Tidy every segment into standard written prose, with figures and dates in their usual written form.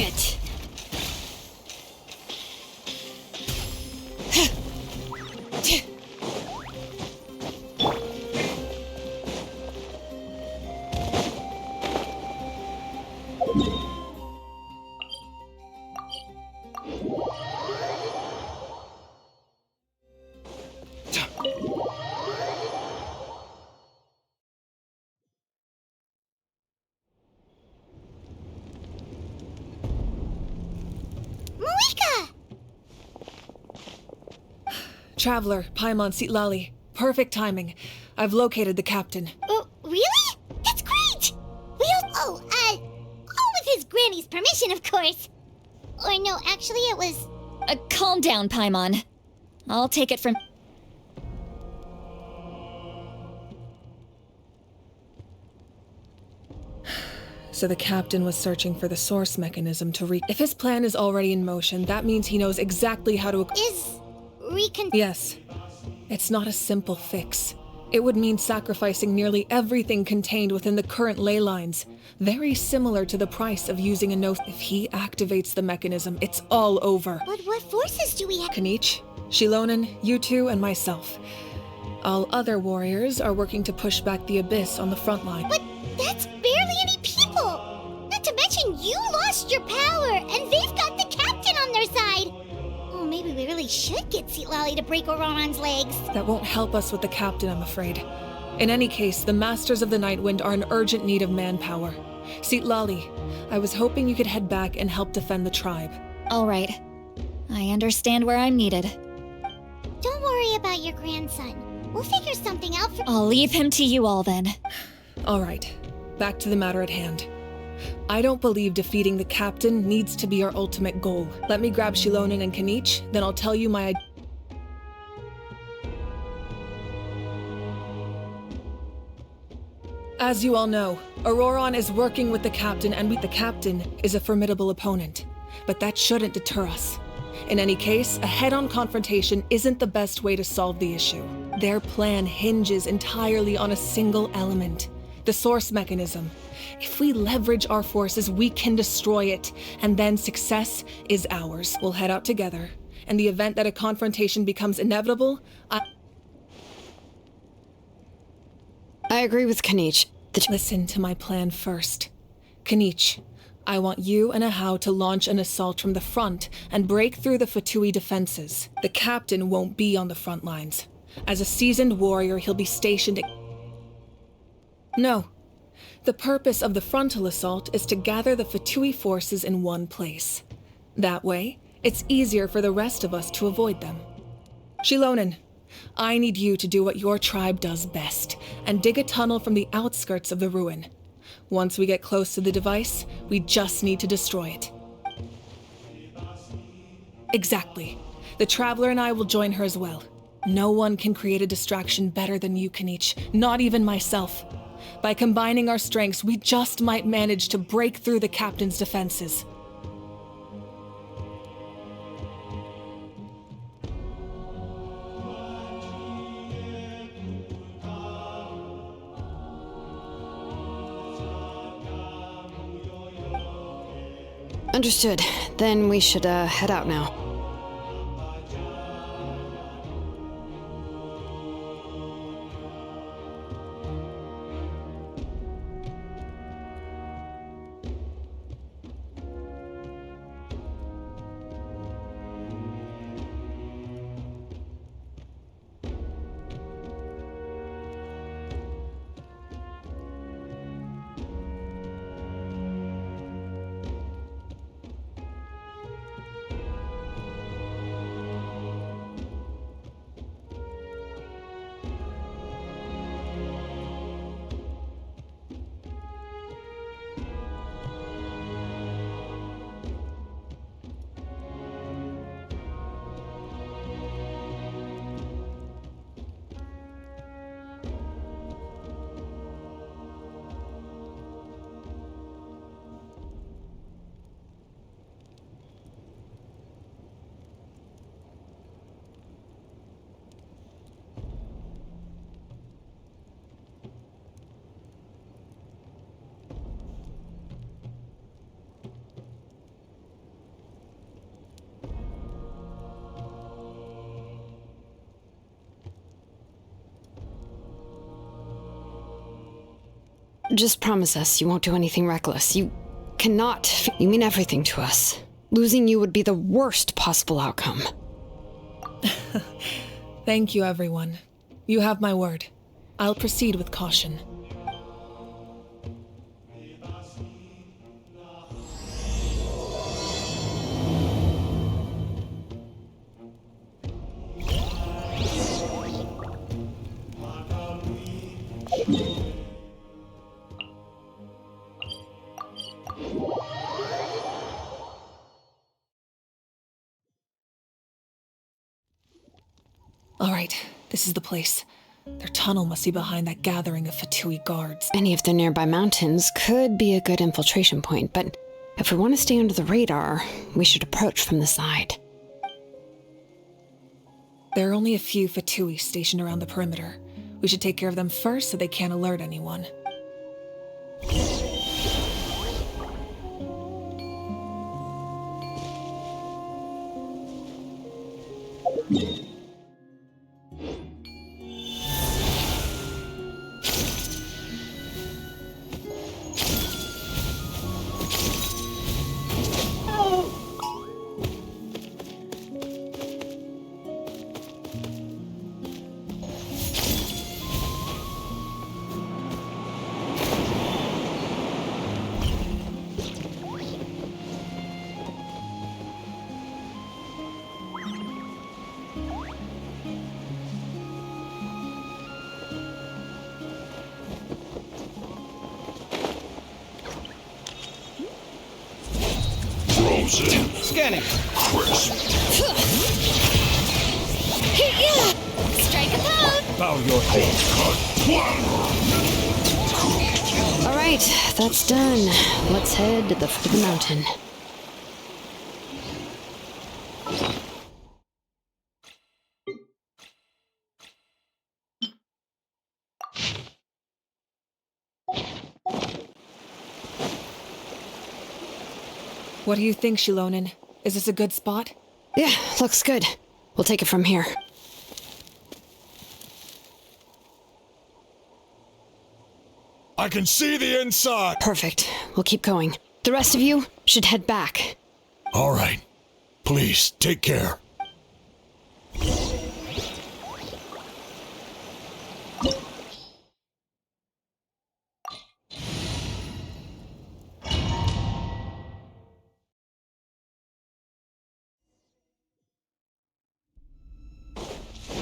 it! Traveler, Paimon Sitlali. Perfect timing. I've located the captain. Oh, really? That's great! All with his granny's permission, of course. Or no, actually it was... Calm down, Paimon. I'll take it from... So the captain was searching for the source mechanism to If his plan is already in motion, that means he knows exactly how to... Yes. It's not a simple fix. It would mean sacrificing nearly everything contained within the current ley lines. Very similar to the price of using a no... If he activates the mechanism, it's all over. But what forces do we have? Kanich, Shilonen, you two, and myself. All other warriors are working to push back the Abyss on the front line. But that's barely any people! Not to mention you lost your power, and they've got the captain on their side! Oh, maybe we really should get Sitlali to break Auroran's legs. That won't help us with the captain, I'm afraid. In any case, the Masters of the Nightwind are in urgent need of manpower. Sitlali, I was hoping you could head back and help defend the tribe. All right. I understand where I'm needed. Don't worry about your grandson. We'll figure something out for... I'll leave him to you all then. All right. Back to the matter at hand. I don't believe defeating the captain needs to be our ultimate goal. Let me grab Shilonen and Kanich, then I'll tell you my... As you all know, Auroran is working with the captain, and the captain is a formidable opponent. But that shouldn't deter us. In any case, a head-on confrontation isn't the best way to solve the issue. Their plan hinges entirely on a single element, the source mechanism. If we leverage our forces, we can destroy it, and then success is ours. We'll head out together. In the event that a confrontation becomes inevitable, I agree with Kanich. Listen to my plan first. Kanich, I want you and Ahau to launch an assault from the front and break through the Fatui defenses. The captain won't be on the front lines. As a seasoned warrior, he'll be stationed... No. The purpose of the frontal assault is to gather the Fatui forces in one place. That way, it's easier for the rest of us to avoid them. Shilonen, I need you to do what your tribe does best, and dig a tunnel from the outskirts of the ruin. Once we get close to the device, we just need to destroy it. Exactly. The Traveler and I will join her as well. No one can create a distraction better than you, Kanich, not even myself. By combining our strengths, we just might manage to break through the captain's defenses. Understood. Then we should, head out now. Just promise us you won't do anything reckless. You cannot. You mean everything to us. Losing you would be the worst possible outcome. Thank you, everyone. You have my word. I'll proceed with caution. All right, this is the place. Their tunnel must be behind that gathering of Fatui guards. Any of the nearby mountains could be a good infiltration point, but if we want to stay under the radar, we should approach from the side. There are only a few Fatui stationed around the perimeter. We should take care of them first so they can't alert anyone. Scanning. Crisp. Strike a pose! Bow your head. All right, that's done. Let's head to the foot of the mountain. What do you think, Shilonin? Is this a good spot? Yeah, looks good. We'll take it from here. I can see the inside! Perfect. We'll keep going. The rest of you should head back. All right. Please, take care.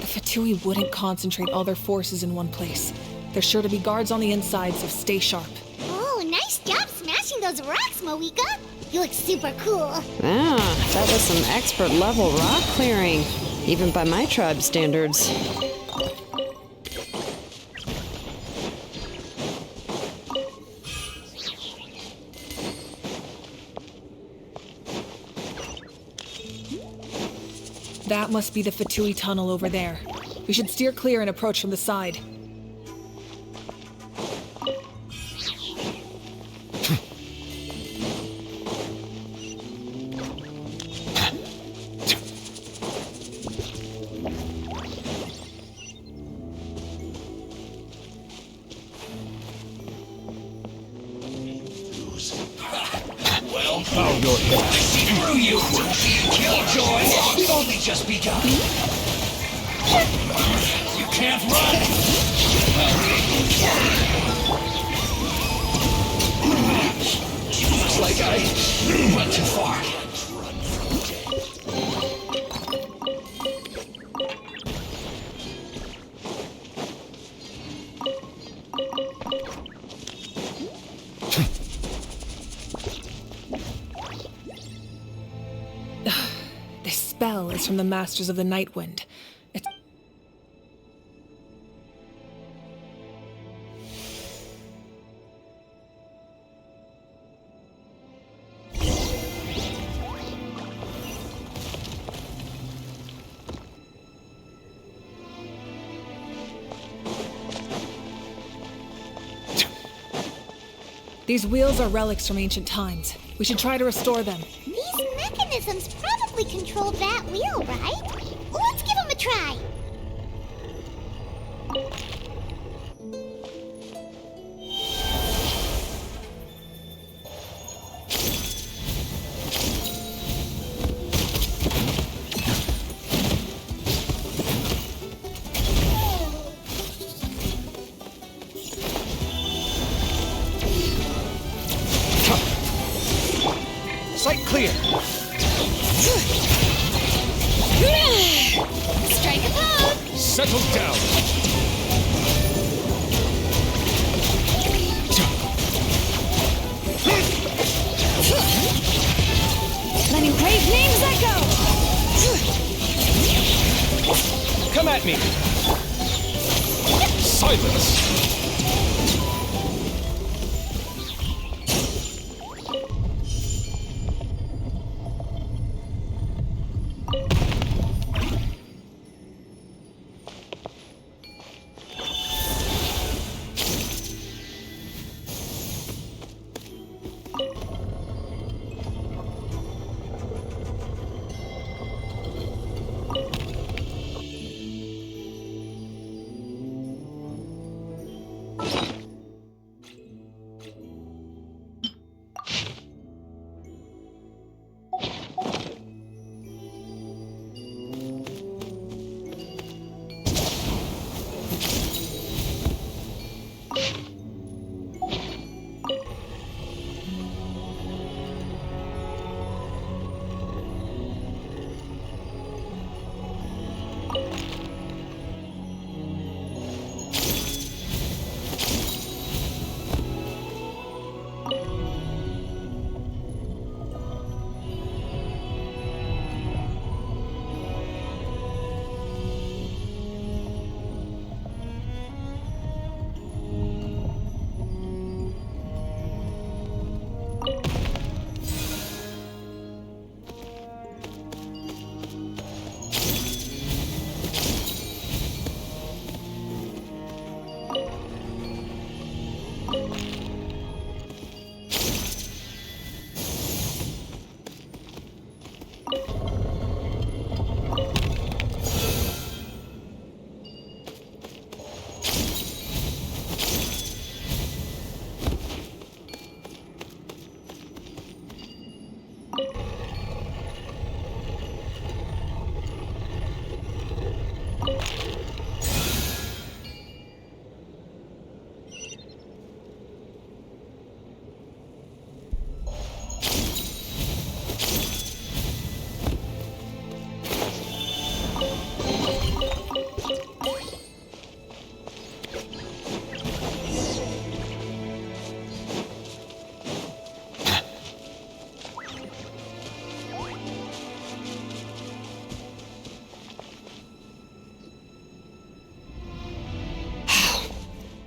The Fatui wouldn't concentrate all their forces in one place. There's sure to be guards on the inside, so stay sharp. Oh, nice job smashing those rocks, Moika. You look super cool. Ah, that was some expert level rock clearing, even by my tribe standards. That must be the Fatui tunnel over there. We should steer clear and approach from the side. Bow your head. Screw you! Killjoy! We've only just begun. You can't run! Looks like I went too far. This spell is from the Masters of the Night Wind. It's... These wheels are relics from ancient times. We should try to restore them. These mechanisms probably control that wheel, right? Let's give them a try. Sight clear. Strike a pose! Settle down. Letting brave names echo! Come at me. Silence.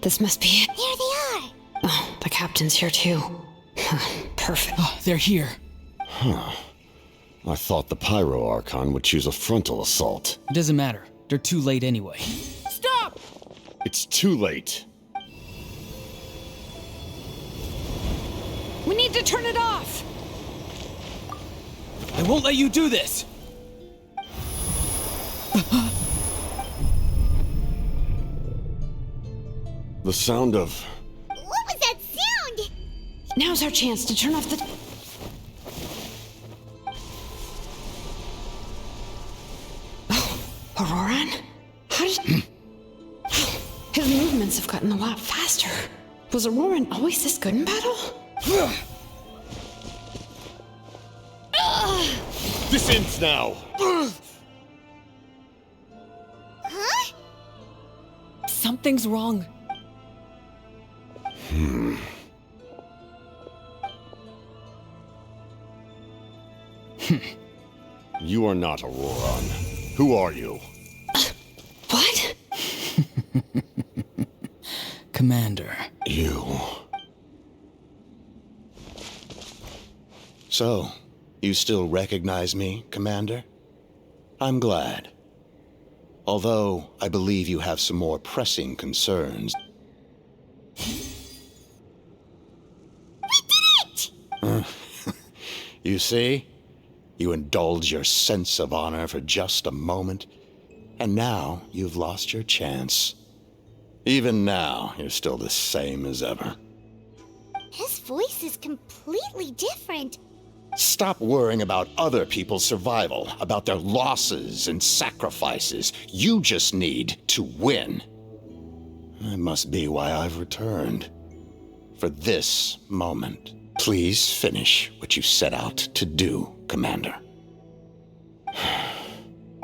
This must be it. There they are! Oh, the captain's here too. Perfect. Oh, they're here. I thought the Pyro Archon would choose a frontal assault. It doesn't matter. They're too late anyway. Stop! It's too late. We need to turn it off! I won't let you do this! The sound of... What was that sound? Now's our chance to turn off the... Oh, Auroran? How did... His movements have gotten a lot faster. Was Auroran always this good in battle? This ends now! Huh? Something's wrong. You are not Auroran. Who are you? What? Commander. You. So, you still recognize me, Commander? I'm glad. Although, I believe you have some more pressing concerns. You see? You indulge your sense of honor for just a moment, and now you've lost your chance. Even now, you're still the same as ever. His voice is completely different. Stop worrying about other people's survival, about their losses and sacrifices. You just need to win. That must be why I've returned. For this moment. Please finish what you set out to do, Commander.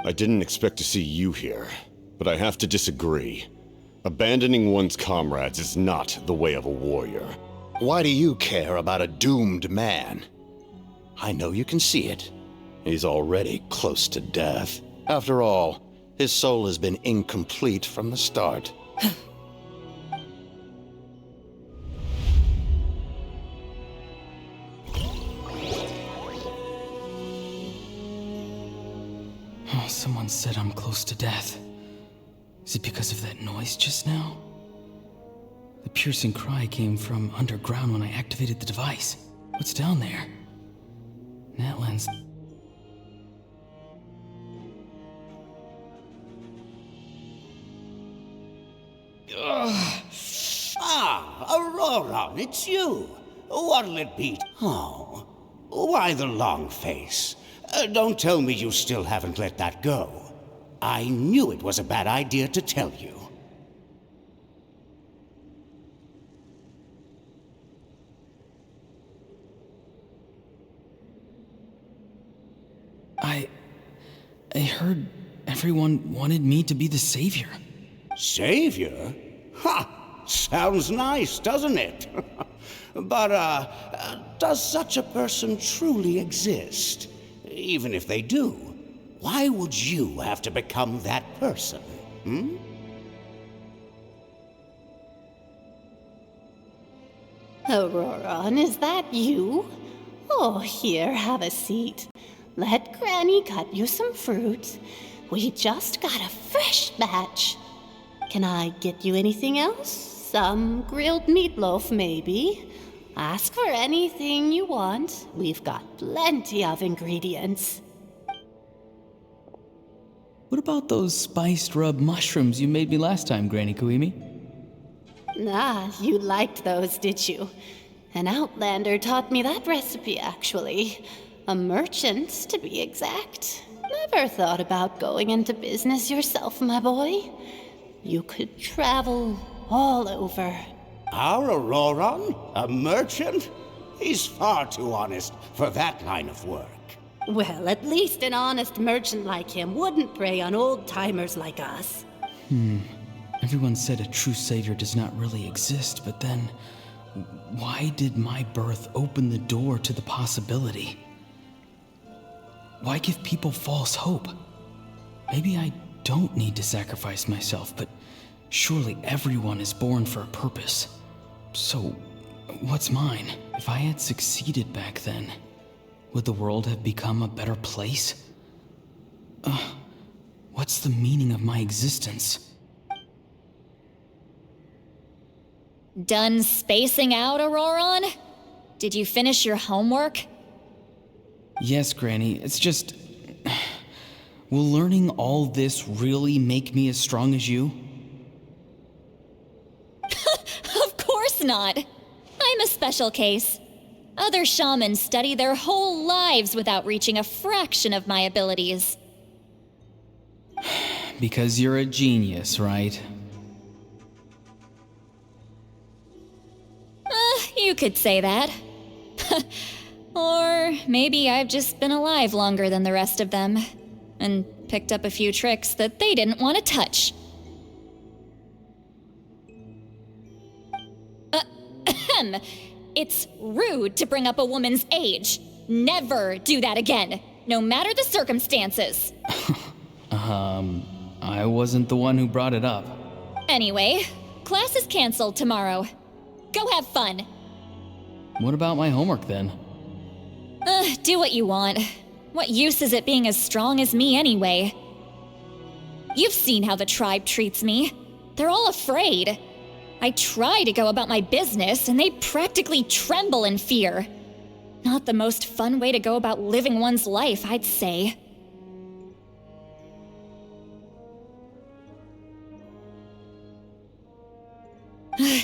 I didn't expect to see you here, but I have to disagree. Abandoning one's comrades is not the way of a warrior. Why do you care about a doomed man? I know you can see it. He's already close to death. After all, his soul has been incomplete from the start. Oh, someone said I'm close to death. Is it because of that noise just now? The piercing cry came from underground when I activated the device. What's down there? Natlands. Aurora, it's you. What'll it be? Oh, why the long face? Don't tell me you still haven't let that go. I knew it was a bad idea to tell you. I heard everyone wanted me to be the savior. Savior? Ha! Sounds nice, doesn't it? But, does such a person truly exist? Even if they do, why would you have to become that person? Auroron, is that you? Oh, here, have a seat. Let Granny cut you some fruit. We just got a fresh batch. Can I get you anything else? Some grilled meatloaf, maybe? Ask for anything you want. We've got plenty of ingredients. What about those spiced rub mushrooms you made me last time, Granny Kuimi? Ah, you liked those, did you? An outlander taught me that recipe, actually. A merchant, to be exact. Never thought about going into business yourself, my boy. You could travel all over. Our Auroron? A merchant? He's far too honest for that line of work. Well, at least an honest merchant like him wouldn't prey on old-timers like us. Everyone said a true savior does not really exist, but then why did my birth open the door to the possibility? Why give people false hope? Maybe I don't need to sacrifice myself, but surely everyone is born for a purpose. So, what's mine? If I had succeeded back then, would the world have become a better place? What's the meaning of my existence? Done spacing out, Auroron? Did you finish your homework? Yes, Granny, it's just... Will learning all this really make me as strong as you? Of course not. I'm a special case. Other shamans study their whole lives without reaching a fraction of my abilities. Because you're a genius, right? You could say that. Or maybe I've just been alive longer than the rest of them, and picked up a few tricks that they didn't want to touch. It's rude to bring up a woman's age. Never do that again, no matter the circumstances. I wasn't the one who brought it up. Anyway, class is canceled tomorrow. Go have fun. What about my homework then? Do what you want. What use is it being as strong as me anyway? You've seen how the tribe treats me. They're all afraid. I try to go about my business, and they practically tremble in fear. Not the most fun way to go about living one's life, I'd say.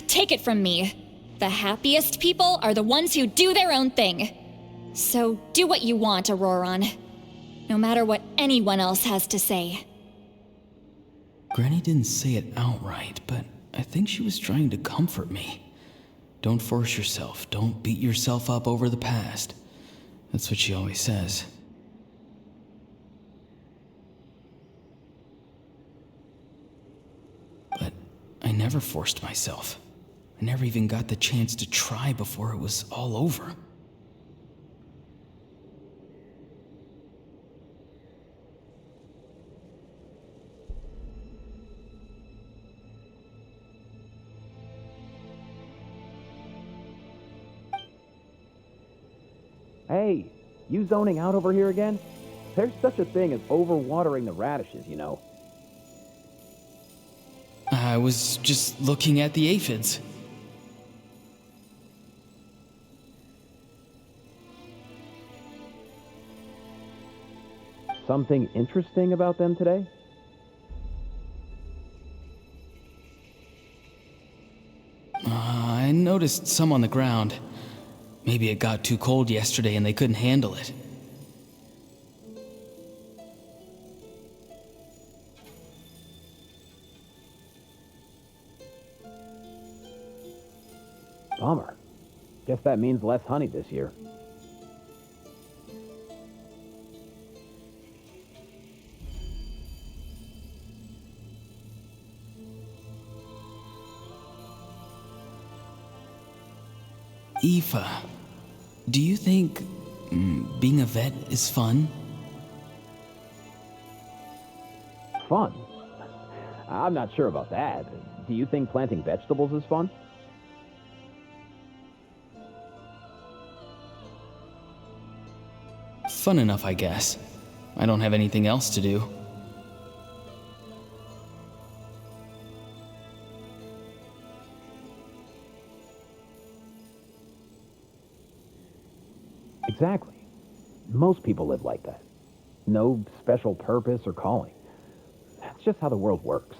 Take it from me. The happiest people are the ones who do their own thing. So do what you want, Auroron. No matter what anyone else has to say. Granny didn't say it outright, but I think she was trying to comfort me. Don't force yourself. Don't beat yourself up over the past. That's what she always says. But I never forced myself. I never even got the chance to try before it was all over. Hey, you zoning out over here again? There's such a thing as overwatering the radishes, you know. I was just looking at the aphids. Something interesting about them today? I noticed some on the ground. Maybe it got too cold yesterday and they couldn't handle it. Bummer. Guess that means less honey this year. Aoife, do you think being a vet is fun? Fun? I'm not sure about that. Do you think planting vegetables is fun? Fun enough, I guess. I don't have anything else to do. Exactly. Most people live like that. No special purpose or calling. That's just how the world works.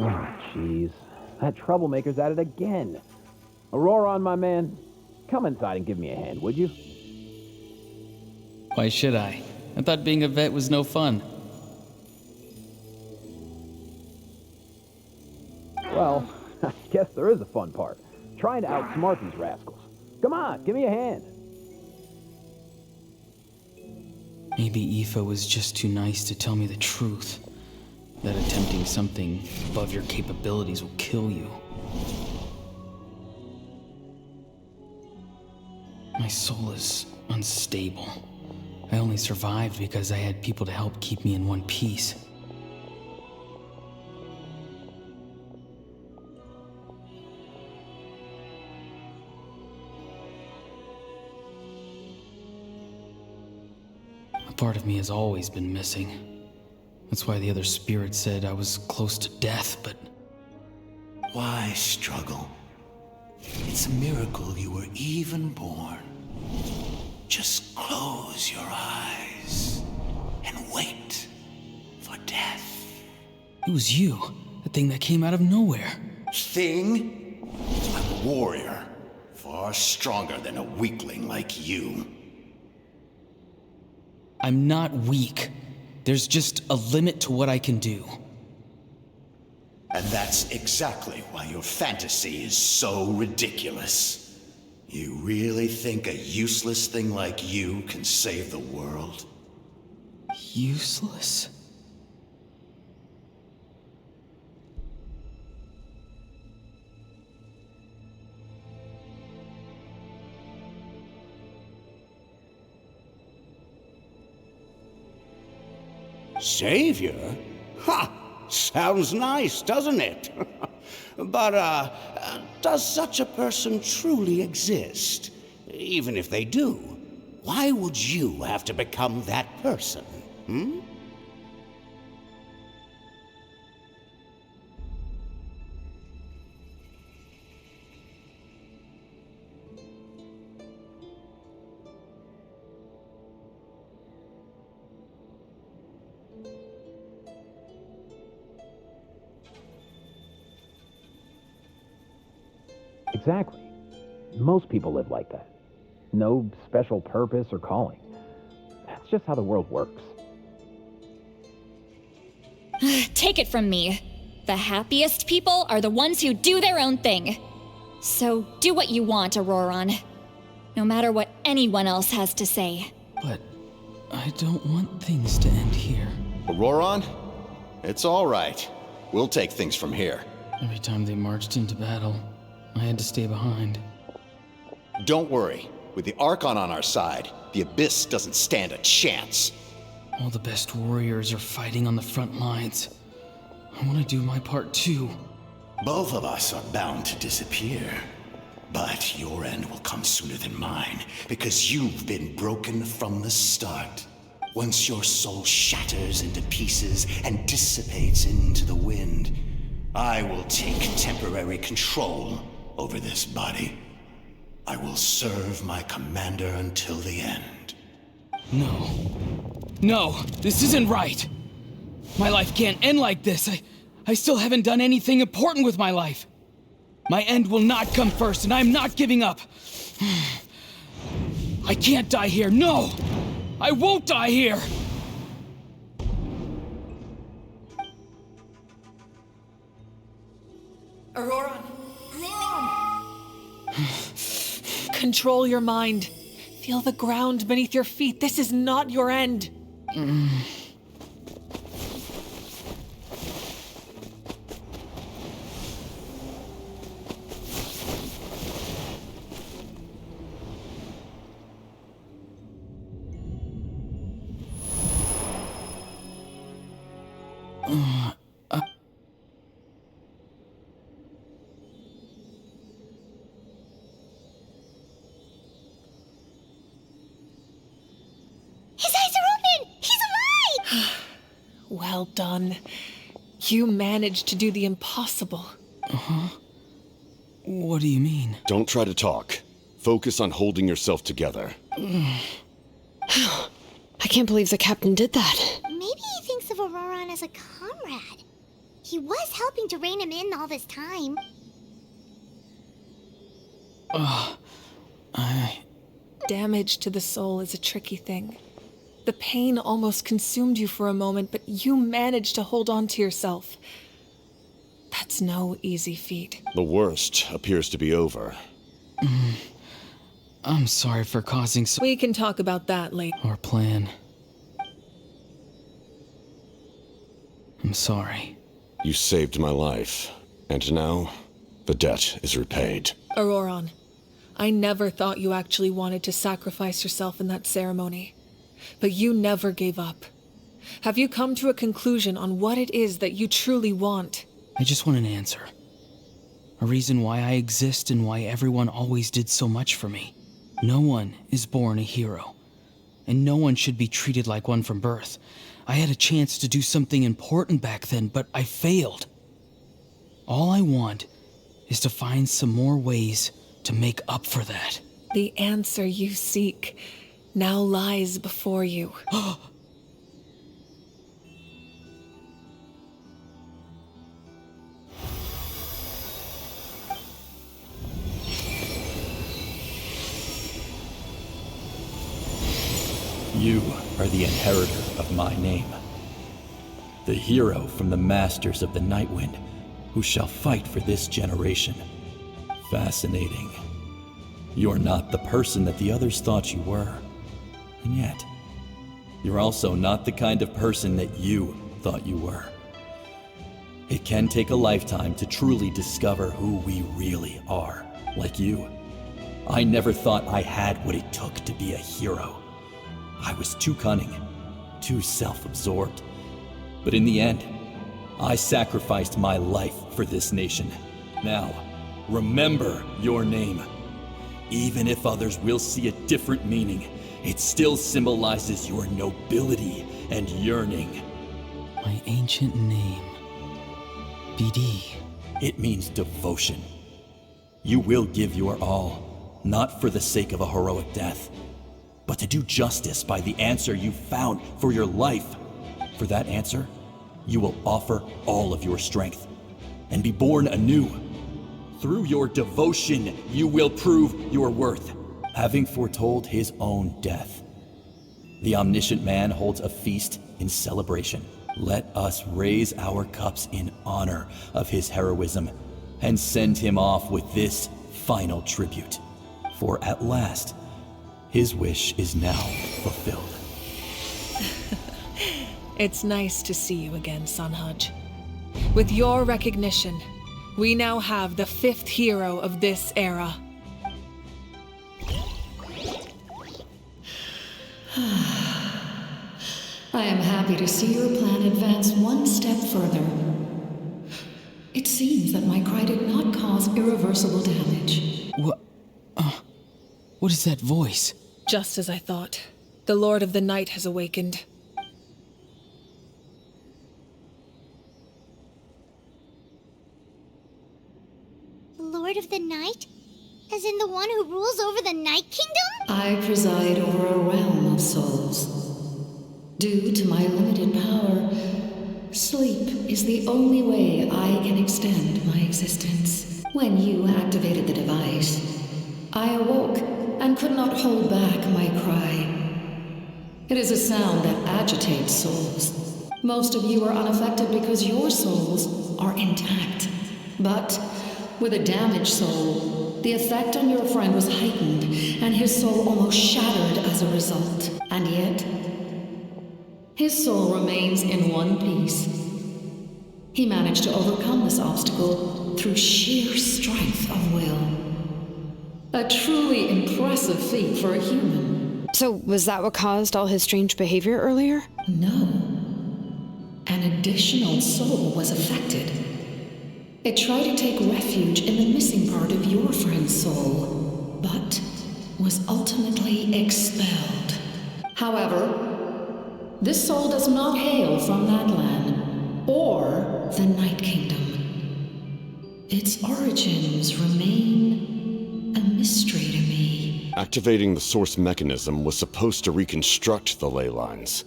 Oh, jeez. That troublemaker's at it again. Auroron, my man, come inside and give me a hand, would you? Why should I? I thought being a vet was no fun. Well, I guess there is a fun part. Trying to outsmart these rascals. Come on, give me a hand. Maybe Aoife was just too nice to tell me the truth. That attempting something above your capabilities will kill you. My soul is unstable. I only survived because I had people to help keep me in one piece. A part of me has always been missing. That's why the other spirits said I was close to death, but... Why struggle? It's a miracle you were even born. Just close your eyes and wait for death. It was you, the thing that came out of nowhere. Thing? I'm a warrior, far stronger than a weakling like you. I'm not weak. There's just a limit to what I can do. And that's exactly why your fantasy is so ridiculous. You really think a useless thing like you can save the world? Useless? Savior? Ha! Sounds nice, doesn't it? But, does such a person truly exist? Even if they do, why would you have to become that person? Hmm? Exactly. Most people live like that. No special purpose or calling. That's just how the world works. Take it from me. The happiest people are the ones who do their own thing. So do what you want, Auroron. No matter what anyone else has to say. But I don't want things to end here. Auroron, it's all right. We'll take things from here. Every time they marched into battle, I had to stay behind. Don't worry. With the Archon on our side, the Abyss doesn't stand a chance. All the best warriors are fighting on the front lines. I want to do my part too. Both of us are bound to disappear. But your end will come sooner than mine, because you've been broken from the start. Once your soul shatters into pieces and dissipates into the wind, I will take temporary control over this body. I will serve my commander until the end. No. No, this isn't right. My life can't end like this. I still haven't done anything important with my life. My end will not come first, and I'm not giving up. I can't die here. No! I won't die here! Auroron! Control your mind. Feel the ground beneath your feet. This is not your end. His eyes are open! He's alive! Well done. You managed to do the impossible. What do you mean? Don't try to talk. Focus on holding yourself together. I can't believe the captain did that. Maybe he thinks of Auroron as a comrade. He was helping to rein him in all this time. Damage to the soul is a tricky thing. The pain almost consumed you for a moment, but you managed to hold on to yourself. That's no easy feat. The worst appears to be over. I'm sorry for causing so... We can talk about that later. Our plan. I'm sorry. You saved my life, and now the debt is repaid. Auroron, I never thought you actually wanted to sacrifice yourself in that ceremony. But you never gave up. Have you come to a conclusion on what it is that you truly want? I just want an answer. A reason why I exist and why everyone always did so much for me. No one is born a hero. And no one should be treated like one from birth. I had a chance to do something important back then, but I failed. All I want is to find some more ways to make up for that. The answer you seek now lies before you. You are the inheritor of my name. The hero from the masters of the Nightwind, who shall fight for this generation. Fascinating. You're not the person that the others thought you were. And yet, you're also not the kind of person that you thought you were. It can take a lifetime to truly discover who we really are, like you. I never thought I had what it took to be a hero. I was too cunning, too self-absorbed. But in the end, I sacrificed my life for this nation. Now, remember your name. Even if others will see a different meaning, it still symbolizes your nobility and yearning. My ancient name. BD. It means devotion. You will give your all, not for the sake of a heroic death, but to do justice by the answer you found for your life. For that answer, you will offer all of your strength and be born anew. Through your devotion, you will prove your worth, having foretold his own death. The omniscient man holds a feast in celebration. Let us raise our cups in honor of his heroism and send him off with this final tribute. For at last, his wish is now fulfilled. It's nice to see you again, Sanhaj. With your recognition, we now have the 5th hero of this era. I am happy to see your plan advance one step further. It seems that my cry did not cause irreversible damage. What is that voice? Just as I thought. The Lord of the Night has awakened. The Lord of the Night? As in the one who rules over the Night Kingdom? I preside over a realm of souls. Due to my limited power, sleep is the only way I can extend my existence. When you activated the device, I awoke and could not hold back my cry. It is a sound that agitates souls. Most of you are unaffected because your souls are intact. But with a damaged soul, the effect on your friend was heightened, and his soul almost shattered as a result. And yet, his soul remains in one piece. He managed to overcome this obstacle through sheer strength of will. A truly impressive feat for a human. So, was that what caused all his strange behavior earlier? No. An additional soul was affected. It tried to take refuge in the missing part of your friend's soul, but was ultimately expelled. However, this soul does not hail from that land, or the Night Kingdom. Its origins remain a mystery to me. Activating the source mechanism was supposed to reconstruct the ley lines.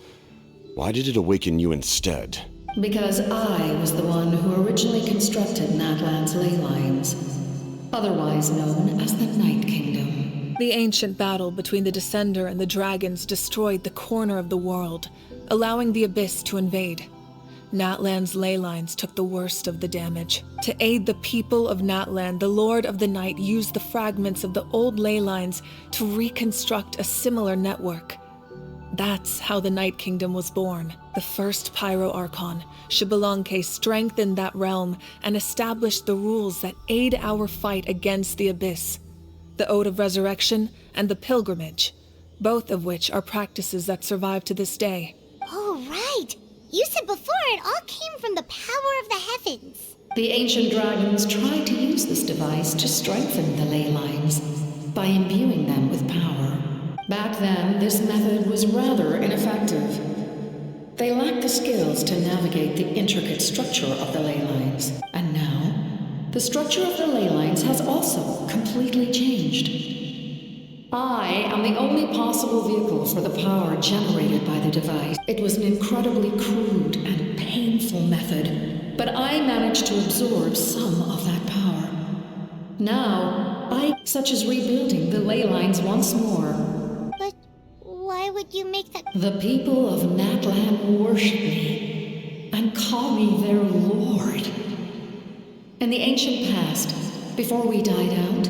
Why did it awaken you instead? Because I was the one who originally constructed Natlan's ley lines, otherwise known as the Night Kingdom. The ancient battle between the Descender and the dragons destroyed the corner of the world, allowing the Abyss to invade. Natlan's ley lines took the worst of the damage. To aid the people of Natlan, the Lord of the Night used the fragments of the old ley lines to reconstruct a similar network. That's how the Night Kingdom was born. The first Pyro Archon, Xbalanque, strengthened that realm and established the rules that aid our fight against the Abyss. The Ode of Resurrection and the Pilgrimage, both of which are practices that survive to this day. Oh, right. You said before it all came from the power of the heavens. The ancient dragons tried to use this device to strengthen the ley lines by imbuing them with power. Back then, this method was rather ineffective. They lacked the skills to navigate the intricate structure of the ley lines. And now, the structure of the ley lines has also completely changed. I am the only possible vehicle for the power generated by the device. It was an incredibly crude and painful method, but I managed to absorb some of that power. Now, such as rebuilding the ley lines once more. But why would you make that? The people of Natlan worship me and call me their lord. In the ancient past, before we died out,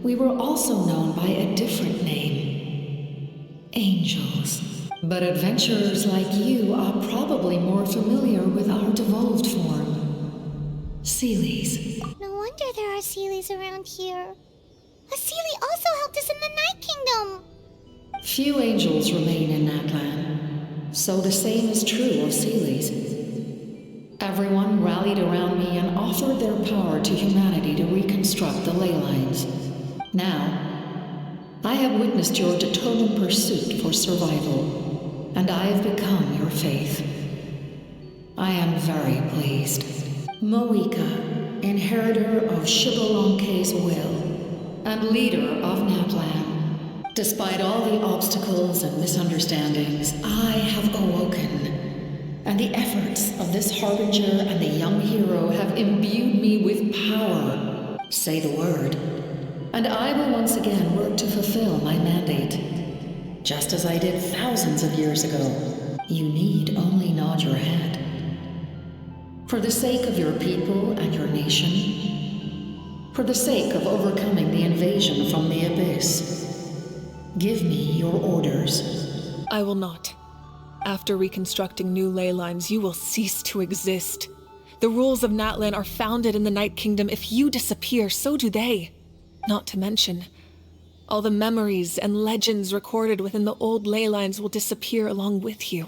we were also known by a different name. Angels. But adventurers like you are probably more familiar with our devolved form. Seelies. No wonder there are Seelies around here. A Seelie also helped us in the Night Kingdom. Few angels remain in Natlan, so the same is true of Seelies. Everyone rallied around me and offered their power to humanity to reconstruct the ley lines. Now, I have witnessed your determined pursuit for survival, and I have become your faith. I am very pleased. Moika, inheritor of Xbalanque's will, and leader of Natlan. Despite all the obstacles and misunderstandings, I have awoken, and the efforts of this harbinger and the young hero have imbued me with power. Say the word, and I will once again work to fulfill my mandate. Just as I did thousands of years ago. You need only nod your head. For the sake of your people and your nation, for the sake of overcoming the invasion from the Abyss, give me your orders. I will not. After reconstructing new ley lines, you will cease to exist. The rules of Natlan are founded in the Night Kingdom. If you disappear, so do they. Not to mention, all the memories and legends recorded within the old ley lines will disappear along with you.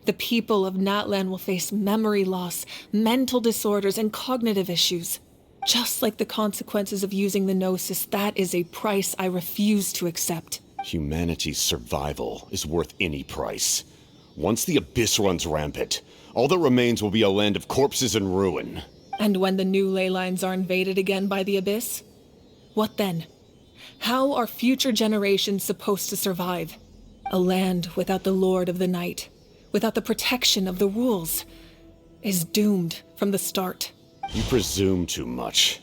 The people of Natlan will face memory loss, mental disorders, and cognitive issues. Just like the consequences of using the Gnosis, that is a price I refuse to accept. Humanity's survival is worth any price. Once the Abyss runs rampant, all that remains will be a land of corpses and ruin. And when the new ley lines are invaded again by the Abyss? What then? How are future generations supposed to survive? A land without the Lord of the Night, without the protection of the rules, is doomed from the start. You presume too much.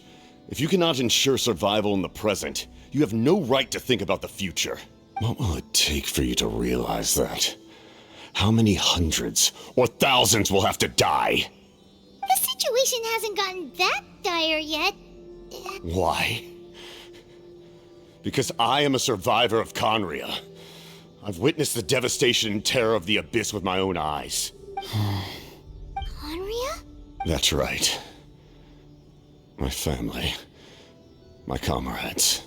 If you cannot ensure survival in the present, you have no right to think about the future. What will it take for you to realize that? How many hundreds or thousands will have to die? The situation hasn't gotten that dire yet. Why? Because I am a survivor of Conria. I've witnessed the devastation and terror of the Abyss with my own eyes. Conria? That's right. My family, my comrades,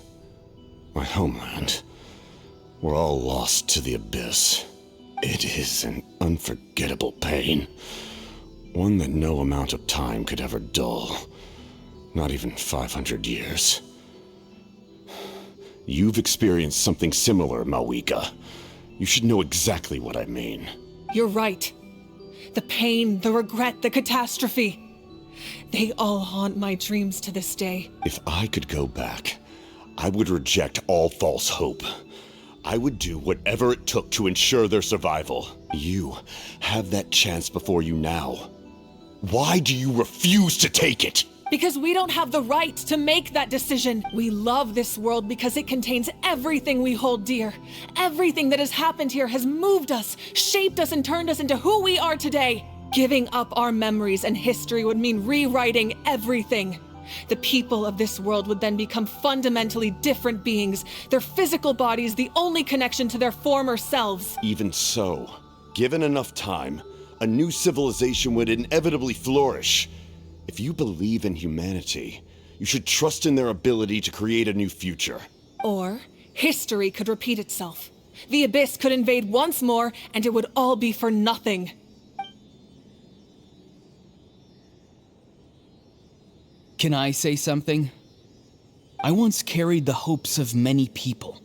my homeland, were all lost to the Abyss. It is an unforgettable pain. One that no amount of time could ever dull. Not even 500 years. You've experienced something similar, Mawika. You should know exactly what I mean. You're right. The pain, the regret, the catastrophe. They all haunt my dreams to this day. If I could go back, I would reject all false hope. I would do whatever it took to ensure their survival. You have that chance before you now. Why do you refuse to take it? Because we don't have the right to make that decision. We love this world because it contains everything we hold dear. Everything that has happened here has moved us, shaped us, and turned us into who we are today. Giving up our memories and history would mean rewriting everything. The people of this world would then become fundamentally different beings, their physical bodies the only connection to their former selves. Even so, given enough time, a new civilization would inevitably flourish. If you believe in humanity, you should trust in their ability to create a new future. Or history could repeat itself. The Abyss could invade once more, and it would all be for nothing. Can I say something? I once carried the hopes of many people,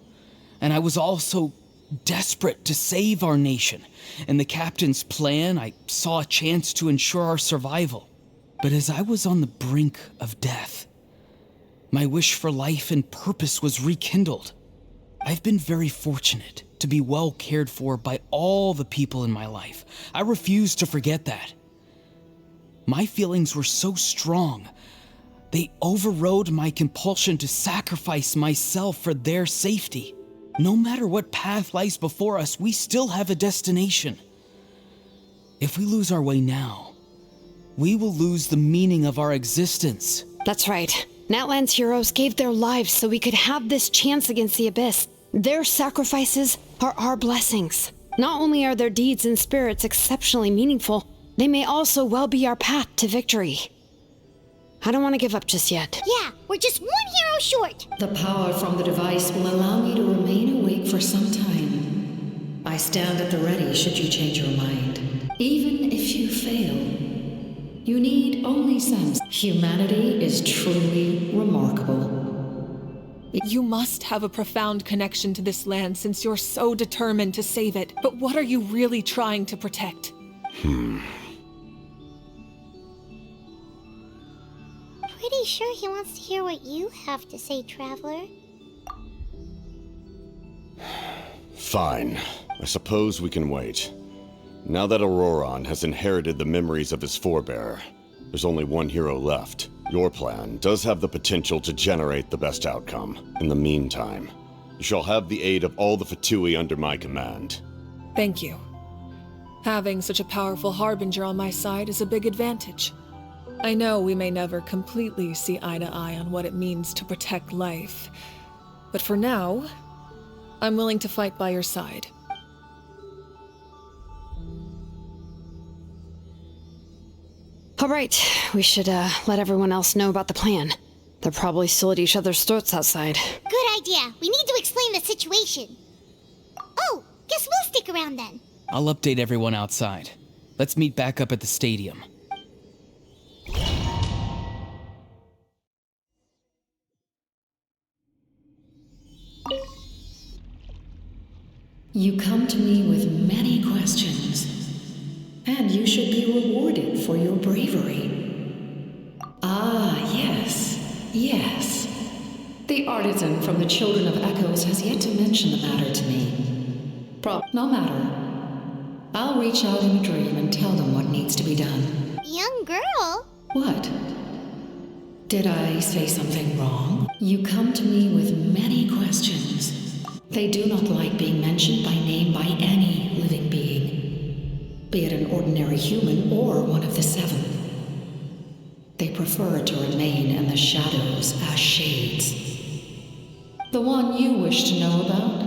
and I was also desperate to save our nation. In the captain's plan, I saw a chance to ensure our survival. But as I was on the brink of death, my wish for life and purpose was rekindled. I've been very fortunate to be well cared for by all the people in my life. I refuse to forget that. My feelings were so strong, they overrode my compulsion to sacrifice myself for their safety. No matter what path lies before us, we still have a destination. If we lose our way now, we will lose the meaning of our existence. That's right. Natlan's heroes gave their lives so we could have this chance against the Abyss. Their sacrifices are our blessings. Not only are their deeds and spirits exceptionally meaningful, they may also well be our path to victory. I don't want to give up just yet. Yeah, we're just one hero short. The power from the device will allow me to remain awake for some time. I stand at the ready should you change your mind. Even if you fail, you need only sense. Humanity is truly remarkable. You must have a profound connection to this land since you're so determined to save it. But what are you really trying to protect? Pretty sure he wants to hear what you have to say, Traveler. Fine. I suppose we can wait. Now that Auroran has inherited the memories of his forebearer, there's only one hero left. Your plan does have the potential to generate the best outcome. In the meantime, you shall have the aid of all the Fatui under my command. Thank you. Having such a powerful harbinger on my side is a big advantage. I know we may never completely see eye to eye on what it means to protect life, but for now, I'm willing to fight by your side. All right, we should let everyone else know about the plan. They're probably still at each other's throats outside. Good idea. We need to explain the situation. Oh, guess we'll stick around then. I'll update everyone outside. Let's meet back up at the stadium. You come to me with many questions, and you should be rewarded for your bravery. Ah, yes, yes. The artisan from the Children of Echoes has yet to mention the matter to me. No matter. I'll reach out in a dream and tell them what needs to be done. Young girl? What? Did I say something wrong? You come to me with many questions. They do not like being mentioned by name by any living being, be it an ordinary human or one of the seven. They prefer to remain in the shadows as shades. The one you wish to know about?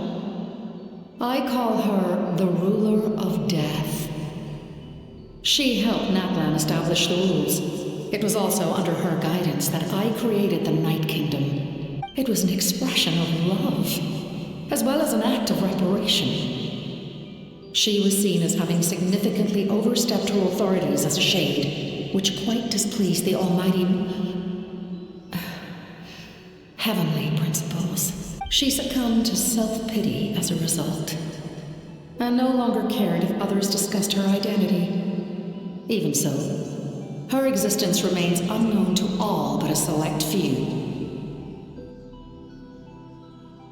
I call her the ruler of death. She helped Natlan establish the rules. It was also under her guidance that I created the Night Kingdom. It was an expression of love, as well as an act of reparation. She was seen as having significantly overstepped her authorities as a shade, which quite displeased the almighty heavenly principles. She succumbed to self-pity as a result, and no longer cared if others discussed her identity. Even so, her existence remains unknown to all but a select few.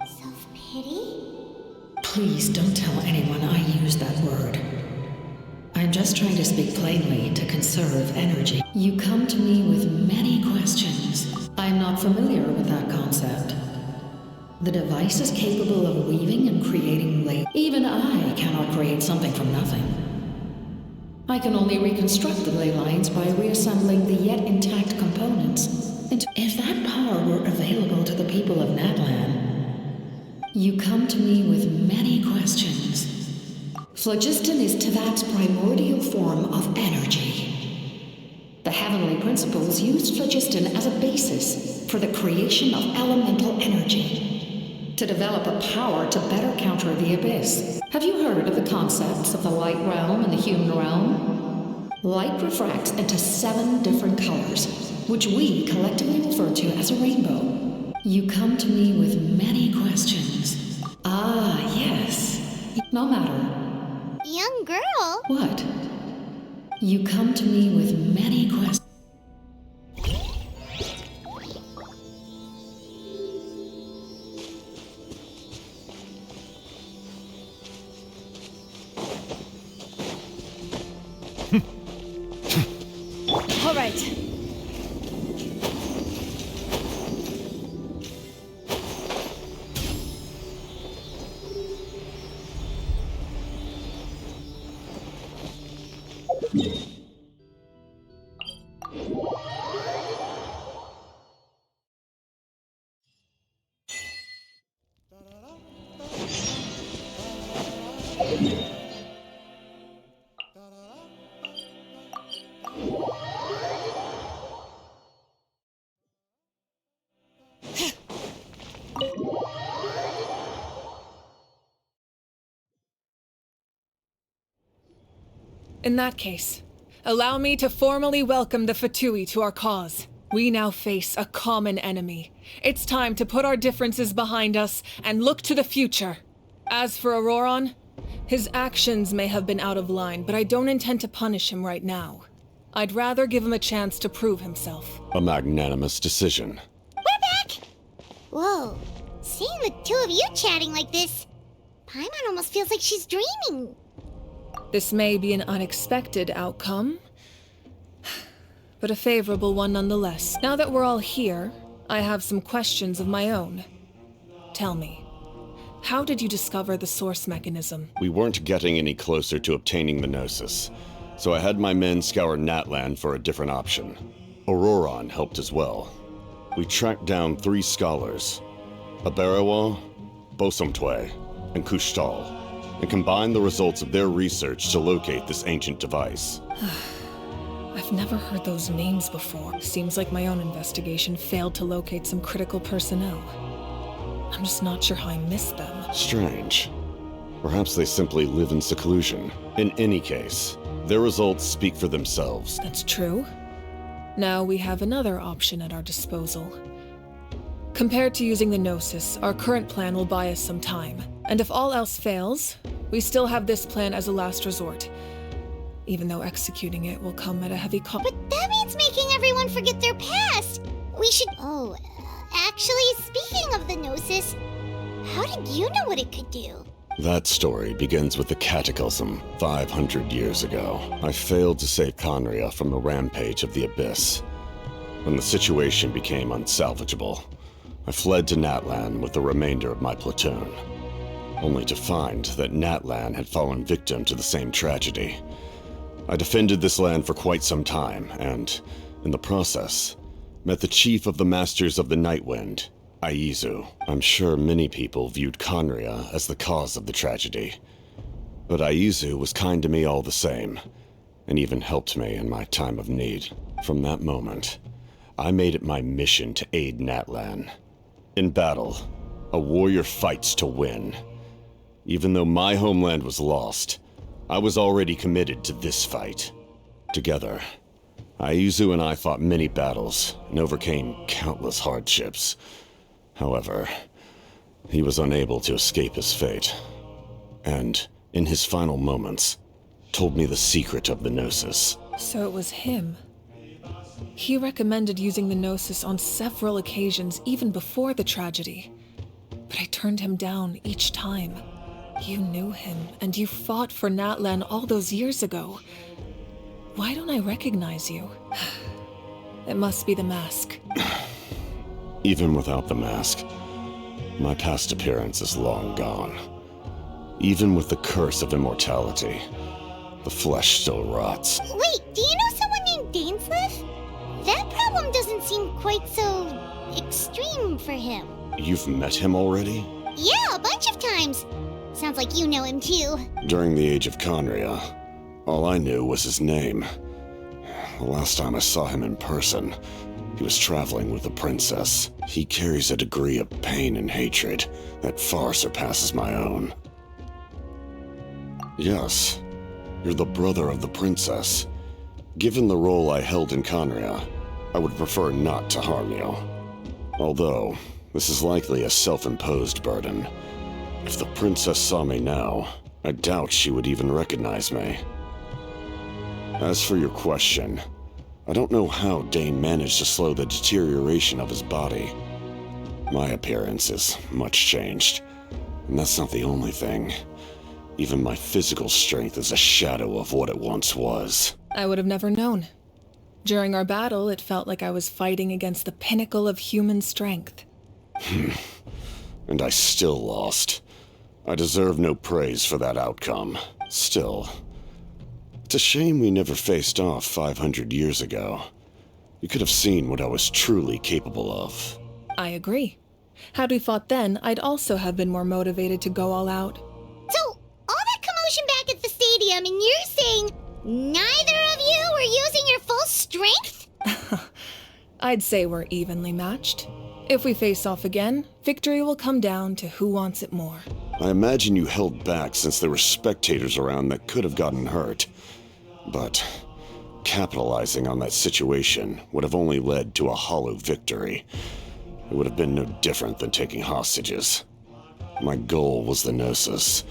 Self-pity? Please don't tell anyone I used that word. I'm just trying to speak plainly to conserve energy. You come to me with many questions. I'm not familiar with that concept. The device is capable of weaving and creating ley. Even I cannot create something from nothing. I can only reconstruct the ley lines by reassembling the yet intact components. If that power were available to the people of Natlan, you come to me with many questions. Phlogiston is Teyvat's primordial form of energy. The heavenly principles used phlogiston as a basis for the creation of elemental energy, to develop a power to better counter the abyss. Have you heard of the concepts of the light realm and the human realm? Light refracts into 7 different colors, which we collectively refer to as a rainbow. You come to me with many questions. Ah, yes. No matter. Young girl? What? You come to me with many questions. All right. In that case, allow me to formally welcome the Fatui to our cause. We now face a common enemy. It's time to put our differences behind us and look to the future. As for Auroron, his actions may have been out of line, but I don't intend to punish him right now. I'd rather give him a chance to prove himself. A magnanimous decision. We're back! Whoa, seeing the two of you chatting like this, Paimon almost feels like she's dreaming. This may be an unexpected outcome, but a favorable one nonetheless. Now that we're all here, I have some questions of my own. Tell me, how did you discover the source mechanism? We weren't getting any closer to obtaining the Gnosis, so I had my men scour Natlan for a different option. Auroron helped as well. We tracked down 3 scholars, Aberawa, Bosomtwe, and Kushtal, and combined the results of their research to locate this ancient device. I've never heard those names before. Seems like my own investigation failed to locate some critical personnel. I'm just not sure how I missed them. Strange. Perhaps they simply live in seclusion. In any case, their results speak for themselves. That's true. Now we have another option at our disposal. Compared to using the Gnosis, our current plan will buy us some time. And if all else fails, we still have this plan as a last resort. Even though executing it will come at a heavy cost. But that means making everyone forget their past. We should... Oh, actually, speaking of the Gnosis, how did you know what it could do? That story begins with the Cataclysm 500 years ago. I failed to save Conria from the rampage of the Abyss. When the situation became unsalvageable, I fled to Natlan with the remainder of my platoon, only to find that Natlan had fallen victim to the same tragedy. I defended this land for quite some time, and, in the process, met the chief of the Masters of the Nightwind, Aizu. I'm sure many people viewed Conria as the cause of the tragedy, but Aizu was kind to me all the same, and even helped me in my time of need. From that moment, I made it my mission to aid Natlan. In battle, a warrior fights to win. Even though my homeland was lost, I was already committed to this fight. Together, Aizu and I fought many battles and overcame countless hardships. However, he was unable to escape his fate, and, in his final moments, told me the secret of the Gnosis. So it was him. He recommended using the Gnosis on several occasions, even before the tragedy. But I turned him down each time. You knew him, and you fought for Natlan all those years ago. Why don't I recognize you? It must be the mask. Even without the mask, my past appearance is long gone. Even with the curse of immortality, the flesh still rots. Wait, do you know someone named Dainsleif? That problem doesn't seem quite so extreme for him. You've met him already? Yeah, a bunch of times. Sounds like you know him too. During the age of Conria, all I knew was his name. The last time I saw him in person, he was traveling with the princess. He carries a degree of pain and hatred that far surpasses my own. Yes, you're the brother of the princess. Given the role I held in Conria, I would prefer not to harm you. Although, this is likely a self-imposed burden. If the princess saw me now, I doubt she would even recognize me. As for your question, I don't know how Dane managed to slow the deterioration of his body. My appearance is much changed, and that's not the only thing. Even my physical strength is a shadow of what it once was. I would have never known. During our battle, it felt like I was fighting against the pinnacle of human strength. And I still lost. I deserve no praise for that outcome. Still, it's a shame we never faced off 500 years ago. You could have seen what I was truly capable of. I agree. Had we fought then, I'd also have been more motivated to go all out. So, all that commotion back at the stadium, and you're saying neither of you were using your full strength? I'd say we're evenly matched. If we face off again, victory will come down to who wants it more. I imagine you held back since there were spectators around that could have gotten hurt. But capitalizing on that situation would have only led to a hollow victory. It would have been no different than taking hostages. My goal was the Gnosis,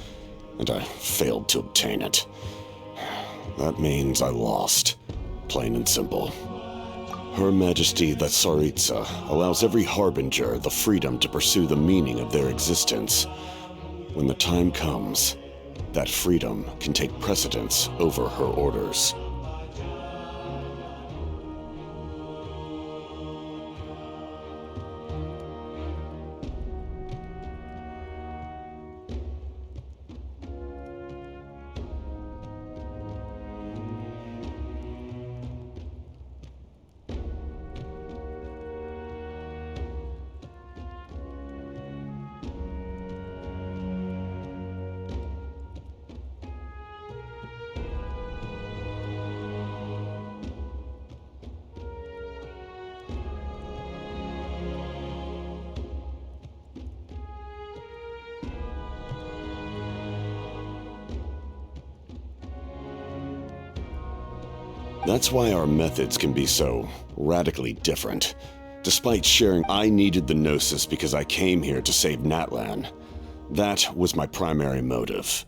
and I failed to obtain it. That means I lost, plain and simple. Her Majesty the Tsaritsa allows every harbinger the freedom to pursue the meaning of their existence. When the time comes, that freedom can take precedence over her orders. That's why our methods can be so radically different. Despite sharing, I needed the Gnosis because I came here to save Natlan. That was my primary motive.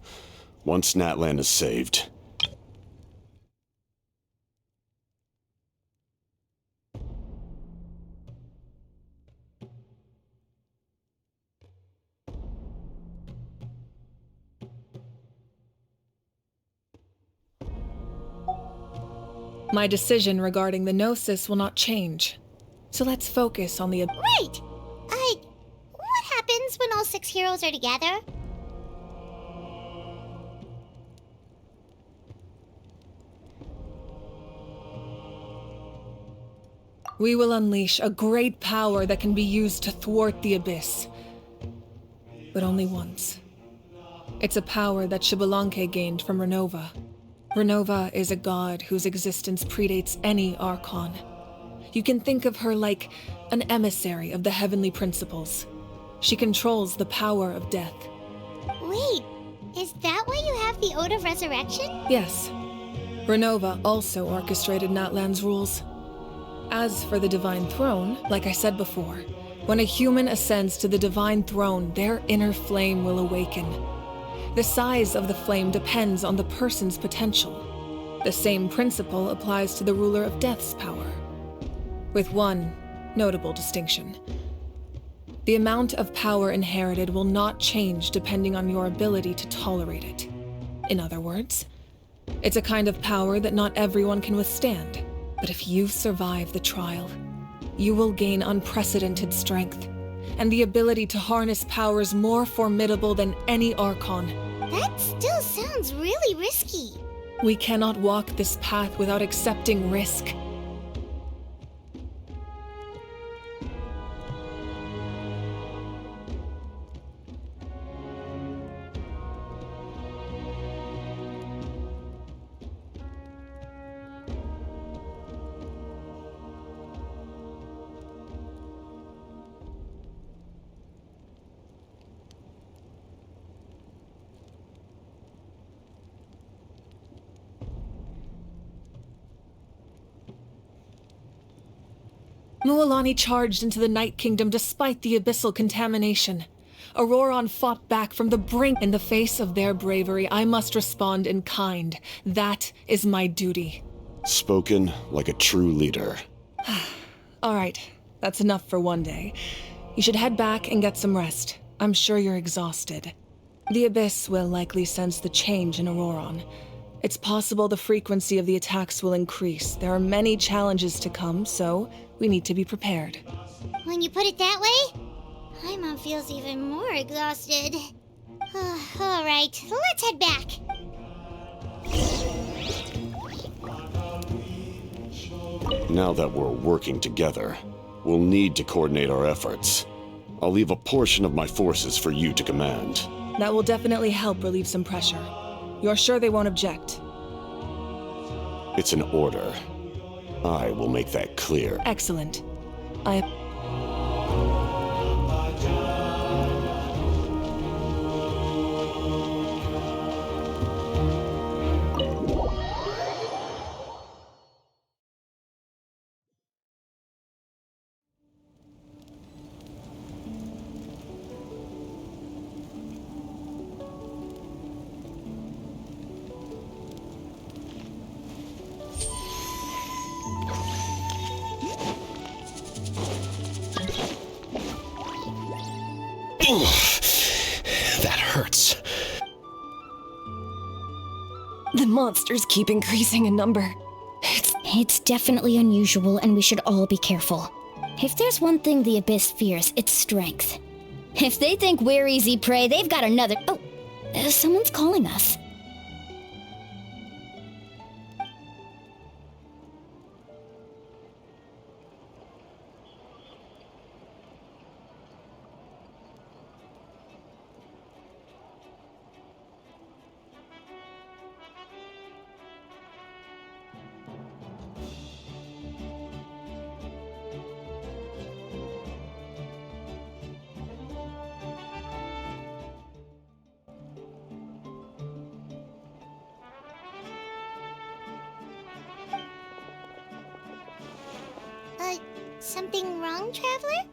Once Natlan is saved, My decision regarding the Gnosis will not change. So let's focus on the... Right! What happens when all 6 heroes are together? We will unleash a great power that can be used to thwart the Abyss. But only once. It's a power that Xbalanque gained from Renova. Renova is a god whose existence predates any Archon. You can think of her like an emissary of the heavenly principles. She controls the power of death. Wait, is that why you have the Ode of Resurrection? Yes. Renova also orchestrated Natlan's rules. As for the Divine Throne, like I said before, when a human ascends to the Divine Throne, their inner flame will awaken. The size of the flame depends on the person's potential. The same principle applies to the ruler of Death's power, with one notable distinction. The amount of power inherited will not change depending on your ability to tolerate it. In other words, it's a kind of power that not everyone can withstand. But if you survive the trial, you will gain unprecedented strength, and the ability to harness powers more formidable than any Archon. That still sounds really risky. We cannot walk this path without accepting risk. Mualani charged into the Night Kingdom despite the abyssal contamination. Auroron fought back from the brink. In the face of their bravery, I must respond in kind. That is my duty. spoken like a true leader. All right, that's enough for one day. You should head back and get some rest. I'm sure you're exhausted. The Abyss will likely sense the change in Auroron. It's possible the frequency of the attacks will increase. There are many challenges to come, so we need to be prepared. When you put it that way, Paimon feels even more exhausted. All right, let's head back. Now that we're working together, we'll need to coordinate our efforts. I'll leave a portion of my forces for you to command. That will definitely help relieve some pressure. You're sure they won't object? It's an order. I will make that clear. Excellent. That hurts. The monsters keep increasing in number. It's definitely unusual, and we should all be careful. If there's one thing the Abyss fears, it's strength. If they think we're easy prey, they've got another— Oh, someone's calling us. Something wrong, Traveler?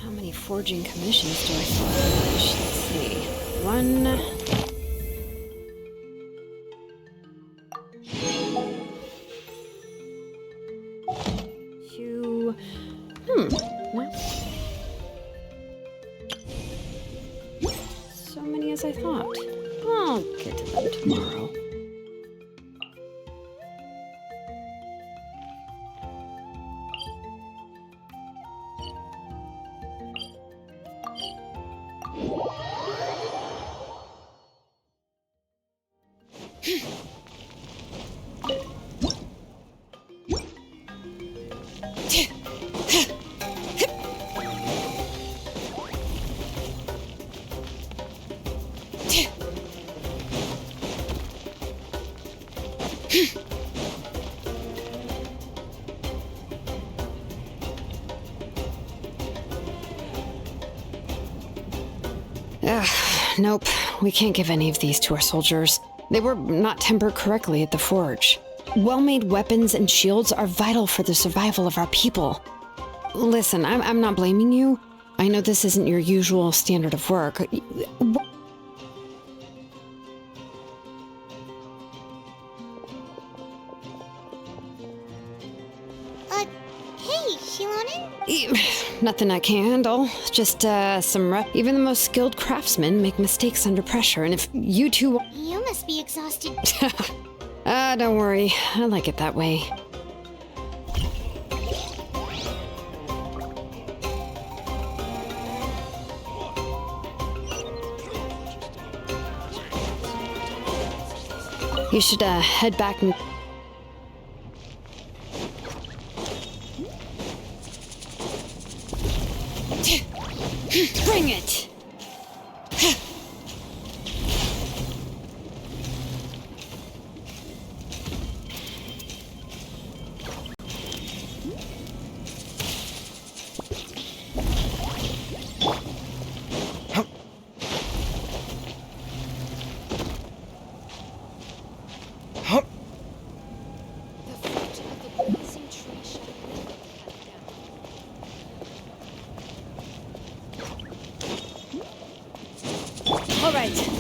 How many forging commissions do I finish? Let's see. 1. Two. Not so many as I thought. I'll get to them tomorrow. Nope, we can't give any of these to our soldiers. They were not tempered correctly at the forge. Well-made weapons and shields are vital for the survival of our people. Listen, I'm not blaming you. I know this isn't your usual standard of work. Hey, Shilonen? Nothing I can't handle. Just, some rep. Even the most skilled craftsmen make mistakes under pressure, and if you two... You must be exhausted. Don't worry. I like it that way. You should, head back and... Bring it! All right.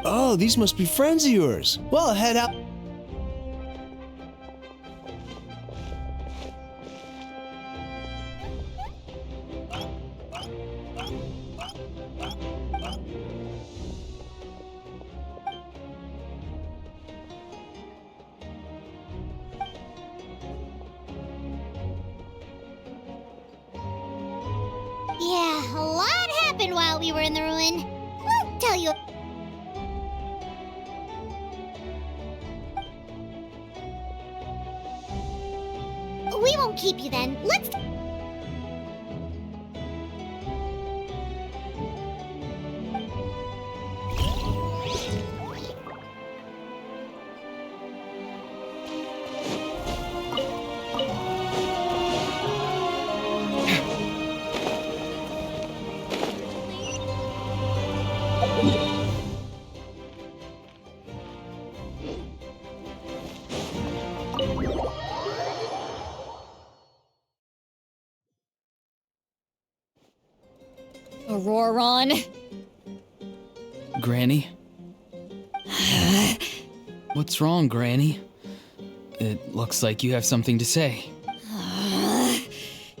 Oh, these must be friends of yours. Well, head out. Yeah, a lot happened while we were in the ruin. I'll tell you. We won't keep you then. Let's... Auroron. Granny? What's wrong, Granny? It looks like you have something to say.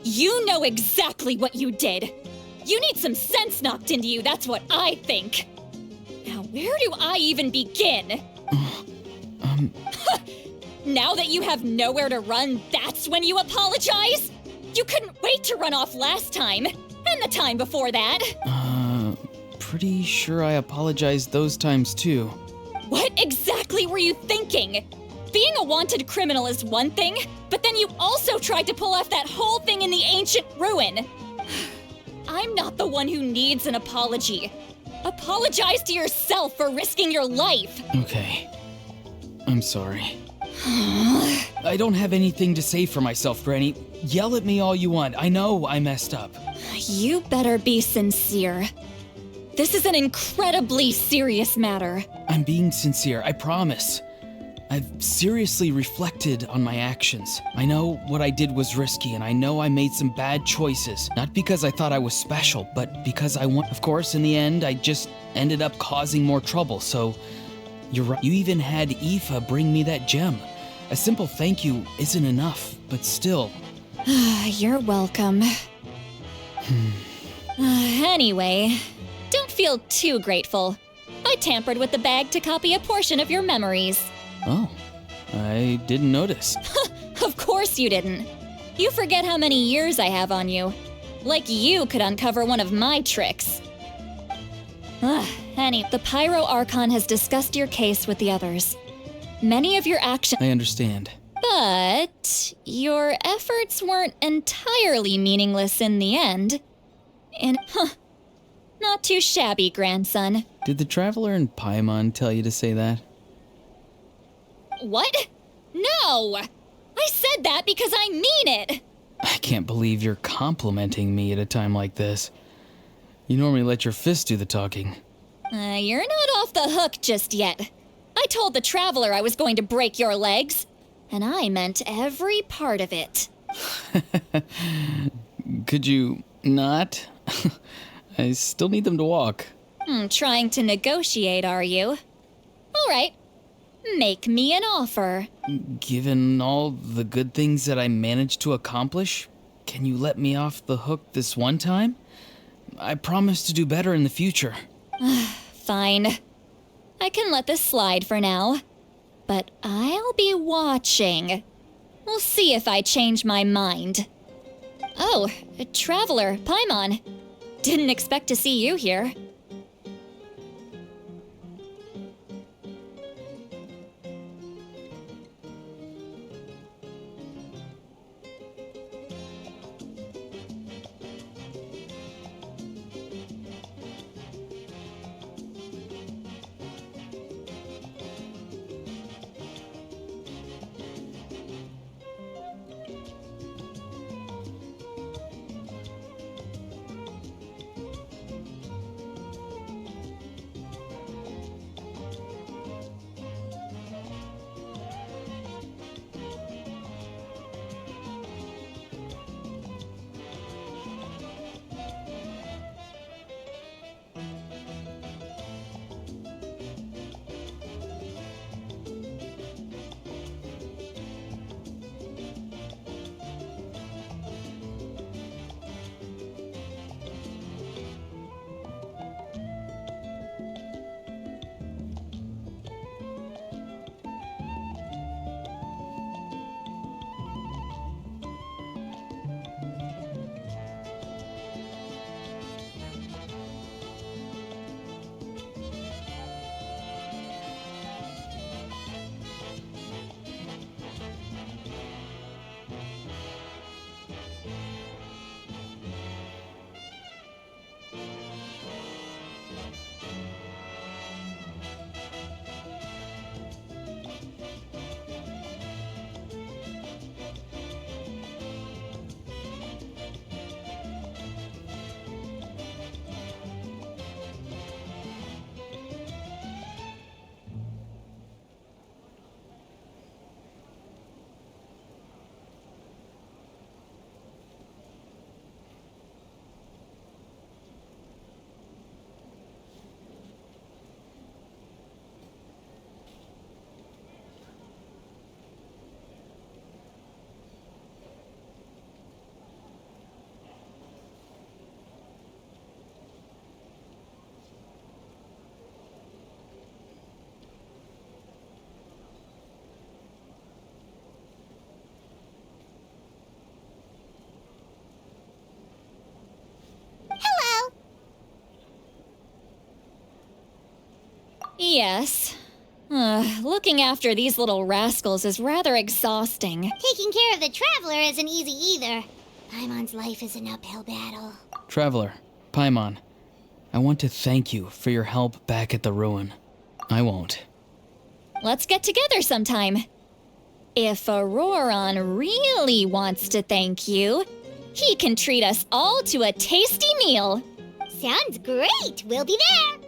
You know exactly what you did. You need some sense knocked into you, that's what I think. Now, where do I even begin? Now that you have nowhere to run, that's when you apologize? You couldn't wait to run off last time, and the time before that. Pretty sure I apologized those times too. What exactly were you thinking? Being a wanted criminal is one thing, but then you also tried to pull off that whole thing in the ancient ruin. I'm not the one who needs an apology. Apologize to yourself for risking your life. Okay. I'm sorry. I don't have anything to say for myself, Granny. Yell at me all you want. I know I messed up. You better be sincere. This is an incredibly serious matter. I'm being sincere, I promise. I've seriously reflected on my actions. I know what I did was risky, and I know I made some bad choices. Not because I thought I was special, but because I want. Of course, in the end, I just ended up causing more trouble, so you're right. You even had Aoife bring me that gem. A simple thank you isn't enough, but still. You're welcome. Anyway, don't feel too grateful. I tampered with the bag to copy a portion of your memories. Oh, I didn't notice. Of course you didn't. You forget how many years I have on you. Like you could uncover one of my tricks. The Pyro Archon has discussed your case with the others. Many of your actions— I understand. But your efforts weren't entirely meaningless in the end. Not too shabby, grandson. Did the Traveler in Paimon tell you to say that? What? No! I said that because I mean it! I can't believe you're complimenting me at a time like this. You normally let your fist do the talking. You're not off the hook just yet. I told the Traveler I was going to break your legs, and I meant every part of it. Could you not? I still need them to walk. Trying to negotiate, are you? All right. Make me an offer. Given all the good things that I managed to accomplish, can you let me off the hook this one time? I promise to do better in the future. Fine. I can let this slide for now. But I'll be watching. We'll see if I change my mind. Oh, Traveler, Paimon. Didn't expect to see you here. Yes. Looking after these little rascals is rather exhausting. Taking care of the traveler isn't easy either. Paimon's life is an uphill battle. Traveler, Paimon, I want to thank you for your help back at the ruin. I won't. Let's get together sometime. If Auroron really wants to thank you, he can treat us all to a tasty meal. Sounds great! We'll be there!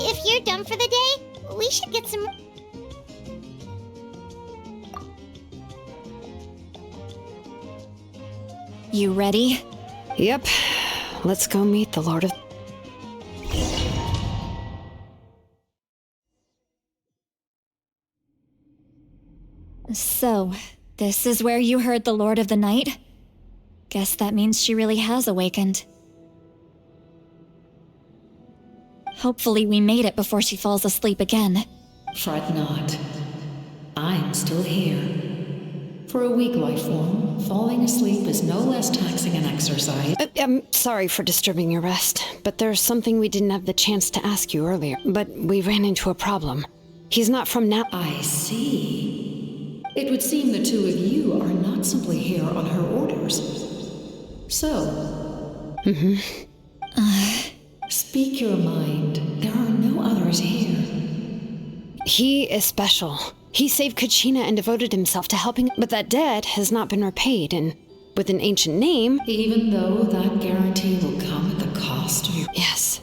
If you're done for the day, we should get some... You ready? Yep. Let's go meet the Lord of... So, this is where you heard the Lord of the Night? Guess that means she really has awakened. Hopefully we made it before she falls asleep again. Fret not. I'm still here. For a weak life form, falling asleep is no less taxing an exercise. I'm sorry for disturbing your rest, but there's something we didn't have the chance to ask you earlier. But we ran into a problem. He's not from now. I see. It would seem the two of you are not simply here on her orders. So... Speak your mind. There are no others here. He is special. He saved Kachina and devoted himself to helping, but that debt has not been repaid, and with an ancient name... Even though that guarantee will come at the cost of your... Yes.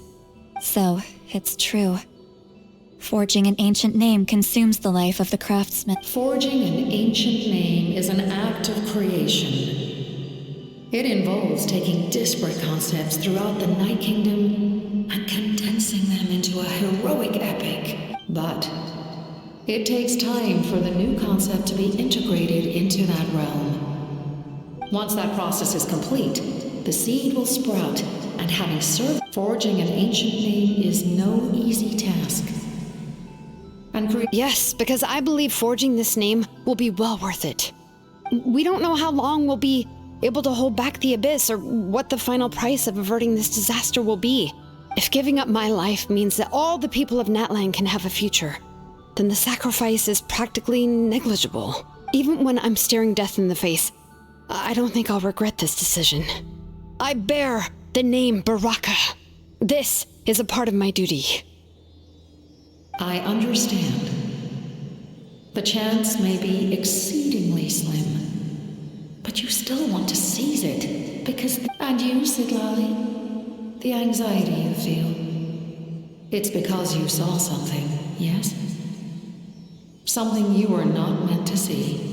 So, it's true. Forging an ancient name consumes the life of the craftsman. Forging an ancient name is an act of creation. It involves taking disparate concepts throughout the Night Kingdom and condensing them into a heroic epic. But it takes time for the new concept to be integrated into that realm. Once that process is complete, the seed will sprout, and having served, forging an ancient name is no easy task. Yes, because I believe forging this name will be well worth it. We don't know how long we'll be able to hold back the abyss or what the final price of averting this disaster will be. If giving up my life means that all the people of Natlan can have a future, then the sacrifice is practically negligible. Even when I'm staring death in the face, I don't think I'll regret this decision. I bear the name Baraka. This is a part of my duty. I understand. The chance may be exceedingly slim, but you still want to seize it because... And you, Sidlali, the anxiety you feel, it's because you saw something, yes? Something you were not meant to see.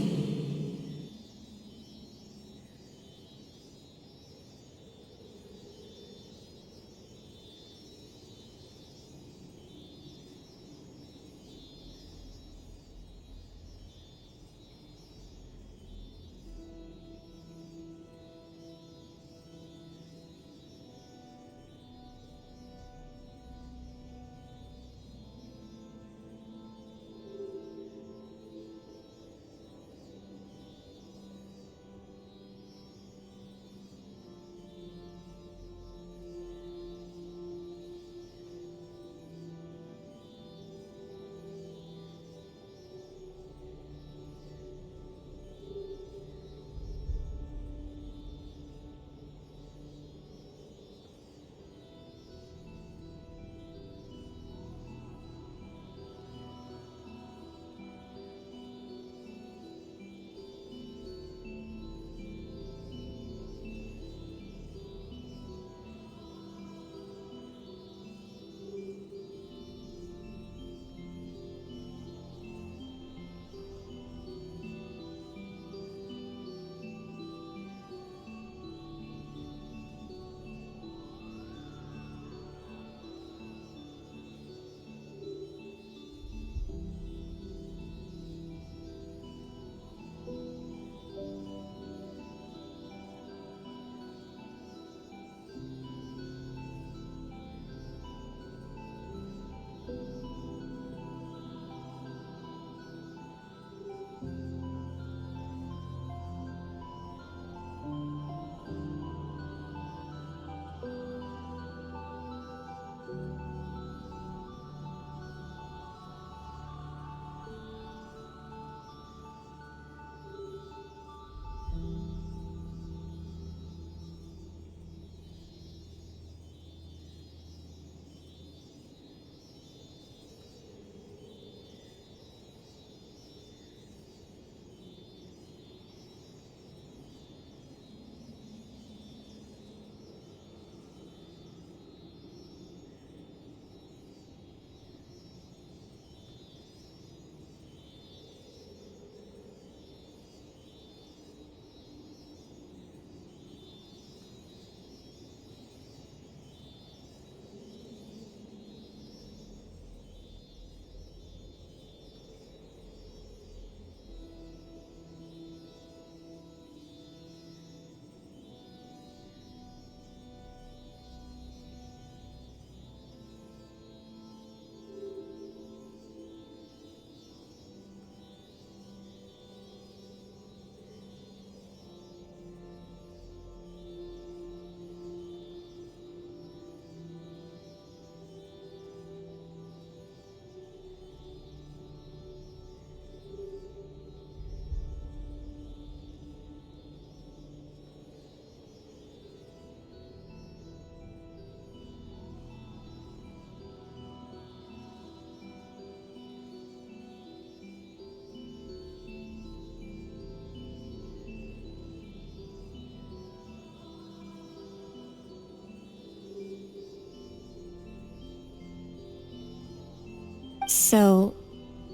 So,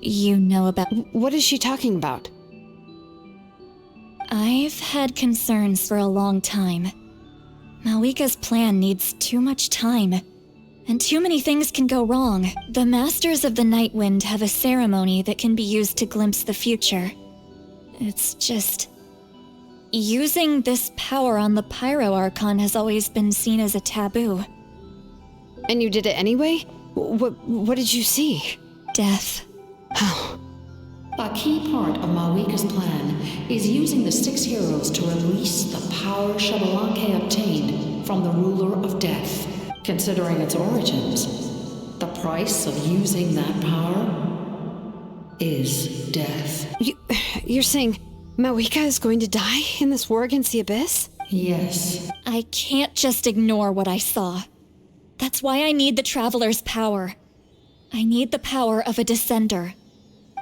you know about... What is she talking about? I've had concerns for a long time. Malika's plan needs too much time, and too many things can go wrong. The Masters of the Nightwind have a ceremony that can be used to glimpse the future. It's just... using this power on the Pyro Archon has always been seen as a taboo. And you did it anyway? What did you see? Death. How? A key part of Malika's plan is using the 6 heroes to release the power Xbalanque obtained from the Ruler of Death. Considering its origins, the price of using that power is death. You're saying Malika is going to die in this war against the Abyss? Yes. I can't just ignore what I saw. That's why I need the Traveler's power. I need the power of a Descender.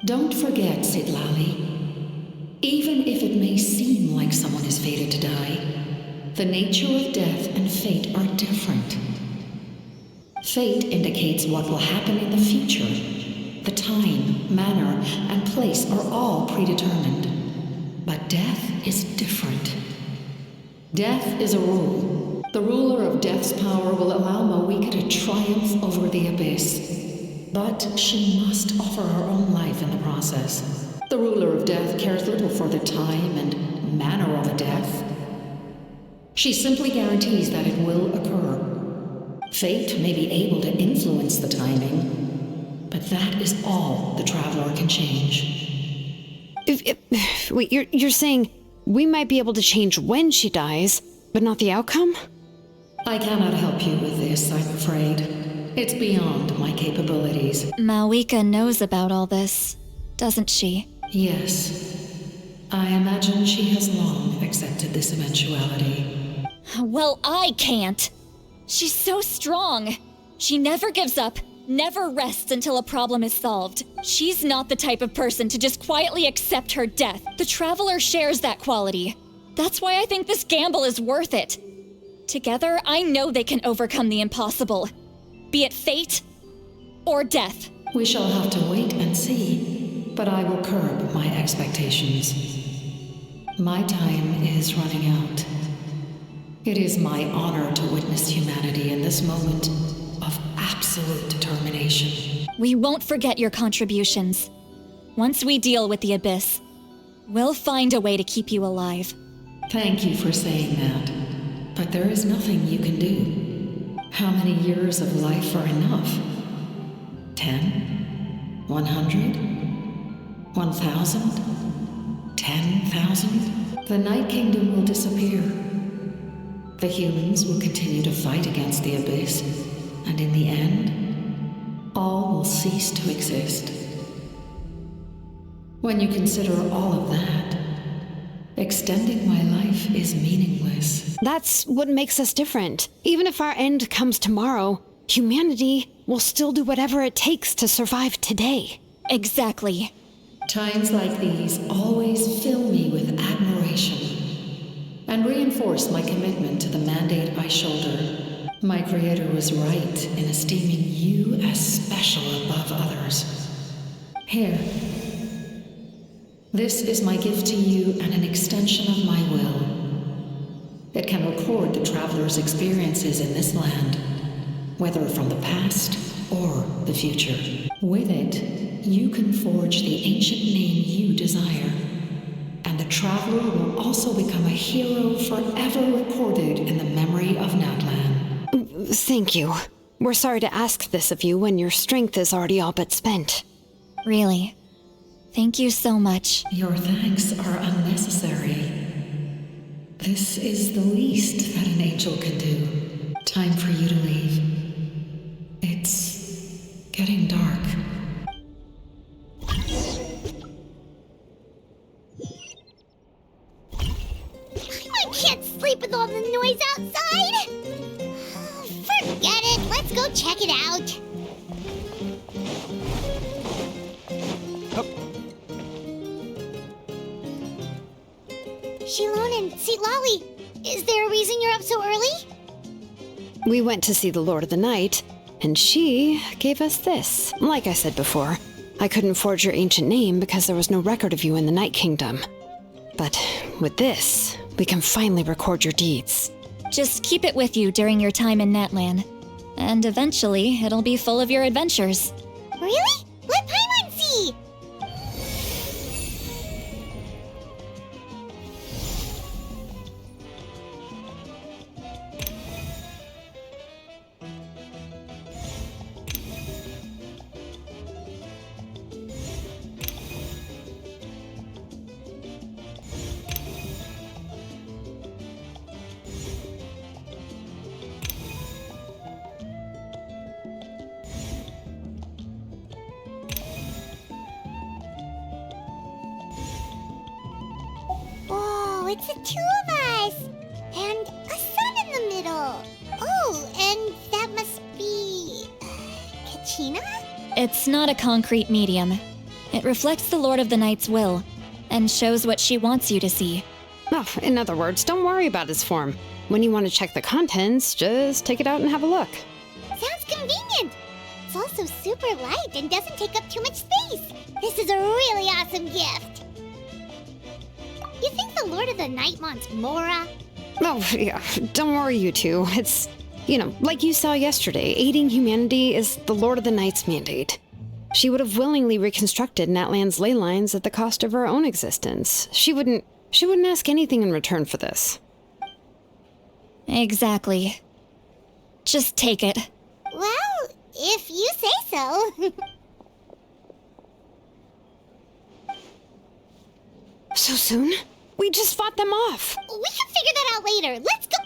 Don't forget, Citlali. Even if it may seem like someone is fated to die, the nature of death and fate are different. Fate indicates what will happen in the future. The time, manner, and place are all predetermined. But death is different. Death is a rule. The ruler of Death's power will allow Malika to triumph over the Abyss. But she must offer her own life in the process. The ruler of Death cares little for the time and manner of a death. She simply guarantees that it will occur. Fate may be able to influence the timing, but that is all the Traveler can change. Wait, you're saying we might be able to change when she dies, but not the outcome? I cannot help you with this, I'm afraid. It's beyond my capabilities. Malika knows about all this, doesn't she? Yes. I imagine she has long accepted this eventuality. Well, I can't. She's so strong. She never gives up, never rests until a problem is solved. She's not the type of person to just quietly accept her death. The Traveler shares that quality. That's why I think this gamble is worth it. Together, I know they can overcome the impossible. Be it fate or death. We shall have to wait and see, but I will curb my expectations. My time is running out. It is my honor to witness humanity in this moment of absolute determination. We won't forget your contributions. Once we deal with the Abyss, we'll find a way to keep you alive. Thank you for saying that, but there is nothing you can do. How many years of life are enough? 10? 100? 1,000? 10,000? The Night Kingdom will disappear. The humans will continue to fight against the Abyss, and in the end, all will cease to exist. When you consider all of that, extending my life is meaningless. That's what makes us different. Even if our end comes tomorrow, humanity will still do whatever it takes to survive today. Exactly. Times like these always fill me with admiration and reinforce my commitment to the mandate I shoulder. My Creator was right in esteeming you as special above others. Here. This is my gift to you and an extension of my will. It can record the Traveler's experiences in this land, whether from the past or the future. With it, you can forge the ancient name you desire. And the Traveler will also become a hero forever recorded in the memory of Natlan. Thank you. We're sorry to ask this of you when your strength is already all but spent. Really. Thank you so much. Your thanks are unnecessary. This is the least that an angel can do. Time for you to leave. It's getting dark. I can't sleep with all the noise outside! Forget it, let's go check it out. Shilon and Citlali, is there a reason you're up so early? We went to see the Lord of the Night. And she gave us this. Like I said before, I couldn't forge your ancient name because there was no record of you in the Night Kingdom. But with this, we can finally record your deeds. Just keep it with you during your time in Natlan. And eventually, it'll be full of your adventures. Really? Let Paimon see! Whoa, it's the two of us! And a sun in the middle! Oh, and that must be... Kachina? It's not a concrete medium. It reflects the Lord of the Night's will, and shows what she wants you to see. Oh, in other words, don't worry about his form. When you want to check the contents, just take it out and have a look. Sounds convenient! It's also super light and doesn't take up too much space! This is a really awesome gift! You think the Lord of the Night wants Mora? Oh, yeah, don't worry, you two. It's, like you saw yesterday, aiding humanity is the Lord of the Night's mandate. She would have willingly reconstructed Natlan's ley lines at the cost of her own existence. She wouldn't ask anything in return for this. Exactly. Just take it. Well, if you say so. So soon? We just fought them off. We can figure that out later. Let's go.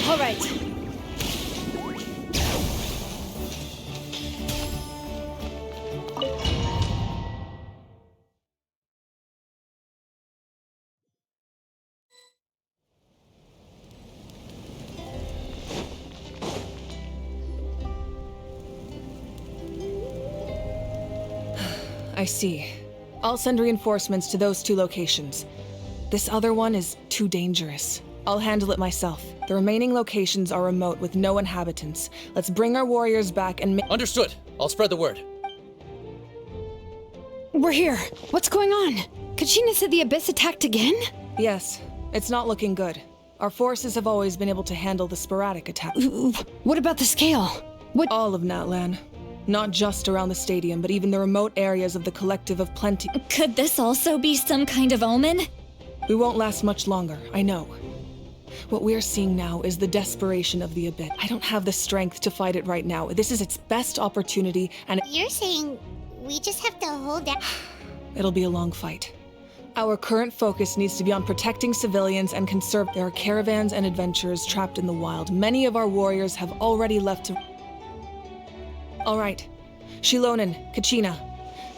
All right. I see. I'll send reinforcements to those two locations. This other one is too dangerous. I'll handle it myself. The remaining locations are remote with no inhabitants. Let's bring our warriors back and Understood. I'll spread the word. We're here. What's going on? Kachina said the Abyss attacked again? Yes. It's not looking good. Our forces have always been able to handle the sporadic attacks. What about the scale? What? All of Natlan. Not just around the stadium, but even the remote areas of the Collective of Plenty. Could this also be some kind of omen? We won't last much longer, I know. What we're seeing now is the desperation of the Abyss. I don't have the strength to fight it right now. This is its best opportunity, and You're saying we just have to hold out? it'll be a long fight. Our current focus needs to be on protecting civilians and conserve. There are caravans and adventurers trapped in the wild. Many of our warriors have already left to... All right. Shilonen, Kachina,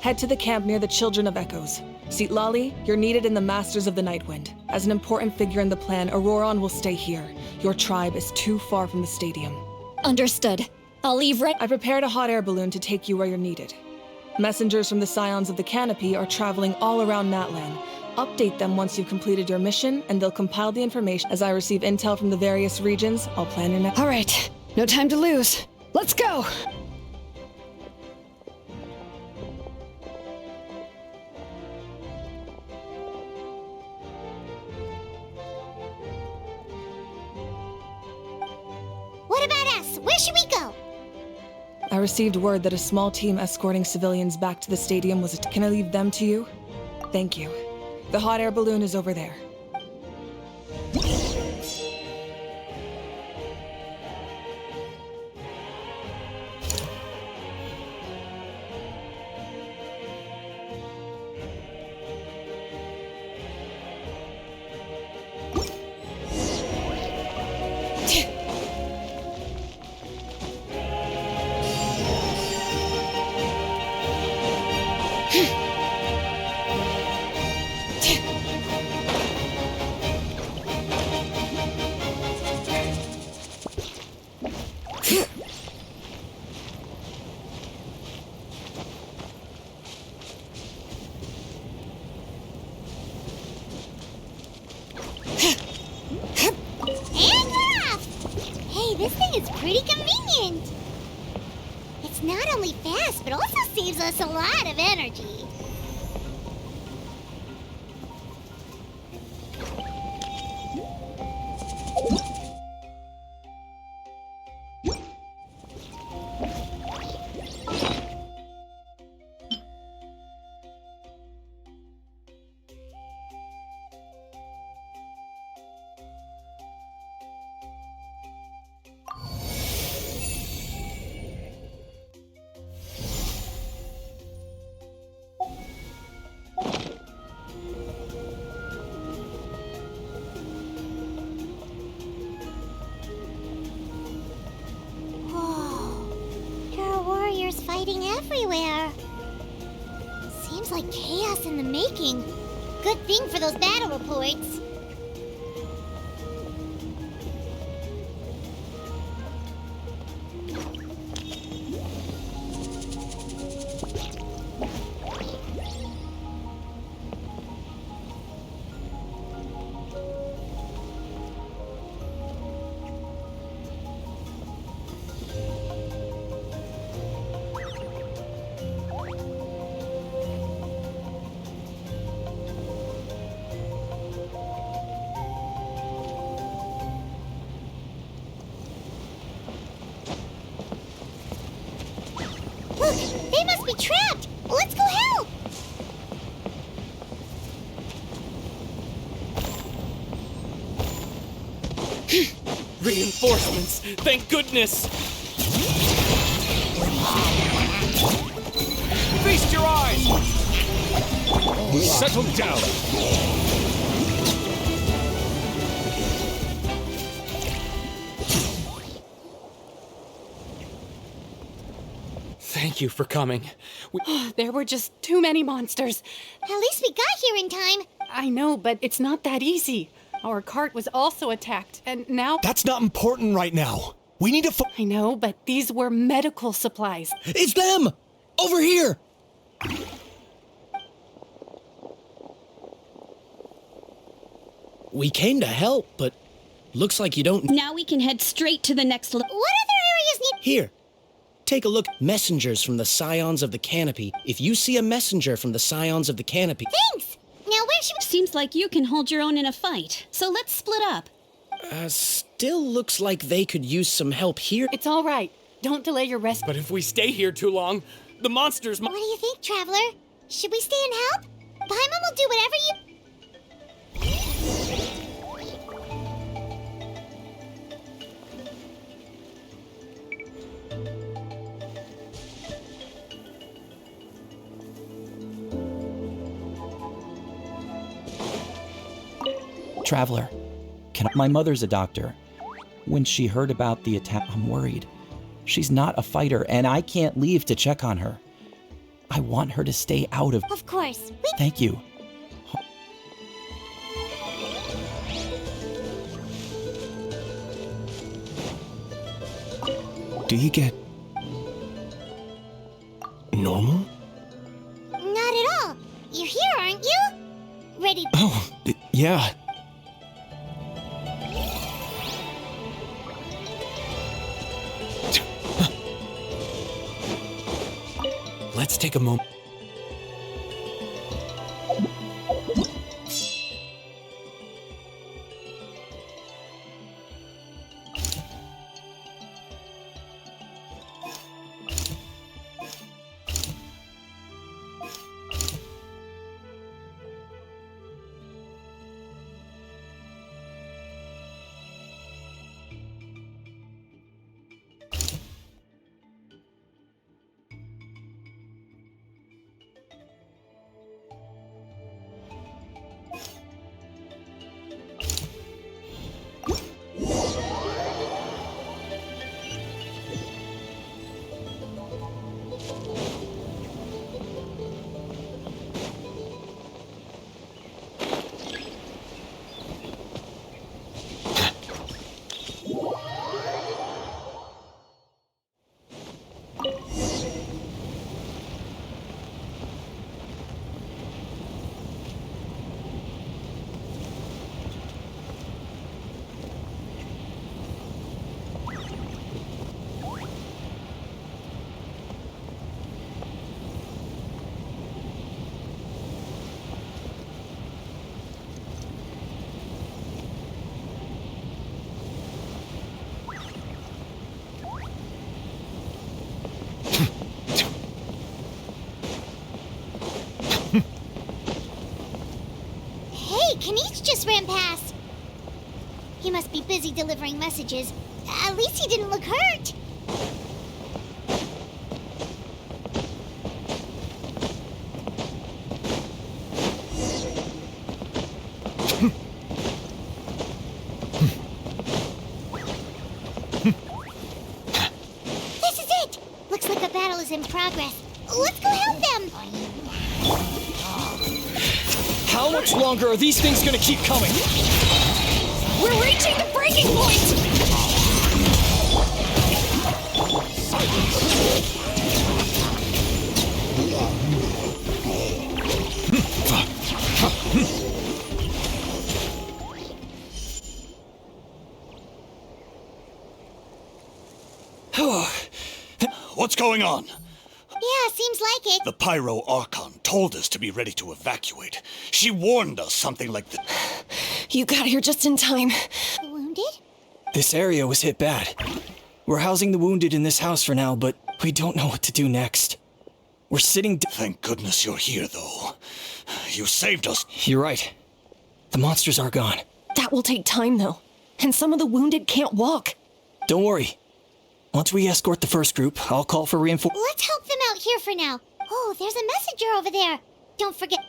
head to the camp near the Children of Echoes. Sitlali, you're needed in the Masters of the Nightwind. As an important figure in the plan, Auroron will stay here. Your tribe is too far from the stadium. Understood. I'll leave right... I prepared a hot air balloon to take you where you're needed. Messengers from the Scions of the Canopy are traveling all around Natlan. Update them once you've completed your mission, and they'll compile the information. As I receive intel from the various regions, I'll plan your next... All right. No time to lose. Let's go! What about us? Where should we go? I received word that a small team escorting civilians back to the stadium was... Can I leave them to you? Thank you. The hot air balloon is over there. And off! Hey, this thing is pretty convenient. It's not only fast, but also saves us a lot of energy. Fighting everywhere. Seems like chaos in the making. Good thing for those battle reports. Look, they must be trapped. Let's go help. Reinforcements! Thank goodness! Feast your eyes! Settle down! Thank you for coming. There were just too many monsters. At least we got here in time. I know, but it's not that easy. Our cart was also attacked, and now... That's not important right now. We need to I know, but these were medical supplies. It's them! Over here! We came to help, but looks like you don't... Now we can head straight to the next... What other areas need... Here. Take a look. Messengers from the Scions of the Canopy. If you see a messenger from the Scions of the Canopy... Thanks! Now where should we... Seems like you can hold your own in a fight, so let's split up. Still looks like they could use some help here. It's all right. Don't delay your rest. But if we stay here too long, the monsters What do you think, Traveler? Should we stay and help? Paimon will do whatever you... Traveler, my mother's a doctor. When she heard about the attack, I'm worried. She's not a fighter, and I can't leave to check on her. I want her to stay out of... Of course. Thank you. Do you get... normal? Not at all. You're here, aren't you? Ready... Oh, yeah. Let's take a moment. Kanich just ran past. He must be busy delivering messages. At least he didn't look hurt. This is it! Looks like a battle is in progress. Let's go help them! How much longer are these things gonna keep coming? We're reaching the breaking point! What's going on? Yeah, seems like it. The Pyro Archon told us to be ready to evacuate. She warned us something like that. You got here just in time. Wounded? This area was hit bad. We're housing the wounded in this house for now, but we don't know what to do next. We're sitting Thank goodness you're here, though. You saved us. You're right. The monsters are gone. That will take time, though. And some of the wounded can't walk. Don't worry. Once we escort the first group, I'll call for reinforcements. Let's help them out here for now. Oh, there's a messenger over there. Don't forget.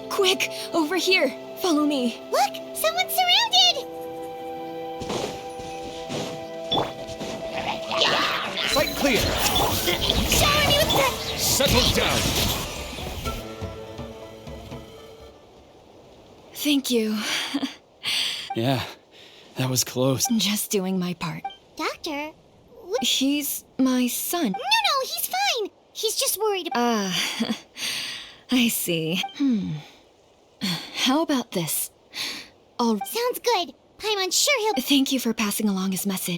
Quick, over here. Follow me. Look, someone's surrounded! Sight clear. Shower me with the... Settle down. Thank you. Yeah, that was close. Just doing my part. Doctor? He's my son. No, he's fine. He's just worried about... I see. How about this? Sounds good. I'm unsure he'll... Thank you for passing along his message.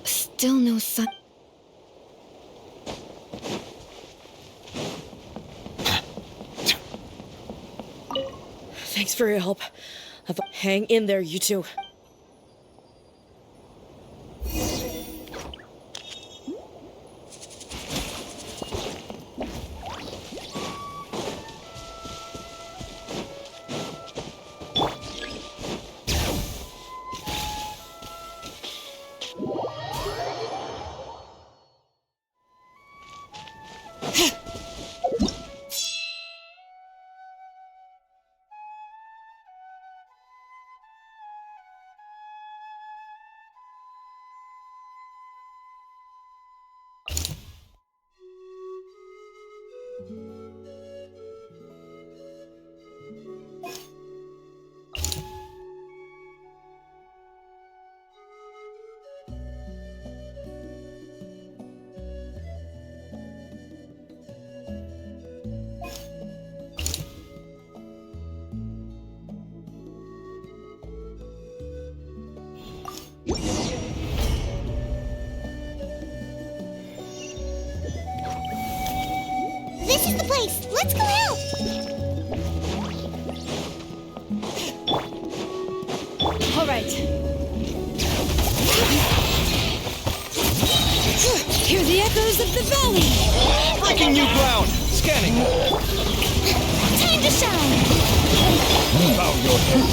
Still no sign. Thanks for your help. Hang in there, you two. This is the place. Let's go help. All right. Hear the echoes of the valley. Breaking new ground. Scanning. Time to shine. Bow your head.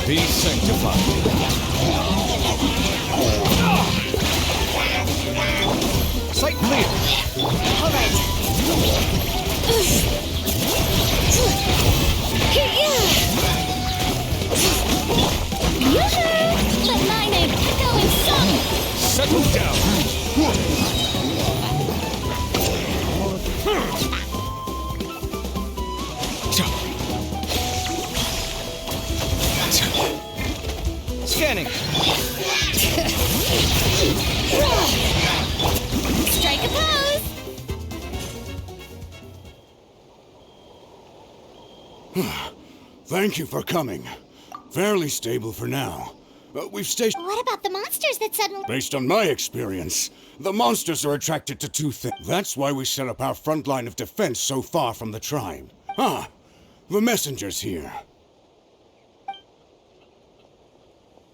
Be sanctified. Sight clear. All right. But mine ain't going solid. Settle down. Scanning. Strike a pose. Thank you for coming. Fairly stable for now. We've stationed... What about the monsters that suddenly... Based on my experience, the monsters are attracted to two things. That's why we set up our front line of defense so far from the tribe. Ah, the messenger's here.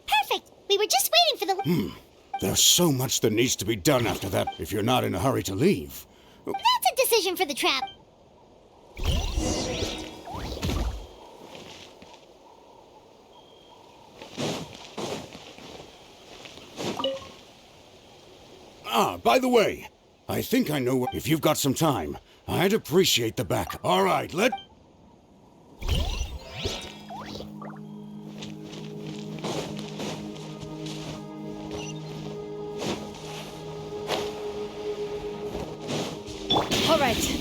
Perfect! We were just waiting for the... There's so much that needs to be done after that if you're not in a hurry to leave. That's a decision for the trap. Ah, by the way, I think I know if you've got some time, I'd appreciate the back. All right, All right.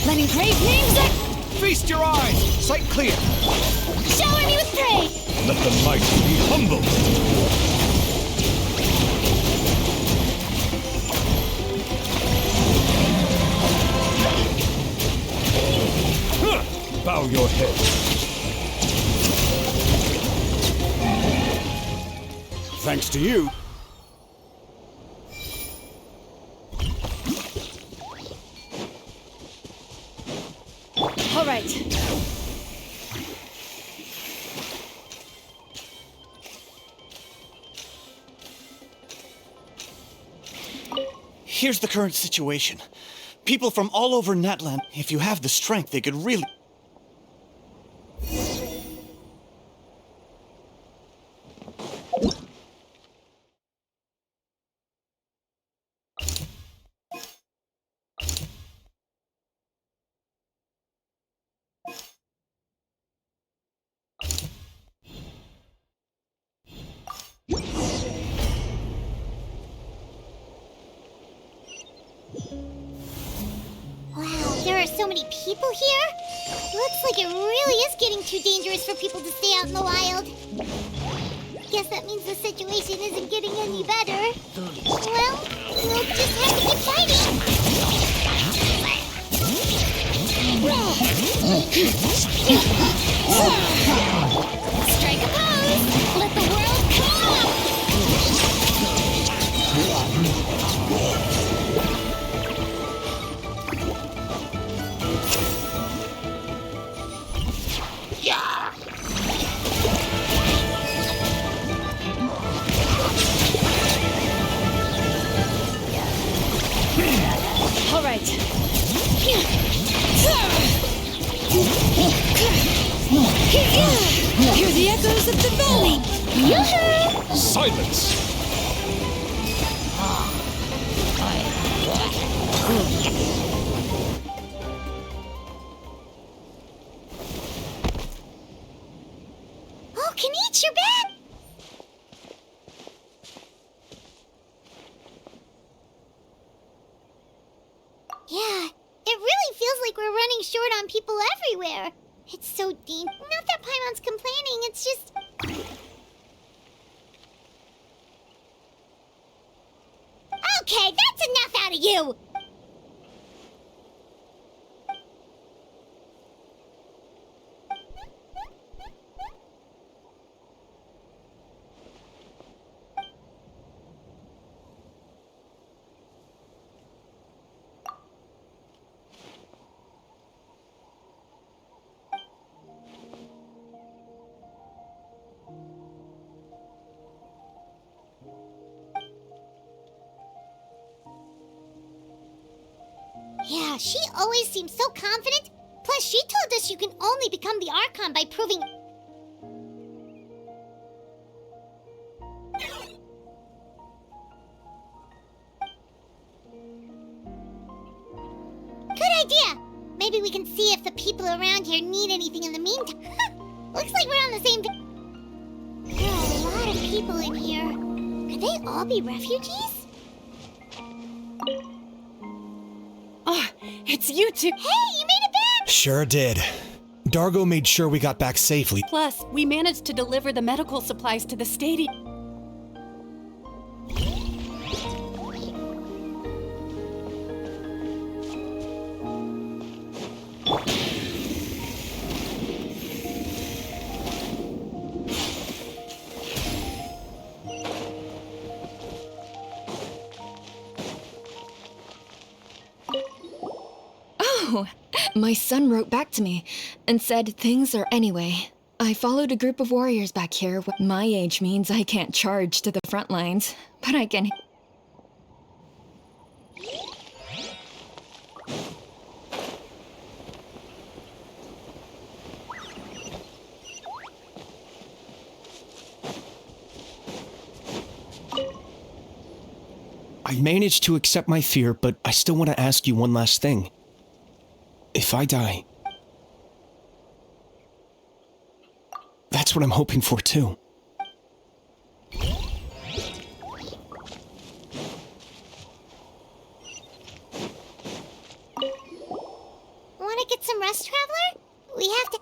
Letting prey names up! Feast your eyes! Sight clear! Shower me with prey! Let the mighty be humbled! Bow your head. Thanks to you. All right. Here's the current situation. People from all over Natlan, if you have the strength, they could really... Wow, there are so many people here? Looks like it really is getting too dangerous for people to stay out in the wild. Guess that means the situation isn't getting any better. Well, we'll just have to keep fighting. Strike a pose! Let the world come up! All right. Hear the echoes of the valley! Yoo-hoo! Silence! Oh, Kenichi, you're back! Yeah, it really feels like we're running short on people everywhere. It's so deep. Not that Paimon's complaining, it's just... Okay, that's enough out of you! Yeah, she always seems so confident. Plus, she told us you can only become the Archon by proving... Good idea! Maybe we can see if the people around here need anything in the meantime. Looks like we're on the same... There are a lot of people in here. Could they all be refugees? Ah, it's you two. Hey, you made it back! Sure did. Dargo made sure we got back safely. Plus, we managed to deliver the medical supplies to the stadium. Oh, my son wrote back to me and said things are anyway. I followed a group of warriors back here. My age means I can't charge to the front lines, but I can... I managed to accept my fear, but I still want to ask you one last thing. If I die, that's what I'm hoping for too. Want to get some rest, Traveler? We have to...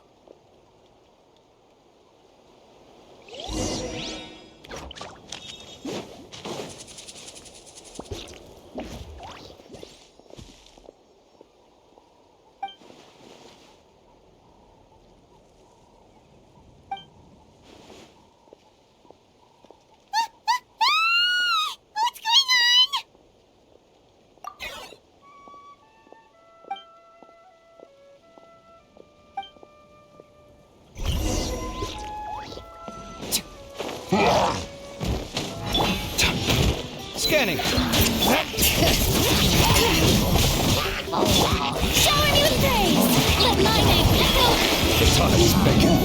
Scanning. Shower me with praise! Let my name echo! The times beckon.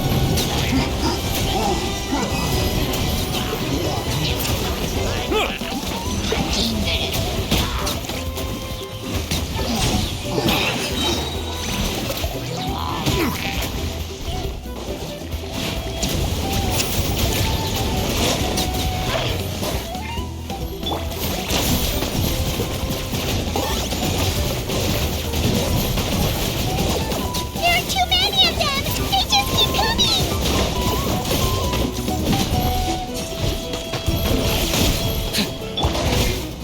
There are too many of them! They just keep coming!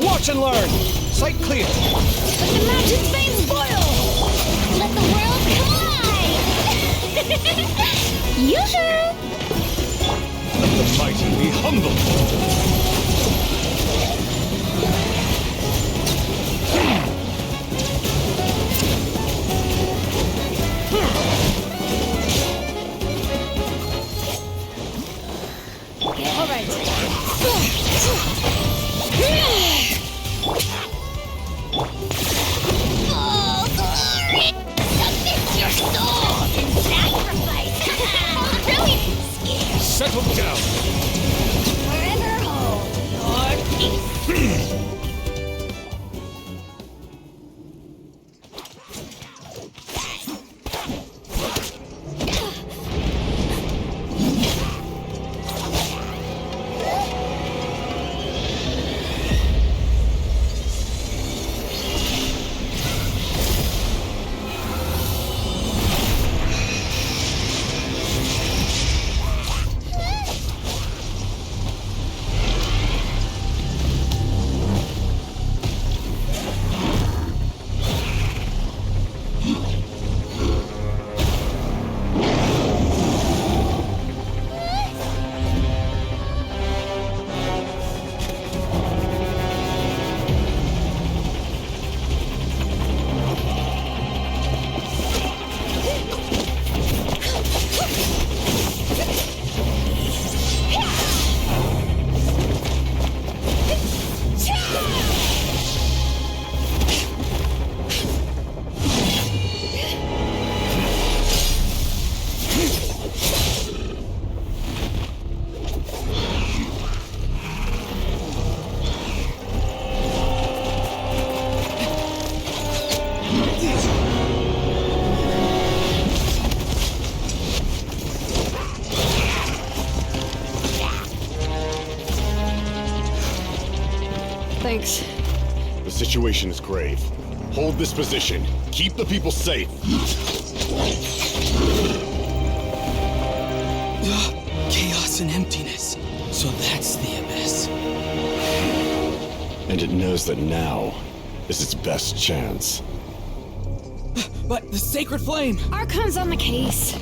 Watch and learn. Sight clear. Let the mountain's veins boil! Let the world collide! Yoo-hoo! Let the mighty be humble. All right. Oh, glory! Submit your souls in sacrifice! Brilliant! Settle down. We're in her home, Lord Peace! Thanks. The situation is grave. Hold this position. Keep the people safe. Chaos and emptiness. So that's the abyss. And it knows that now is its best chance. But the sacred flame! Archon's on the case.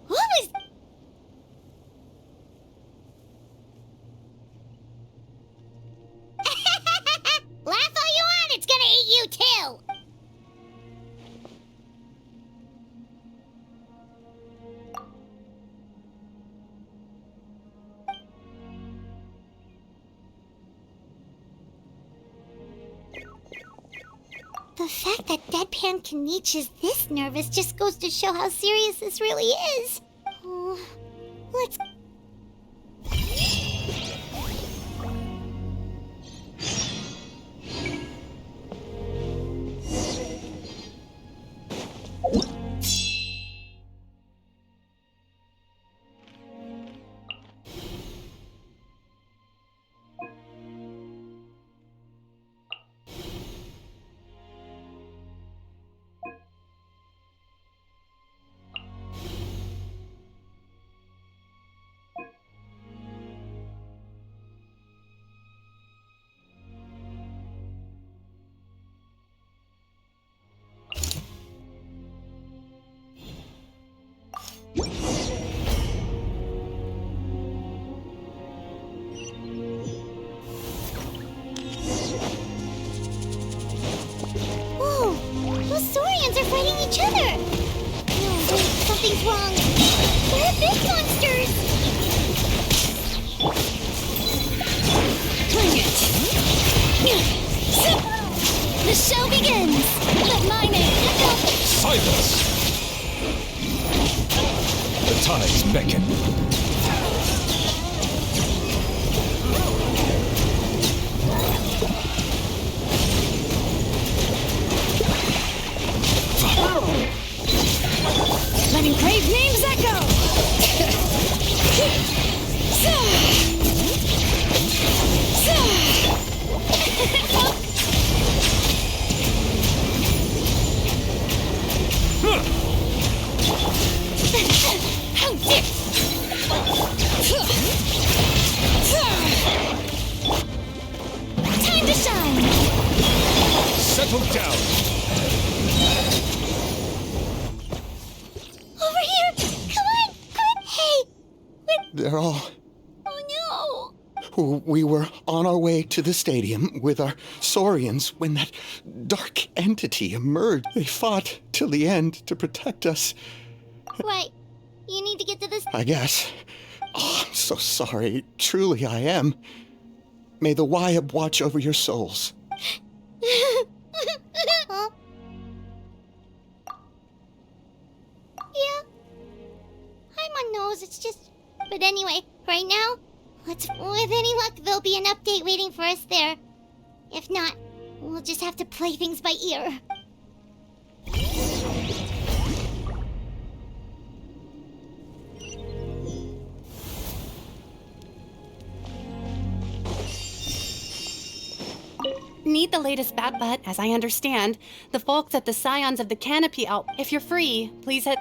What was... Laugh all you want, it's gonna eat you too! The fact that Deadpan Kaniche is this nervous just goes to show how serious this really is. Oh, let's... Whoa! Those Saurians are fighting each other! No, wait, something's wrong. They're big monsters! Bring it! The show begins! Let my name... Silence! The tides beckon. Letting crave names echo! How dare... Time to shine! Settle down. Over here! Come on! Hey! They're all... Oh We were on our way to the stadium with our Saurians when that dark entity emerged. They fought till the end to protect us. no! Right. You need to get to this... I guess. Oh, I'm so sorry. Truly I am. May the Wyab watch over your souls. Huh? Yeah. I'm on nose, it's just... But anyway, right now, with any luck, there'll be an update waiting for us there. If not, we'll just have to play things by ear. Need the latest bat, but as I understand, the folks at the Scions of the Canopy out. If you're free, please hit.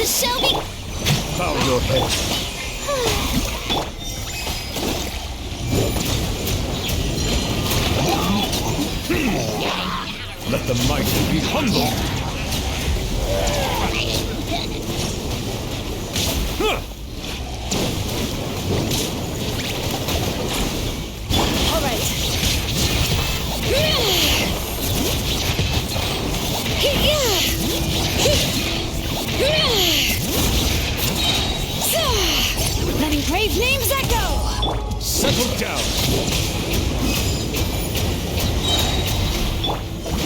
The show be... Bow your head. Let the mighty be humble. All right. Letting brave names echo! Settle down.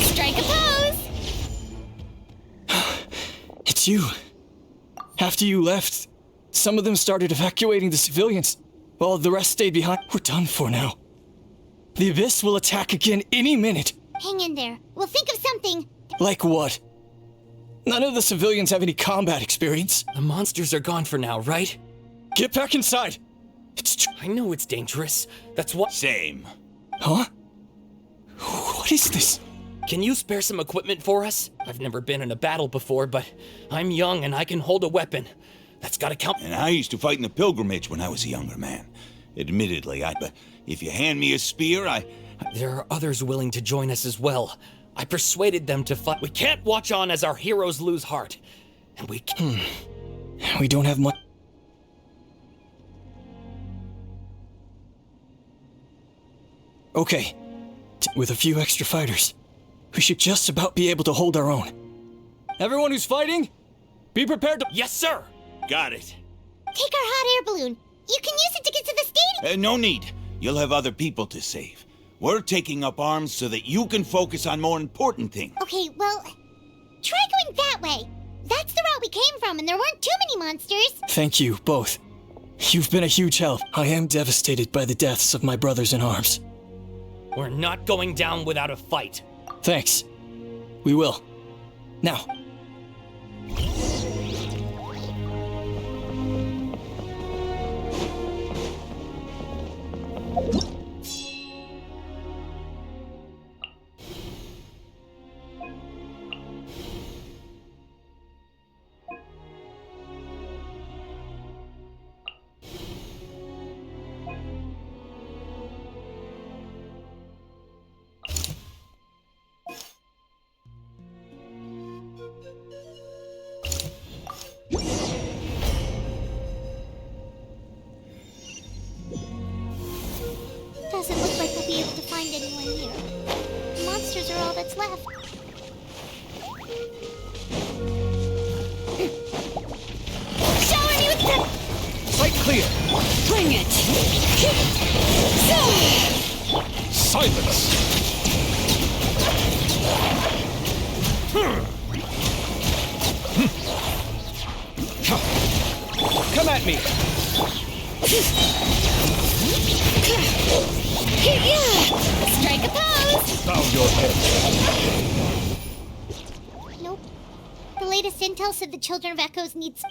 Strike a pose. It's you. After you left, some of them started evacuating the civilians, while the rest stayed behind. We're done for now. The Abyss will attack again any minute. Hang in there. We'll think of something. Like what? None of the civilians have any combat experience. The monsters are gone for now, right? Get back inside! I know it's dangerous. That's what— Same. Huh? What is this? Can you spare some equipment for us? I've never been in a battle before, but I'm young and I can hold a weapon. That's gotta count. And I used to fight in the pilgrimage when I was a younger man. Admittedly, but if you hand me a spear, There are others willing to join us as well. I persuaded them to fight. We can't watch on as our heroes lose heart. And we can't. We don't have much. Okay. With a few extra fighters, we should just about be able to hold our own. Everyone who's fighting, be prepared to— Yes, sir! got it. Take our hot air balloon. You can use it to get to the stadium. No need. You'll have other people to save. We're taking up arms so that you can focus on more important things. Okay, well, try going that way. That's the route we came from, and there weren't too many monsters. Thank you, both. You've been a huge help. I am devastated by the deaths of my brothers in arms. We're not going down without a fight. Thanks. We will. Now. Doesn't look like we'll be able to find anyone here. The monsters are all that's left. Shower me with the... Sight clear. Bring it! Silence. Come at me. Strike a pose! Bow your head. Nope. The latest intel said the Children of Echoes needs...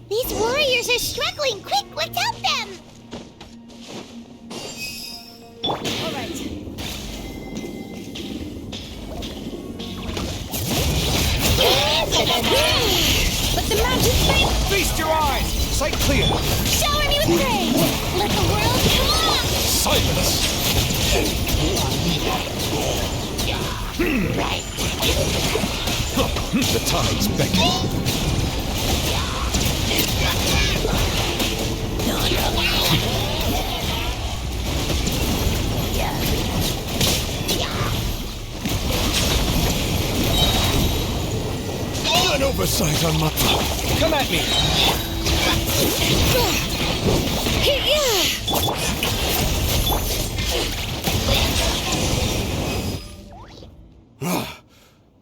These warriors are struggling! Quick, let's help them! All right. Let the magic fade! Feast your eyes. Sight clear. Shower me with praise! Let the world come on! Silence. The tide's beckoning. An oversight on my part. Come at me.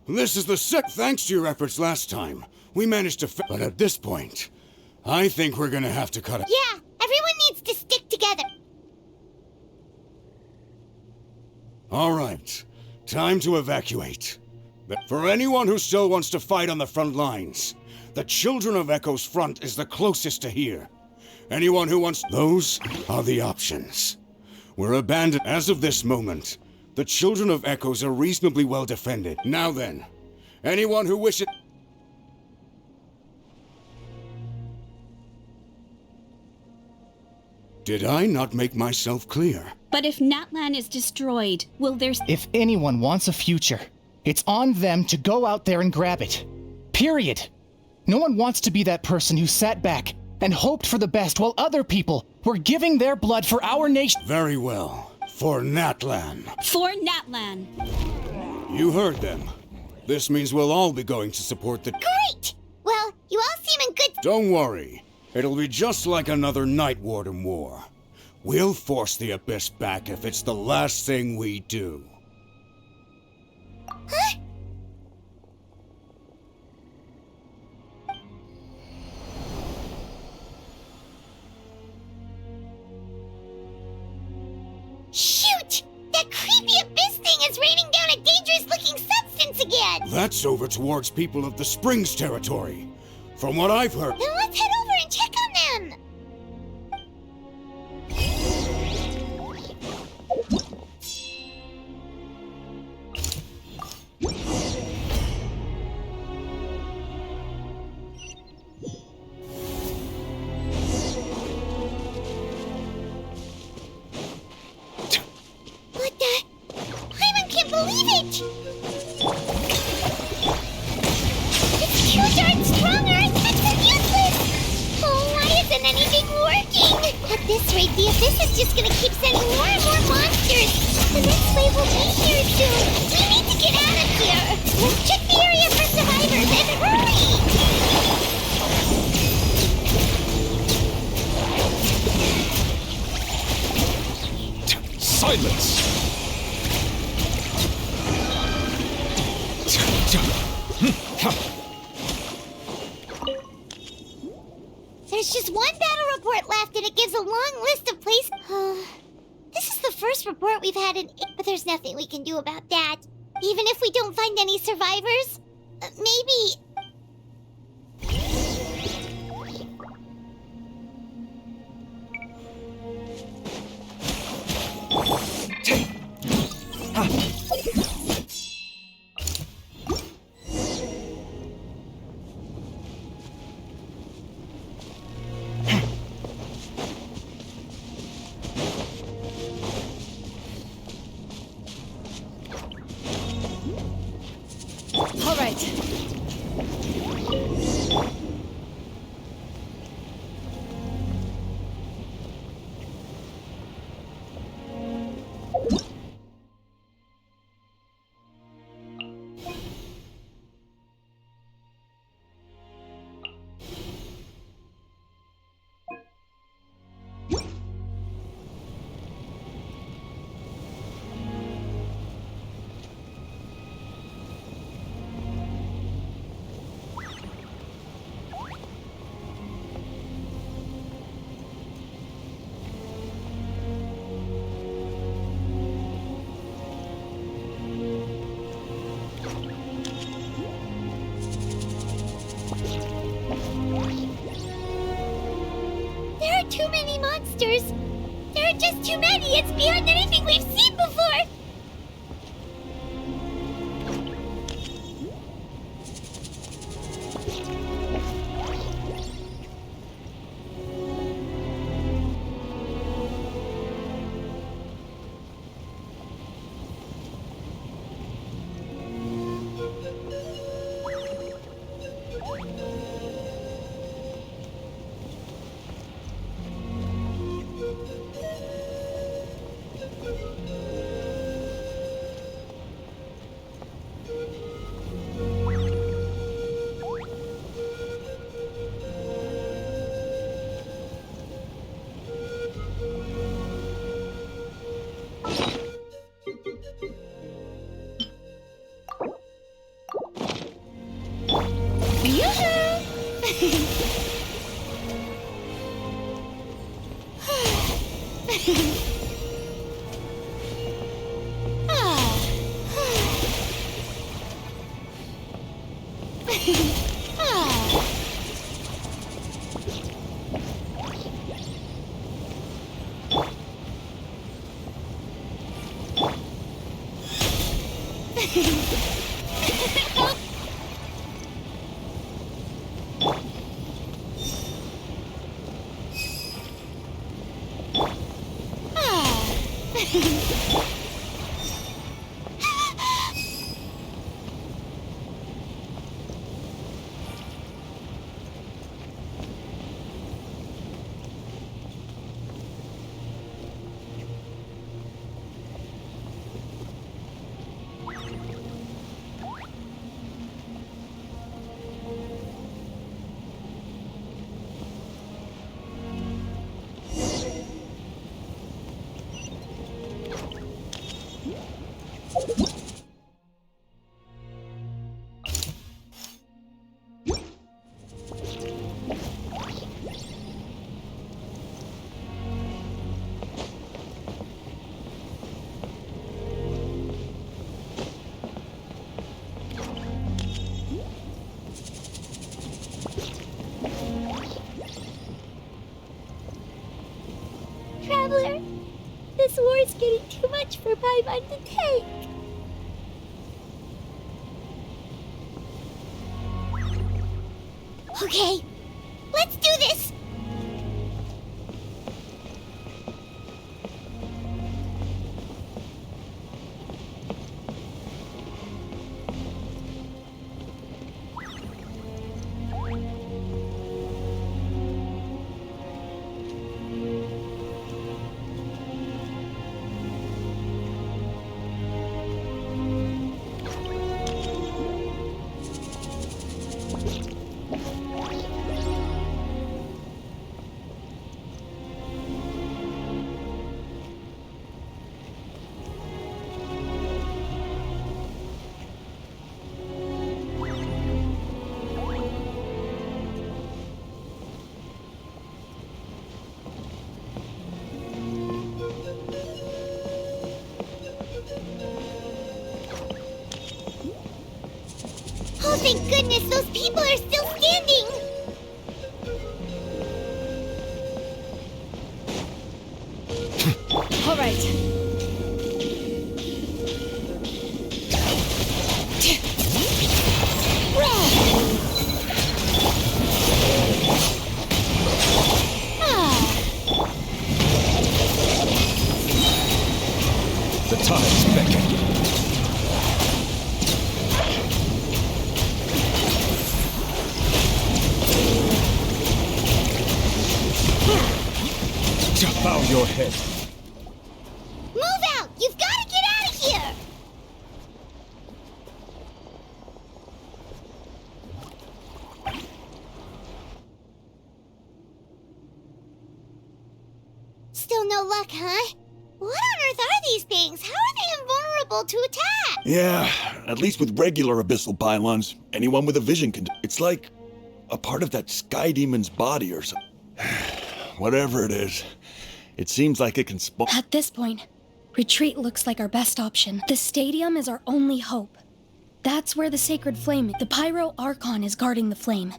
This is the thanks to your efforts last time. We managed to but at this point, I think we're gonna have to cut it. Yeah, everyone needs to stick together. All right, time to evacuate. But for anyone who still wants to fight on the front lines, The Children of Echo's front is the closest to here. Anyone who wants... Those are the options. We're abandoned as of this moment. The Children of Echoes are reasonably well defended. Now then, anyone who wishes... Did I not make myself clear? But if Natlan is destroyed, will there... If anyone wants a future, it's on them to go out there and grab it. Period. No one wants to be that person who sat back and hoped for the best while other people were giving their blood for our nation. Very well. For Natlan. For Natlan. You heard them. This means we'll all be going to support the... Great! Well, you all seem in good... Don't worry. It'll be just like another Night Warden war. We'll force the Abyss back if it's the last thing we do. Huh? Shoot! That creepy Abyss thing is raining down a dangerous-looking substance again! That's over towards people of the Springs territory. From what I've heard... Then let's head over and check on them! What the... Hyman can't believe it! It's too darn strong, or its are useless! Oh, why isn't anything working? At this rate, the Abyss is just gonna keep sending more and more monsters! The next wave will be here soon! We need to get out of here! Let's check the area for survivors, and hurry! Silence! There's just one battle report left, and it gives a long list of places. This is the first report we've had but there's nothing we can do about that. Even if we don't find any survivors, maybe... All right. There are too many monsters! There are just too many! It's beyond anything we've seen before! Traveler, this war is getting too much for my mind to take. Okay, let's do this! Oh, thank goodness those people are still standing! All right. The tides beckon. Bow your head. Move out! You've got to get out of here! Still no luck, huh? What on earth are these things? How are they invulnerable to attack? Yeah, at least with regular abyssal pylons, anyone with a vision can. It's like a part of that sky demon's body or something. Whatever it is, it seems like it can spawn. At this point, retreat looks like our best option. The stadium is our only hope. That's where the sacred flame, the pyro Archon is guarding the flame.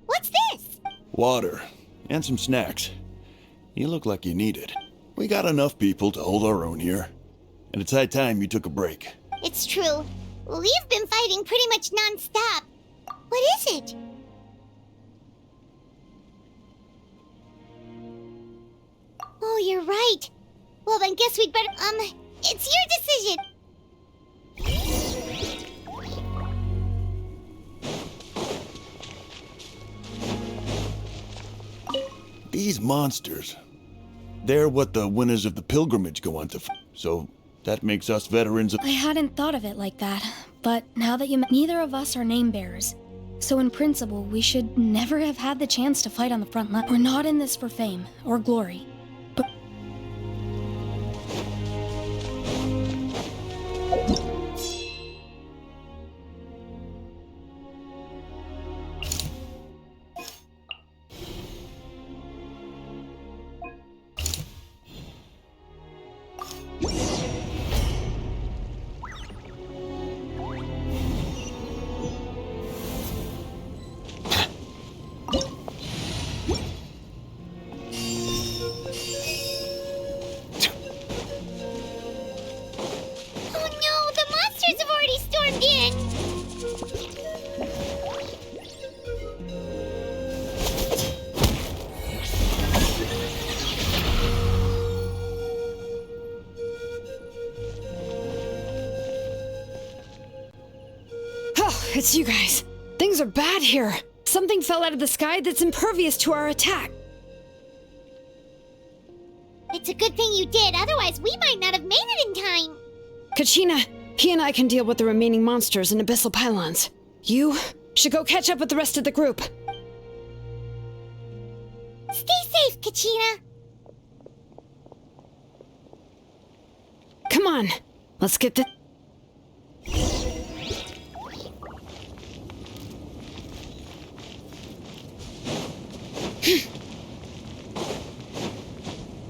What's this? Water and some snacks. You look like you need it. We got enough people to hold our own here, and it's high time you took a break. It's true. We've been fighting pretty much non-stop. What is it? Oh, you're right. Well, then guess we'd better, it's your decision. These monsters, they're what the winners of the pilgrimage go on to so that makes us veterans of— I hadn't thought of it like that, but now that neither of us are name bearers. So in principle, we should never have had the chance to fight on the front line. We're not in this for fame or glory. It's you guys. Things are bad here. Something fell out of the sky that's impervious to our attack. It's a good thing you did, otherwise we might not have made it in time. Kachina, he and I can deal with the remaining monsters and abyssal pylons. You should go catch up with the rest of the group. Stay safe, Kachina. Come on, let's get the...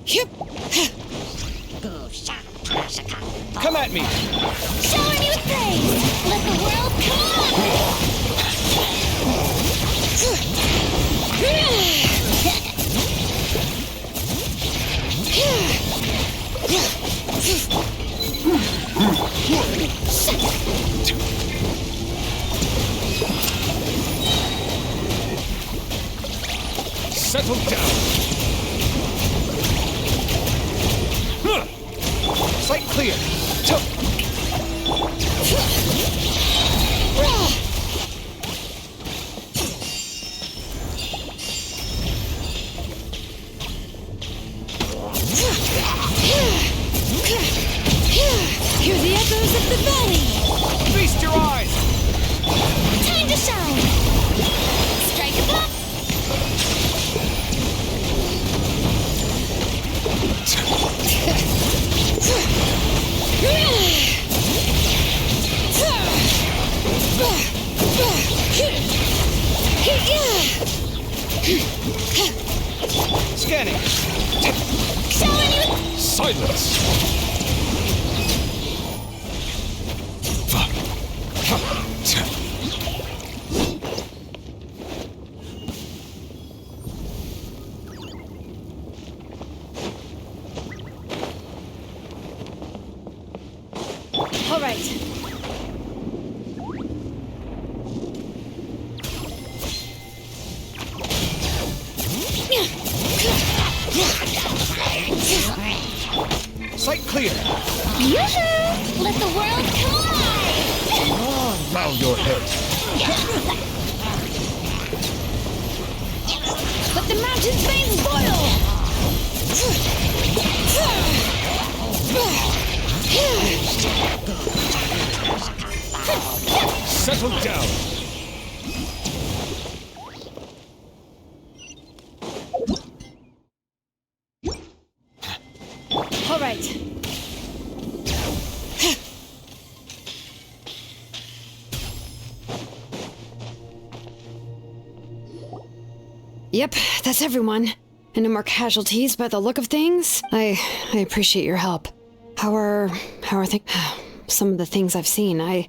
Yep. Come at me! Shower me with praise! Let the world come on! Settle down! Sight clear! Hear the echoes of the valley! Feast your eyes! Time to shine! Strike a block! Scanning! Silence! All right. Sight clear! Yoo-hoo! Let the world collide! Bow your head. Let the mountain's veins boil! Settle down! All right. Yep, that's everyone. And no more casualties by the look of things. I appreciate your help. How are some of the things I've seen? I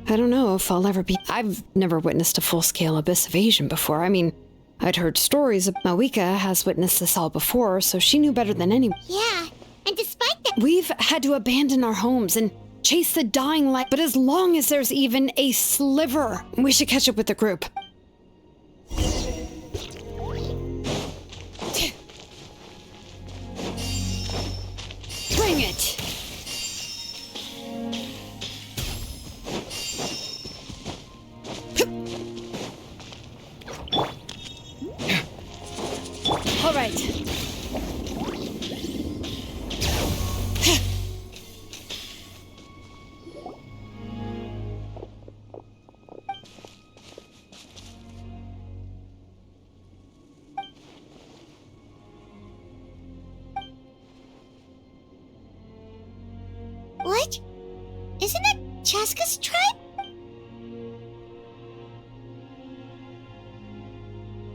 don't know if I'll ever be... I've never witnessed a full-scale abyss invasion before. I mean, I'd heard stories of... Mawika has witnessed this all before, so she knew better than anyone. Yeah, and despite that... We've had to abandon our homes and chase the dying light, but as long as there's even a sliver, we should catch up with the group. Bring it! All right. What? Isn't that Chaska's tribe?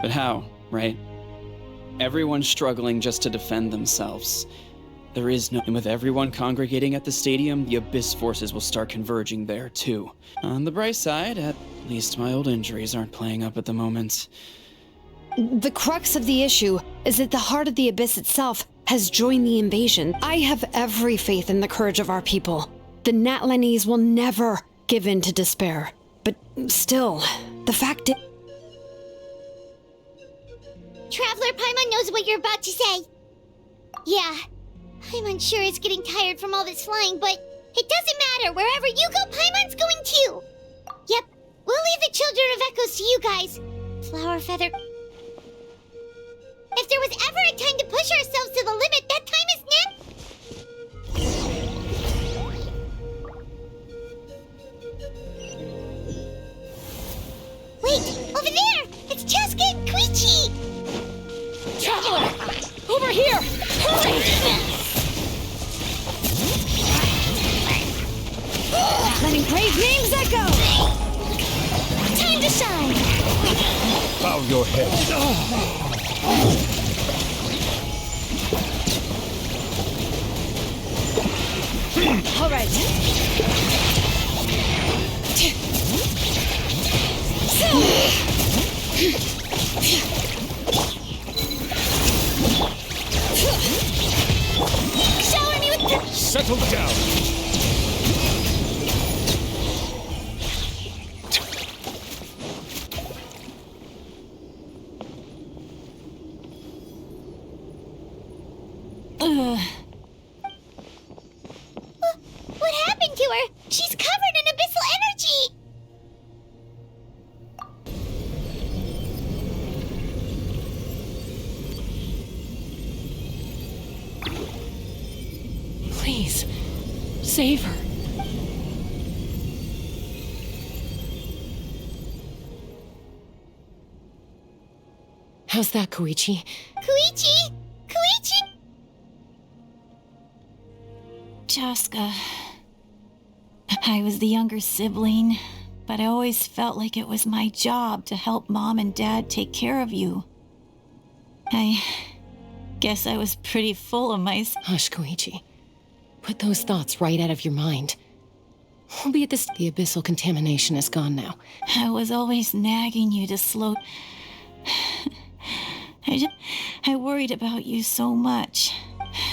But how, right? Everyone's struggling just to defend themselves. There is no... And with everyone congregating at the stadium, the Abyss forces will start converging there, too. On the bright side, at least my old injuries aren't playing up at the moment. The crux of the issue is that the heart of the Abyss itself has joined the invasion. I have every faith in the courage of our people. The Natlanese will never give in to despair. But still, the fact is... Traveler Paimon knows what you're about to say. Yeah, Paimon sure is getting tired from all this flying, but it doesn't matter. Wherever you go, Paimon's going too. Yep, We'll leave the Children of Echoes to you guys. Flower Feather... If there was ever a time to push ourselves to the limit, that time is now. Wait, over there! It's Cheska and Koichi! Traveler! Over here! Hurry! Letting brave names echo! Time to shine! Bow your head. All right. Shower me with the... Settle down. What happened to her? She's covered in abyssal energy! Please, save her. How's that, Koichi? Koichi! Koichi! Cheska. I was the younger sibling, but I always felt like it was my job to help Mom and Dad take care of you. I guess I was pretty full of myself. Hush, Koichi. Put those thoughts right out of your mind. We'll be at this. The abyssal contamination is gone now. I was always nagging you to slow... I worried about you so much.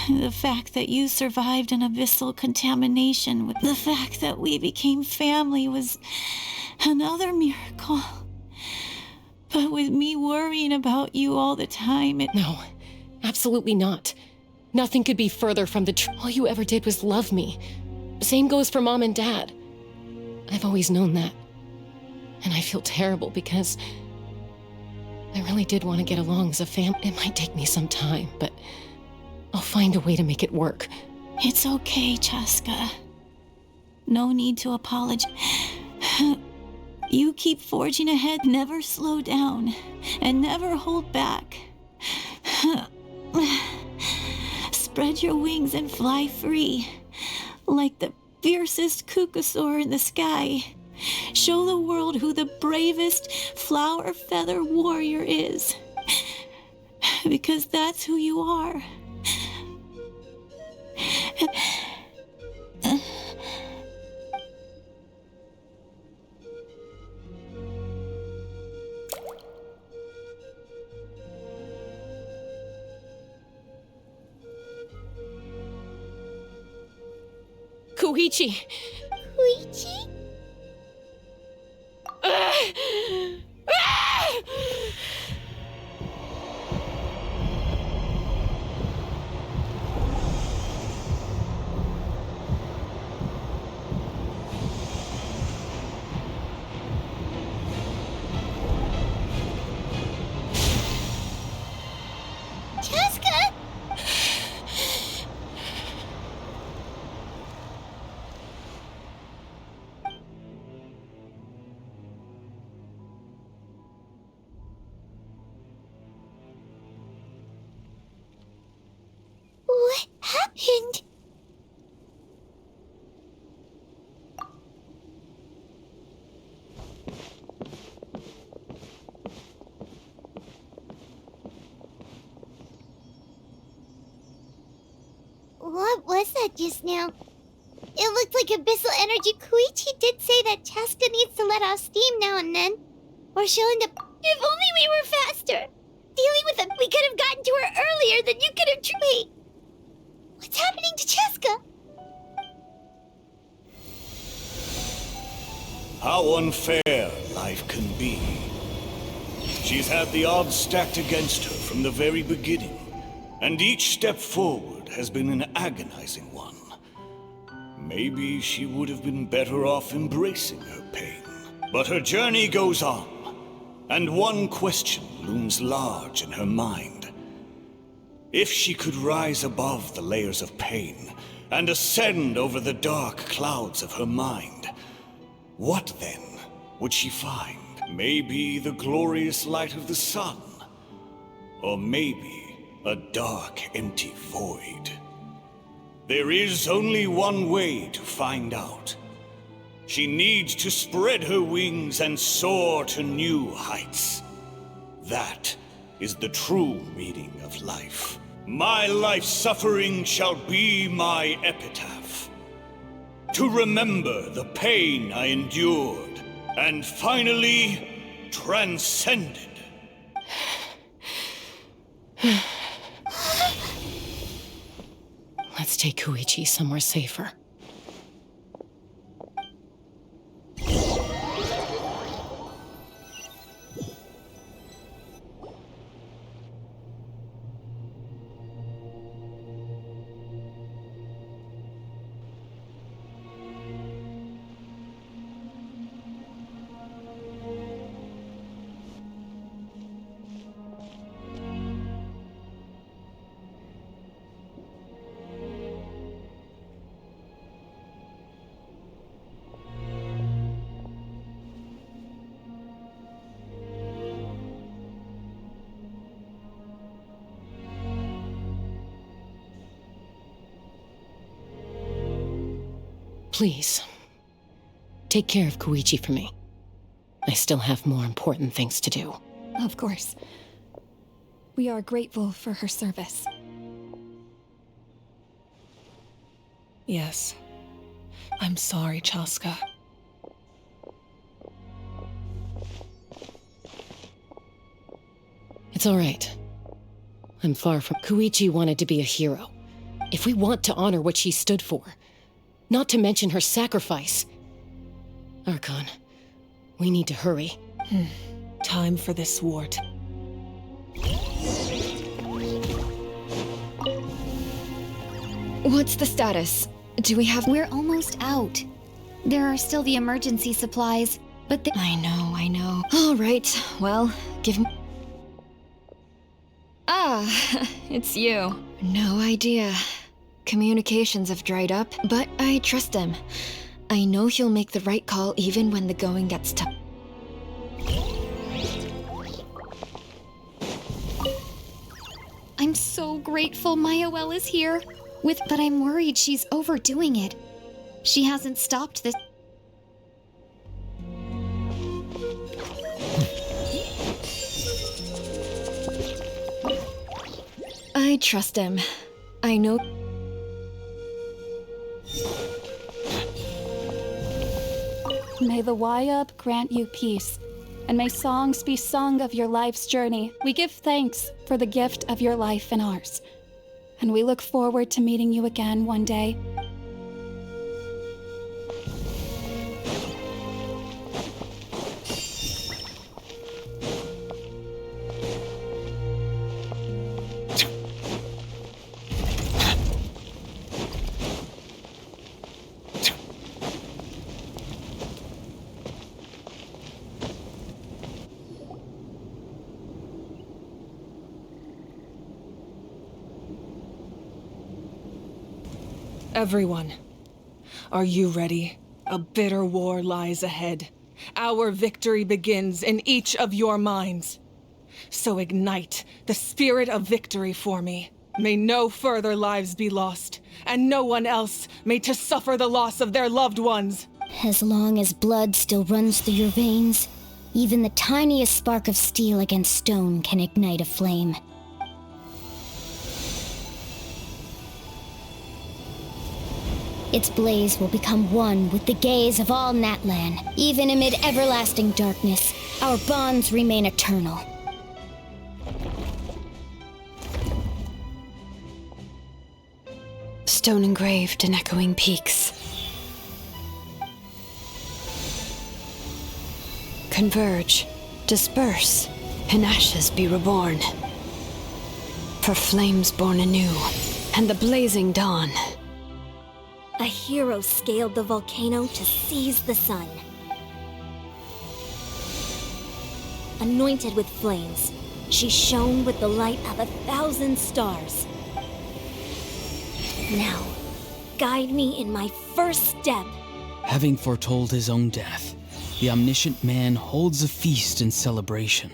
The fact that you survived an abyssal contamination, the fact that we became family was another miracle. But with me worrying about you all the time, No, absolutely not. Nothing could be further from the truth. All you ever did was love me. Same goes for Mom and Dad. I've always known that. And I feel terrible because I really did want to get along as a family. It might take me some time, but I'll find a way to make it work. It's okay, Cheska. No need to apologize. You keep forging ahead, never slow down, and never hold back. Spread your wings and fly free, like the fiercest kukasaur in the sky. Show the world who the bravest flower feather warrior is. Because that's who you are. Koichi! Koichi? Cheska? What happened? What was that just now? It looked like abyssal energy. Koichi did say that Cheska needs to let off steam now and then, or she'll end up... If only we were faster! Dealing with it, we could have gotten to her earlier than you could have... Wait! What's happening to Cheska? How unfair life can be. She's had the odds stacked against her from the very beginning, and each step forward has been an agonizing one. Maybe she would have been better off embracing her pain. But her journey goes on, and one question looms large in her mind. If she could rise above the layers of pain and ascend over the dark clouds of her mind, what then would she find? Maybe the glorious light of the sun, or maybe a dark, empty void. There is only one way to find out. She needs to spread her wings and soar to new heights. That is the true meaning of life. My life's suffering shall be my epitaph. To remember the pain I endured and finally transcended. Let's take Koichi somewhere safer. Please, take care of Koichi for me. I still have more important things to do. Of course. We are grateful for her service. Yes. I'm sorry, Chaska. It's all right. I'm far from... Koichi wanted to be a hero. If we want to honor what she stood for, not to mention her sacrifice. Archon, we need to hurry. Time for this wart. What's the status? Do we have... We're almost out. There are still the emergency supplies, but they... I know. All right, well, give me... Ah, it's you. No idea. Communications have dried up, but I trust him. I know he'll make the right call even when the going gets tough. I'm so grateful Mayoel is here. But I'm worried she's overdoing it. She hasn't stopped this. I trust him. I know. May the Wayub grant you peace, and may songs be sung of your life's journey. We give thanks for the gift of your life and ours, and we look forward to meeting you again one day. Everyone, are you ready? A bitter war lies ahead. Our victory begins in each of your minds. So ignite the spirit of victory for me. May no further lives be lost, and no one else may to suffer the loss of their loved ones. As long as blood still runs through your veins, even the tiniest spark of steel against stone can ignite a flame. Its blaze will become one with the gaze of all Natlan. Even amid everlasting darkness, our bonds remain eternal. Stone engraved in echoing peaks. Converge, disperse, in ashes be reborn. For flames born anew, and the blazing dawn. A hero scaled the volcano to seize the sun. anointed with flames. She shone with the light of 1,000 stars. Now, guide me in my first step. Having foretold his own death, the omniscient man holds a feast in celebration.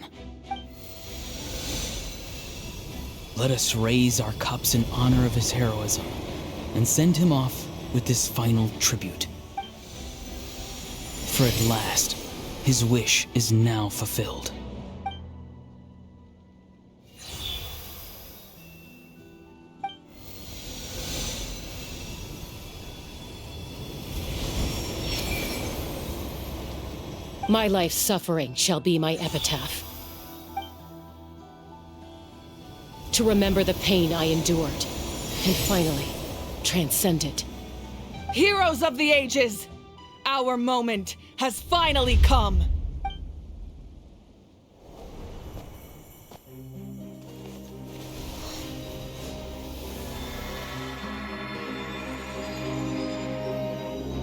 Let us raise our cups in honor of his heroism and send him off with this final tribute. For at last, his wish is now fulfilled. My life's suffering shall be my epitaph. To remember the pain I endured, and finally, transcend it. Heroes of the ages! Our moment has finally come!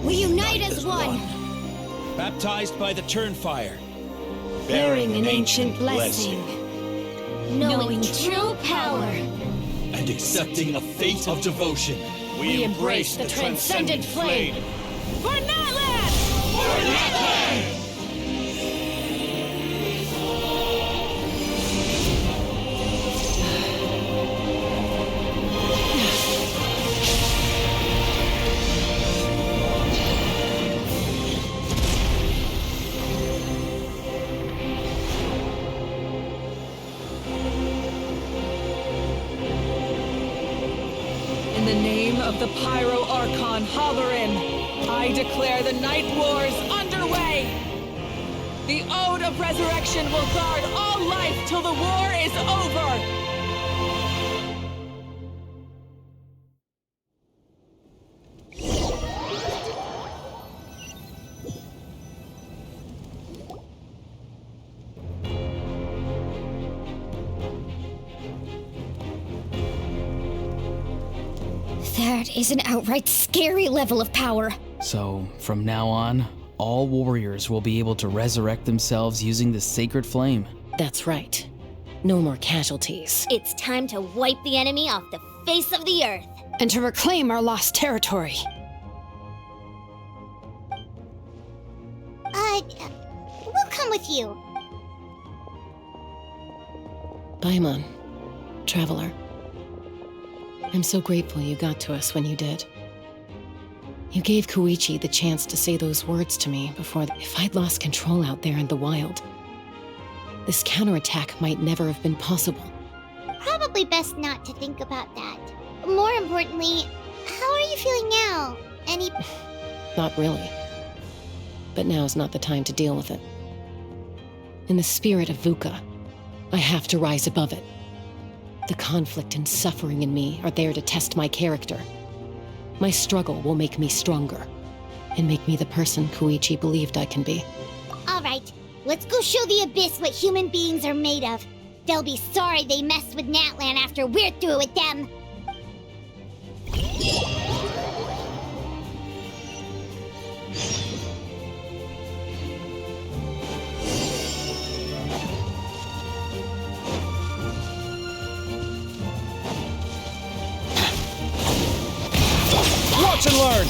We unite as one! Baptized by the Turnfire, Bearing an ancient blessing. Knowing true power. and accepting a fate of devotion, We embrace the transcendent flame. For Natlan! For Natlan! In the name of the Pyro Archon Halloran, I declare the Night Wars underway! The Ode of Resurrection will guard all life till the war is over! That is an outright scary level of power. So, from now on, all warriors will be able to resurrect themselves using the sacred flame. That's right. No more casualties. It's time to wipe the enemy off the face of the earth. And to reclaim our lost territory. We'll come with you. Paimon, traveler. I'm so grateful you got to us when you did. You gave Koichi the chance to say those words to me before. If I'd lost control out there in the wild, this counterattack might never have been possible. Probably best not to think about that. More importantly, how are you feeling now? Any... Not really. But now's not the time to deal with it. In the spirit of VUCA, I have to rise above it. The conflict and suffering in me are there to test my character. My struggle will make me stronger, and make me the person Koichi believed I can be. Alright, let's go show the Abyss what human beings are made of. They'll be sorry they messed with Natlan after we're through with them. Watch and learn!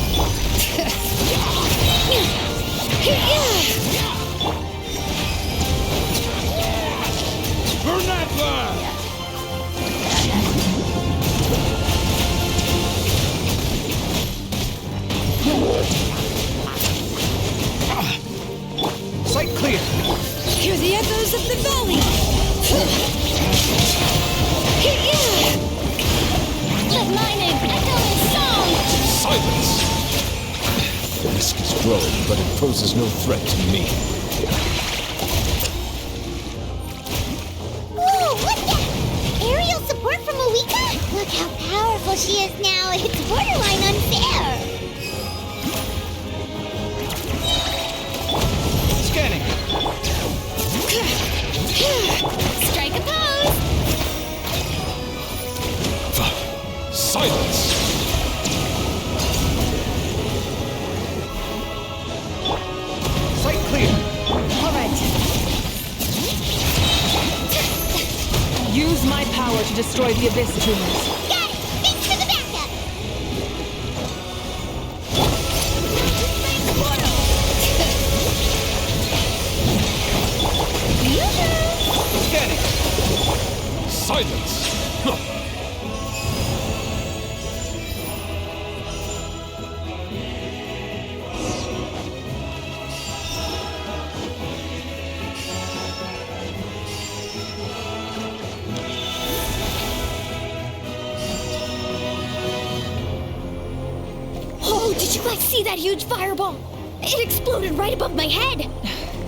For Natlan! Sight clear! Hear the echoes of the valley! Let my name echo in song! Silence! The risk is growing, but it poses no threat to me. Whoa, look at... Aerial support from Awika? Look how powerful she is now. It's borderline unfair. Scanning! Strike a pose! Silence! Sight clear! All right. Use my power to destroy the Abyss tumors. Got it! Thanks for the backup! Scanning! Silence! Oh, did you guys see that huge fireball? It exploded right above my head.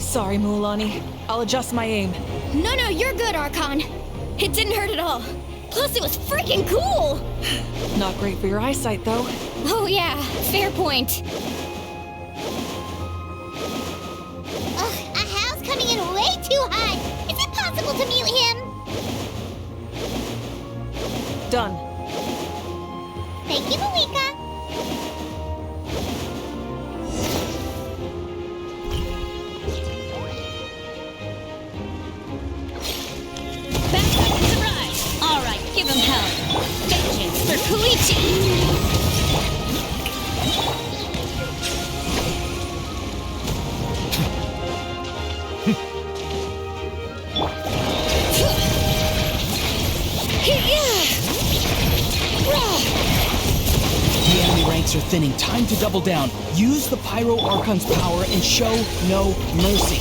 Sorry, Mualani. I'll adjust my aim. No, you're good, Archon. It didn't hurt at all. Plus, it was freaking cool. Not great for your eyesight, though. Oh, yeah, fair point. Ugh, a howl's coming in way too high! Is it possible to mute him? Done. Thank you, Malika. Alright, give him hell. Vengeance for Koichi! The enemy ranks are thinning. Time to double down. Use the Pyro Archon's power and show no mercy.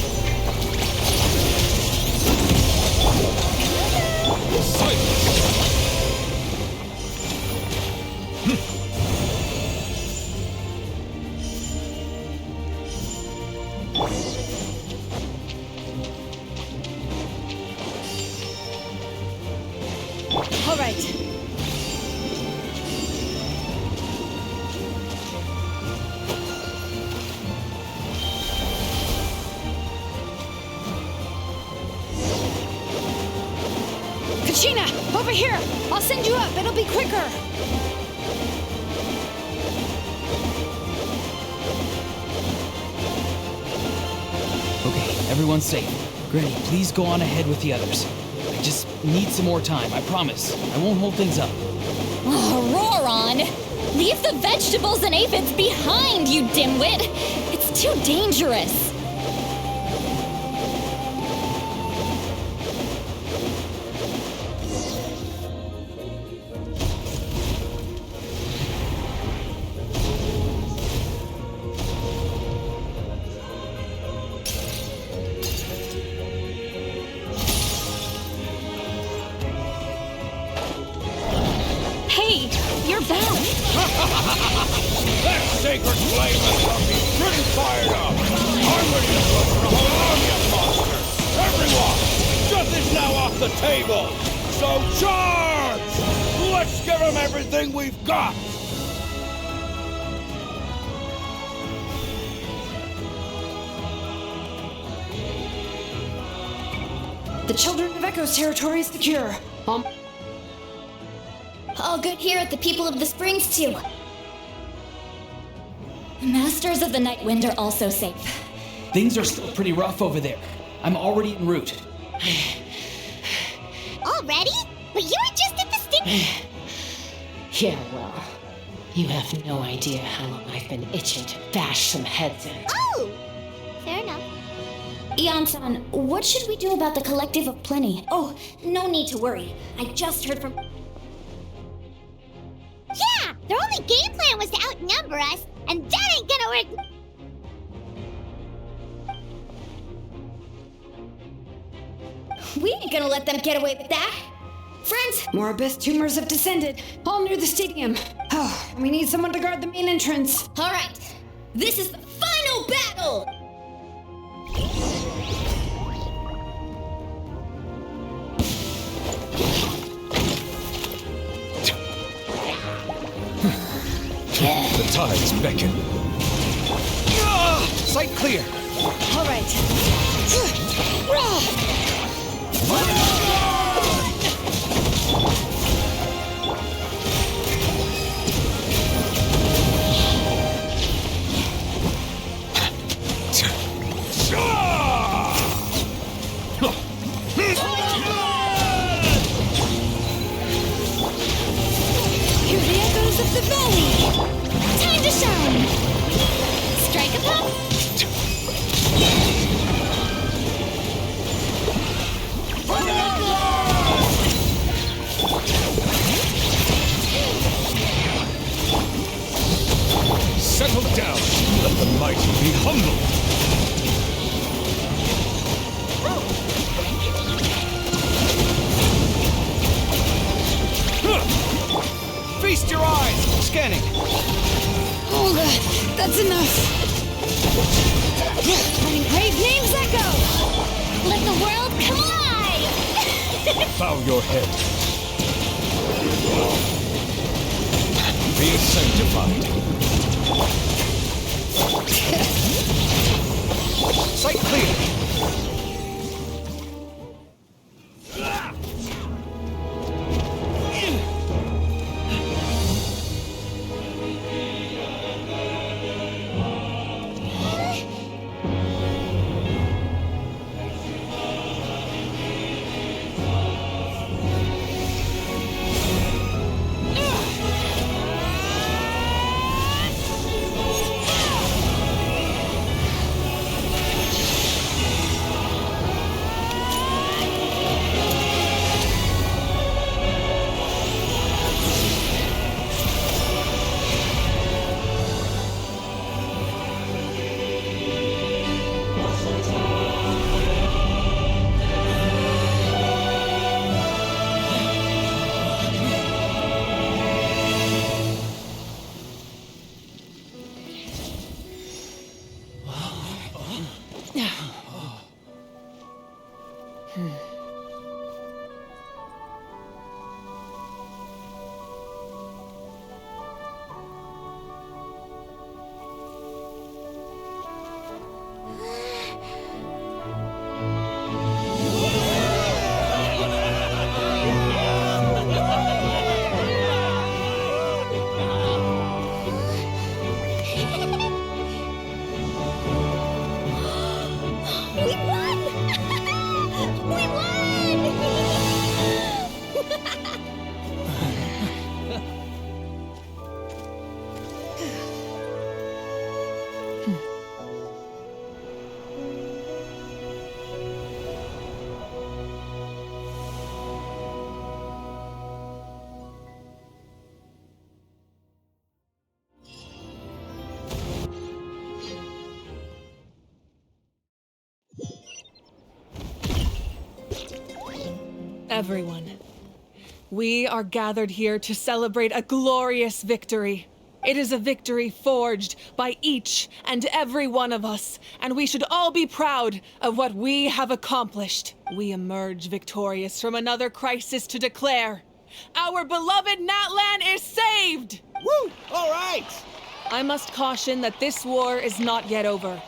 All right. Kachina, over here! I'll send you up, it'll be quicker! Okay, everyone's safe. Granny, please go on ahead with the others. I just need some more time, I promise. I won't hold things up. Oh, Roron! Leave the vegetables and aphids behind, you dimwit! It's too dangerous! Hey, you're back! That sacred flame has got me pretty fired up! I'm ready to go for a whole army of monsters! Everyone! Death is now off the table! So charge! Let's give them everything we've got! The Children of Echo's territory is secure. All good here at the People of the Springs, too. The Masters of the Night Wind are also safe. Things are still pretty rough over there. I'm already en route. Already? But you were just at the Yeah, well, you have no idea how long I've been itching to bash some heads in. Oh! Fair enough. Ian-san, what should we do about the Collective of Plenty? Oh, no need to worry. I just heard from... Yeah! Their only game plan was to outnumber us, and that ain't gonna work. We ain't gonna let them get away with that. Friends! More Abyss tumors have descended, all near the stadium. Oh, we need someone to guard the main entrance. All right, this is the final battle! The tides beckon. Sight clear. All right. That's enough! Letting brave names echo! Let the world come alive! Bow your head. Be sanctified. Sight clear. Everyone, we are gathered here to celebrate a glorious victory. It is a victory forged by each and every one of us, and we should all be proud of what we have accomplished. We emerge victorious from another crisis to declare, our beloved Natlan is saved! Woo! All right! I must caution that this war is not yet over.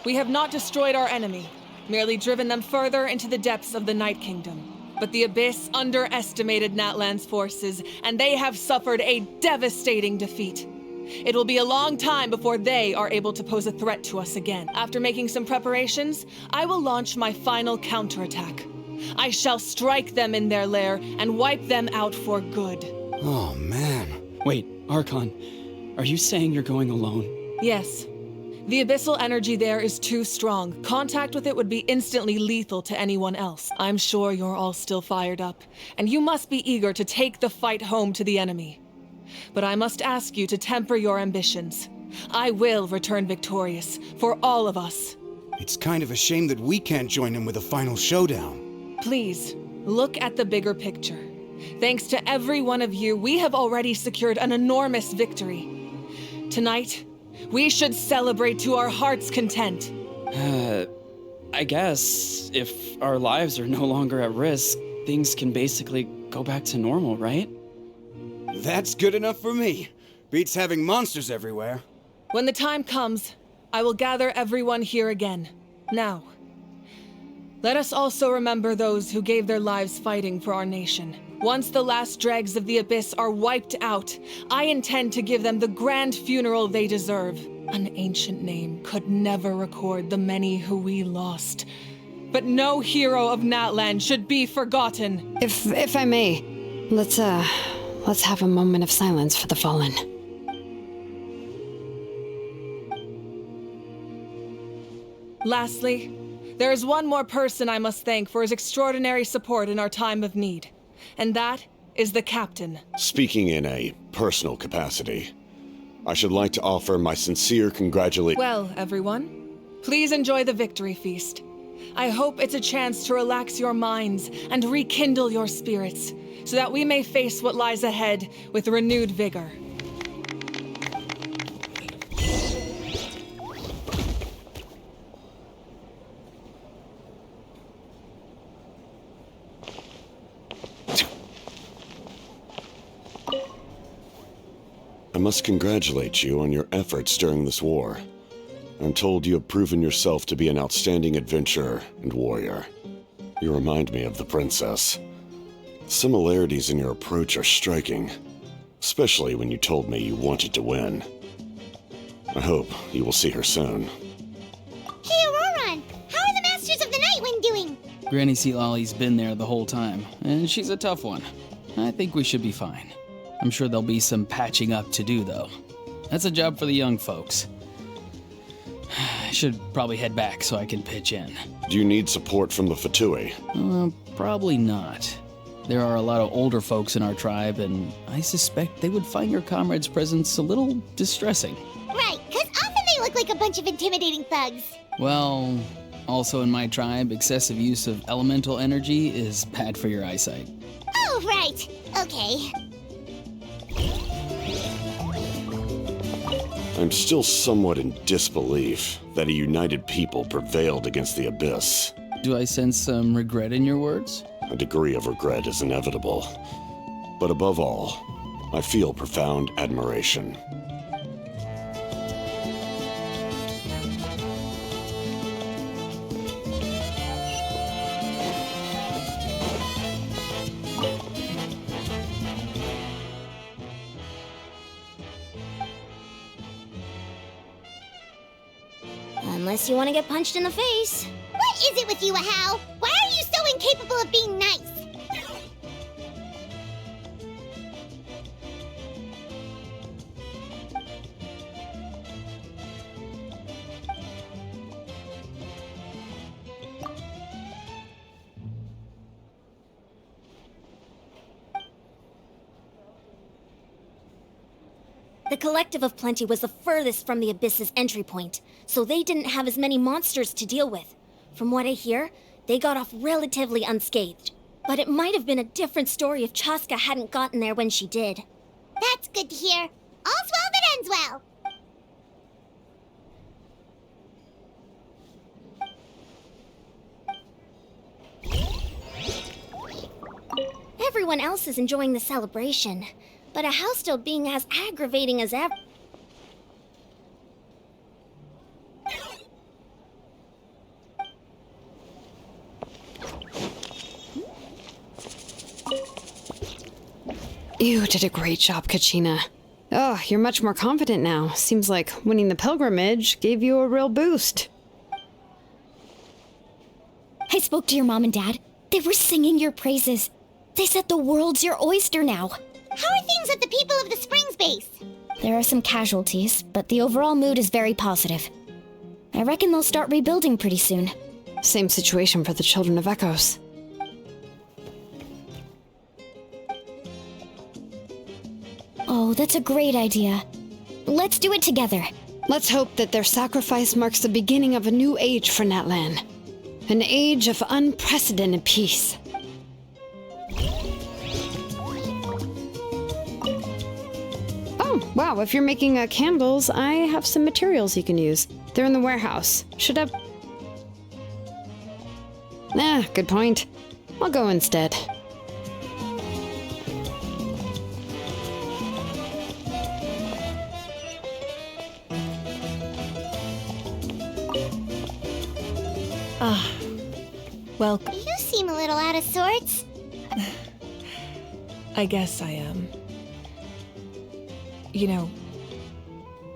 We have not destroyed our enemy, merely driven them further into the depths of the Night Kingdom. But the Abyss underestimated Natlan's forces, and they have suffered a devastating defeat. It will be a long time before they are able to pose a threat to us again. After making some preparations, I will launch my final counterattack. I shall strike them in their lair and wipe them out for good. Oh, man. Wait, Archon, are you saying you're going alone? Yes. The abyssal energy there is too strong. Contact with it would be instantly lethal to anyone else. I'm sure you're all still fired up, and you must be eager to take the fight home to the enemy. But I must ask you to temper your ambitions. I will return victorious, for all of us. It's kind of a shame that we can't join him with a final showdown. Please, look at the bigger picture. Thanks to every one of you, we have already secured an enormous victory. Tonight, we should celebrate to our heart's content. I guess if our lives are no longer at risk, things can basically go back to normal, right? That's good enough for me. Beats having monsters everywhere. When the time comes, I will gather everyone here again. Now, let us also remember those who gave their lives fighting for our nation. Once the last dregs of the Abyss are wiped out, I intend to give them the grand funeral they deserve. An ancient name could never record the many who we lost. But no hero of Natlan should be forgotten. If I may, let's have a moment of silence for the fallen. Lastly, there is one more person I must thank for his extraordinary support in our time of need. And that is the captain. Speaking in a personal capacity, I should like to offer my sincere congratulations. Well, everyone, please enjoy the victory feast. I hope it's a chance to relax your minds and rekindle your spirits, so that we may face what lies ahead with renewed vigor. must congratulate you on your efforts during this war. I'm told you have proven yourself to be an outstanding adventurer and warrior. You remind me of the princess. Similarities in your approach are striking, especially when you told me you wanted to win. I hope you will see her soon. Hey, Auroron! How are the Masters of the Night Wind doing? Granny Sealolly's been there the whole time, and she's a tough one. I think we should be fine. I'm sure there'll be some patching up to do, though. That's a job for the young folks. I should probably head back so I can pitch in. Do you need support from the Fatui? Probably not. There are a lot of older folks in our tribe, and I suspect they would find your comrade's presence a little distressing. Right, because often they look like a bunch of intimidating thugs. Well, also in my tribe, excessive use of elemental energy is bad for your eyesight. Oh, right. Okay. I'm still somewhat in disbelief that a united people prevailed against the Abyss. Do I sense some regret in your words? A degree of regret is inevitable. But above all, I feel profound admiration. Unless you want to get punched in the face. What is it with you, Ahau? Why are you so incapable of being nice? The Collective of Plenty was the furthest from the Abyss's entry point, so they didn't have as many monsters to deal with. From what I hear, they got off relatively unscathed. But it might have been a different story if Chaska hadn't gotten there when she did. That's good to hear. All's well that ends well. Everyone else is enjoying the celebration, but Ahau's still being as aggravating as ever. You did a great job, Kachina. Oh, you're much more confident now. Seems like winning the pilgrimage gave you a real boost. I spoke to your mom and dad. They were singing your praises. They said the world's your oyster now. How are things at the People of the Springs base? There are some casualties, but the overall mood is very positive. I reckon they'll start rebuilding pretty soon. Same situation for the Children of Echoes. Oh, that's a great idea. Let's do it together. Let's hope that their sacrifice marks the beginning of a new age for Natlan. An age of unprecedented peace. Oh, wow, if you're making candles, I have some materials you can use. They're in the warehouse. Should have... good point. I'll go instead. Welcome. You seem a little out of sorts. I guess I am. You know,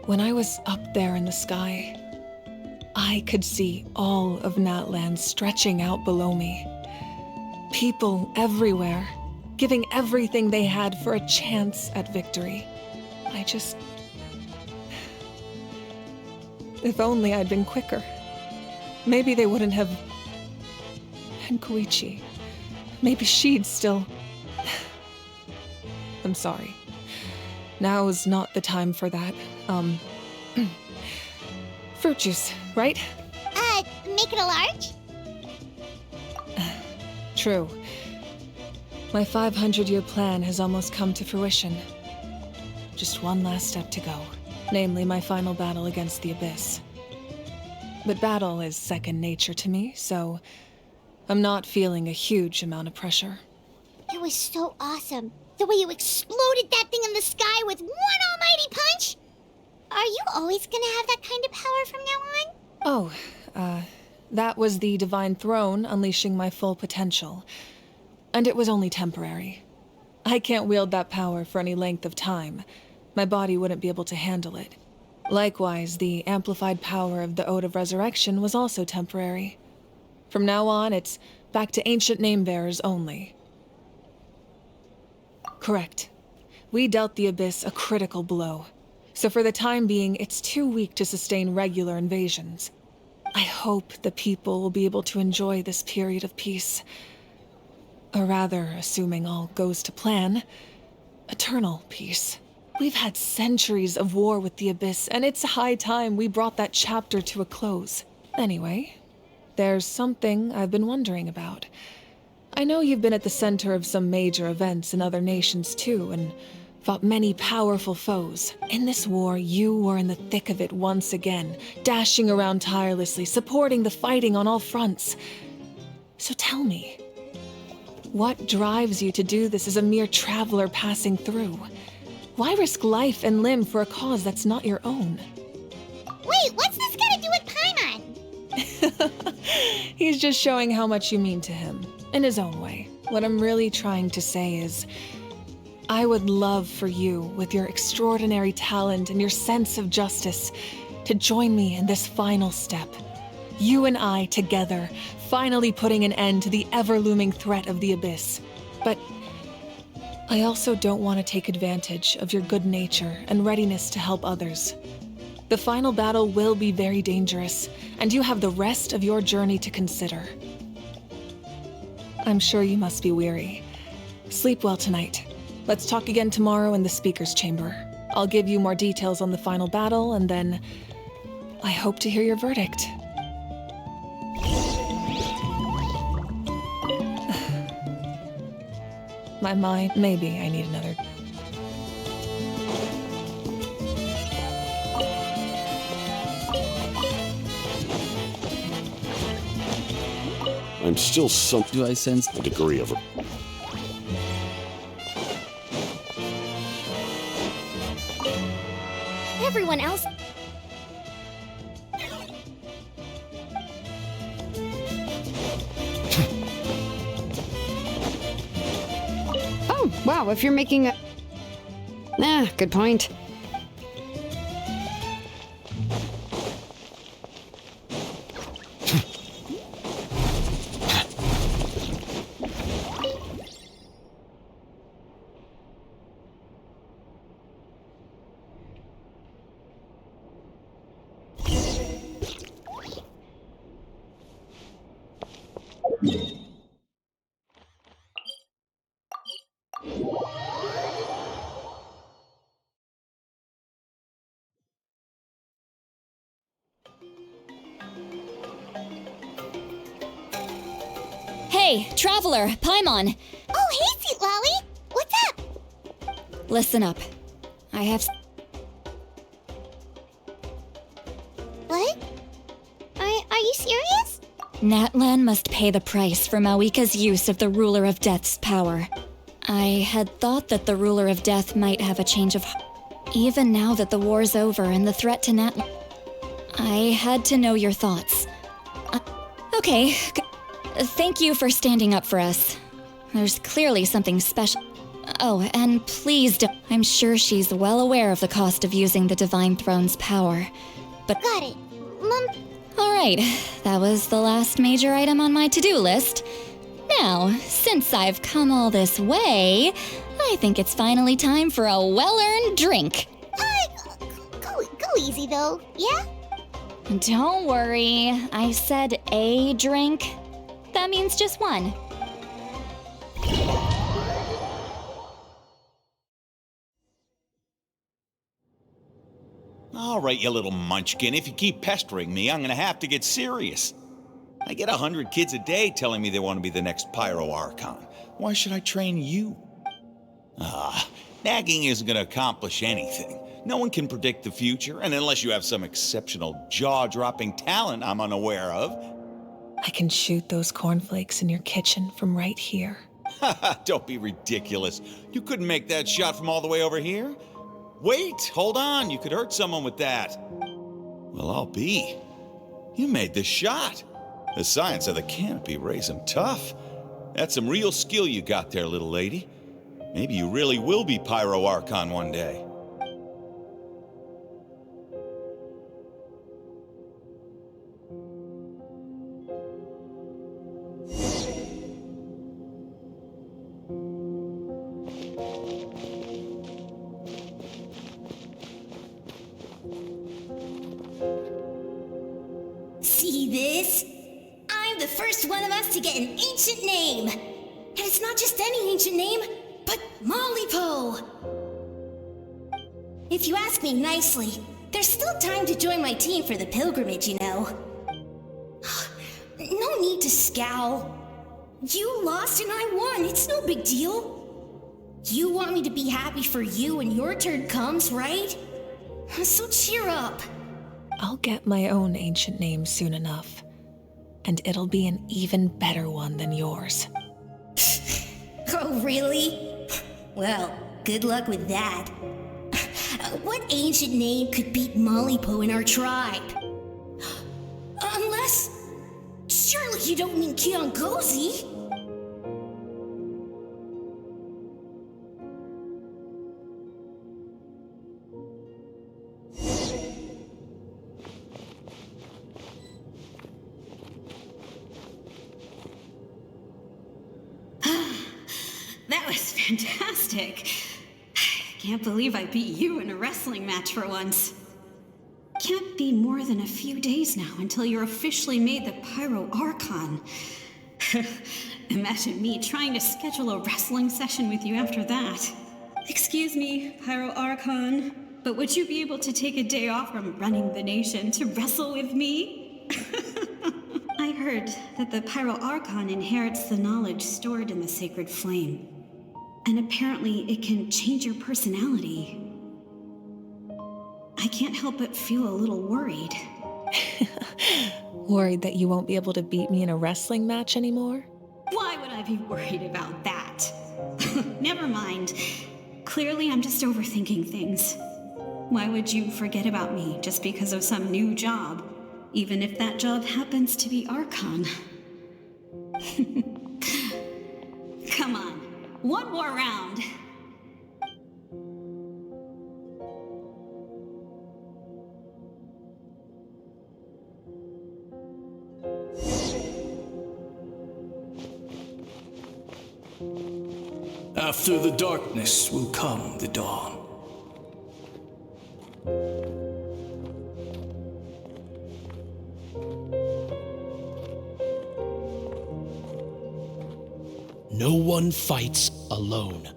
when I was up there in the sky, I could see all of Natlan stretching out below me. People everywhere, giving everything they had for a chance at victory. If only I'd been quicker. Maybe they wouldn't have... And Koichi. Maybe she'd still... I'm sorry. Now is not the time for that. Fruit juice, right? Make it a large? True. My 500-year plan has almost come to fruition. Just one last step to go. Namely, my final battle against the Abyss. But battle is second nature to me, so... I'm not feeling a huge amount of pressure. It was so awesome. The way you exploded that thing in the sky with one almighty Punch? Are you always gonna have that kind of power from now on? Oh, that was the Divine Throne unleashing my full potential. And it was only temporary. I can't wield that power for any length of time. My body wouldn't be able to handle it. Likewise, the amplified power of the Ode of Resurrection was also temporary. From now on, it's back to ancient name-bearers only. Correct. We dealt the Abyss a critical blow. So for the time being, it's too weak to sustain regular invasions. I hope the people will be able to enjoy this period of peace. Or rather, assuming all goes to plan, eternal peace. We've had centuries of war with the Abyss, and it's high time we brought that chapter to a close. Anyway, there's something I've been wondering about. I know you've been at the center of some major events in other nations too, and fought many powerful foes. In this war, you were in the thick of it once again, dashing around tirelessly, supporting the fighting on all fronts. So tell me, what drives you to do this as a mere traveler passing through? Why risk life and limb for a cause that's not your own? Wait, what's this got to do with Paimon? He's just showing how much you mean to him, in his own way. What I'm really trying to say is, I would love for you, with your extraordinary talent and your sense of justice, to join me in this final step. You and I together, finally putting an end to the ever-looming threat of the Abyss. But I also don't want to take advantage of your good nature and readiness to help others. The final battle will be very dangerous, and you have the rest of your journey to consider. I'm sure you must be weary. Sleep well tonight. Let's talk again tomorrow in the Speaker's Chamber. I'll give you more details on the final battle, and then I hope to hear your verdict. My mind, maybe I need another. I'm still some. Do I sense a degree of. Everyone else. Oh, wow, if you're making a... good point. Hey, Traveler, Paimon! Oh, hey, Sweet Lolly! What's up? Listen up. I have... What? Are you serious? Natlan must pay the price for Mawika's use of the Ruler of Death's power. I had thought that the Ruler of Death might have a change of heart. Even now that the war's over and the threat to Natlan... I had to know your thoughts. Okay, thank you for standing up for us. There's clearly something special. Oh, and please don't... I'm sure she's well aware of the cost of using the Divine Throne's power. But... Got it. Mom... Alright, that was the last major item on my to-do list. Now, since I've come all this way, I think it's finally time for a well-earned drink. Go easy, though, yeah? Don't worry, I said a drink. That means just one. All right, you little munchkin. If you keep pestering me, I'm gonna have to get serious. I get 100 kids a day telling me they want to be the next Pyro Archon. Why should I train you? Nagging isn't gonna accomplish anything. No one can predict the future, and unless you have some exceptional jaw-dropping talent I'm unaware of. I can shoot those cornflakes in your kitchen from right here. Don't be ridiculous. You couldn't make that shot from all the way over here? Wait, hold on. You could hurt someone with that. Well, I'll be. You made this shot. The science of the canopy raised him tough. That's some real skill you got there, little lady. Maybe you really will be Pyro Archon one day. See this? I'm the first one of us to get an ancient name. And it's not just any ancient name, but Mollypo. If you ask me nicely, there's still time to join my team for the pilgrimage, you know. No need to scowl. You lost and I won, it's no big deal. You want me to be happy for you when your turn comes, right? So cheer up. I'll get my own ancient name soon enough, and it'll be an even better one than yours. Oh, really? Well, good luck with that. What ancient name could beat Mollypo in our tribe? Unless... surely you don't mean Kiangozi? That was fantastic. Can't believe I beat you in a wrestling match for once. Can't be more than a few days now until you're officially made the Pyro Archon. Imagine me trying to schedule a wrestling session with you after that. Excuse me, Pyro Archon, but would you be able to take a day off from running the nation to wrestle with me? I heard that the Pyro Archon inherits the knowledge stored in the sacred flame. And apparently it can change your personality. I can't help but feel a little worried. Worried that you won't be able to beat me in a wrestling match anymore? Why would I be worried about that? Never mind. Clearly I'm just overthinking things. Why would you forget about me just because of some new job? Even if that job happens to be Archon. Come on, one more round. After the darkness will come the dawn. No one fights alone.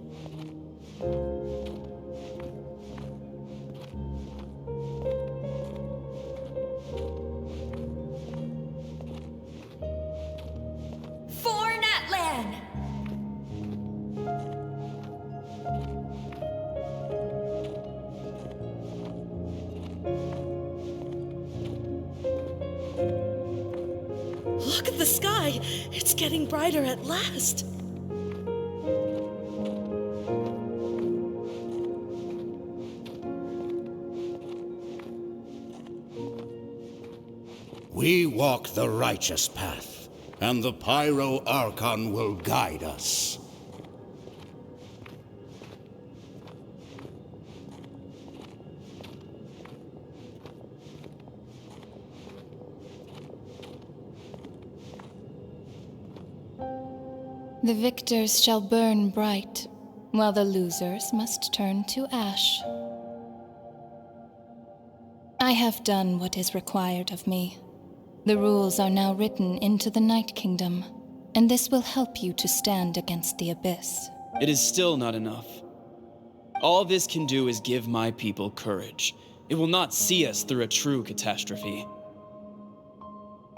For Natlan! Look at the sky! It's getting brighter at last! We walk the righteous path, and the Pyro Archon will guide us. The victors shall burn bright, while the losers must turn to ash. I have done what is required of me. The rules are now written into the Night Kingdom, and this will help you to stand against the Abyss. It is still not enough. All this can do is give my people courage. It will not see us through a true catastrophe.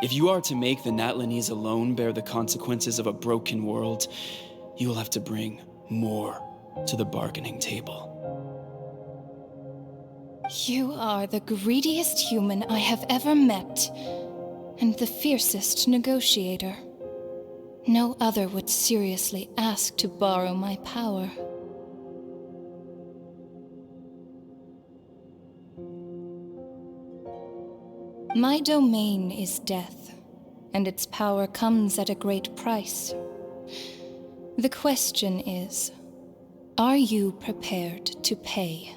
If you are to make the Natlanese alone bear the consequences of a broken world, you will have to bring more to the bargaining table. You are the greediest human I have ever met, and the fiercest negotiator. No other would seriously ask to borrow my power. My domain is death, and its power comes at a great price. The question is, are you prepared to pay?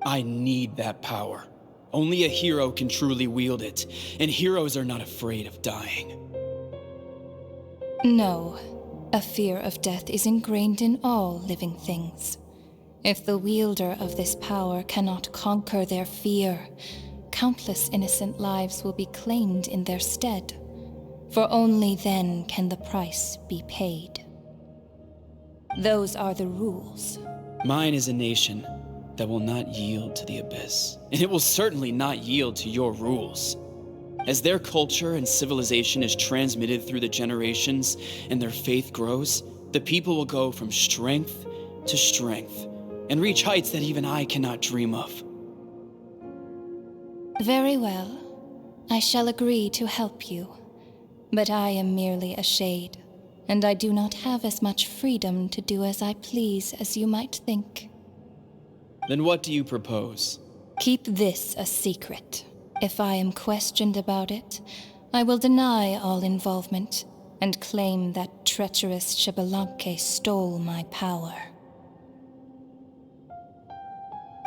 I need that power. Only a hero can truly wield it, and heroes are not afraid of dying. No, a fear of death is ingrained in all living things. If the wielder of this power cannot conquer their fear, countless innocent lives will be claimed in their stead, for only then can the price be paid. Those are the rules. Mine is a nation that will not yield to the Abyss, and it will certainly not yield to your rules. As their culture and civilization is transmitted through the generations and their faith grows, the people will go from strength to strength and reach heights that even I cannot dream of. Very well. I shall agree to help you. But I am merely a shade, and I do not have as much freedom to do as I please as you might think. Then what do you propose? Keep this a secret. If I am questioned about it, I will deny all involvement and claim that treacherous Xbalanque stole my power.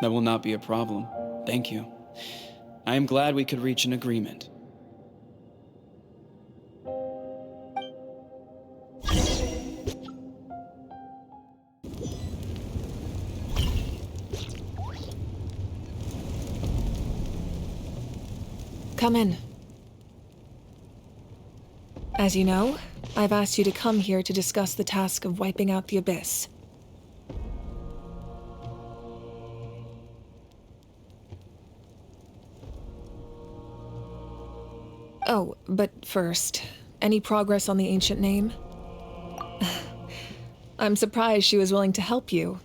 That will not be a problem. Thank you. I am glad we could reach an agreement. Come in. As you know, I've asked you to come here to discuss the task of wiping out the Abyss. Oh, but first, any progress on the ancient name? I'm surprised she was willing to help you,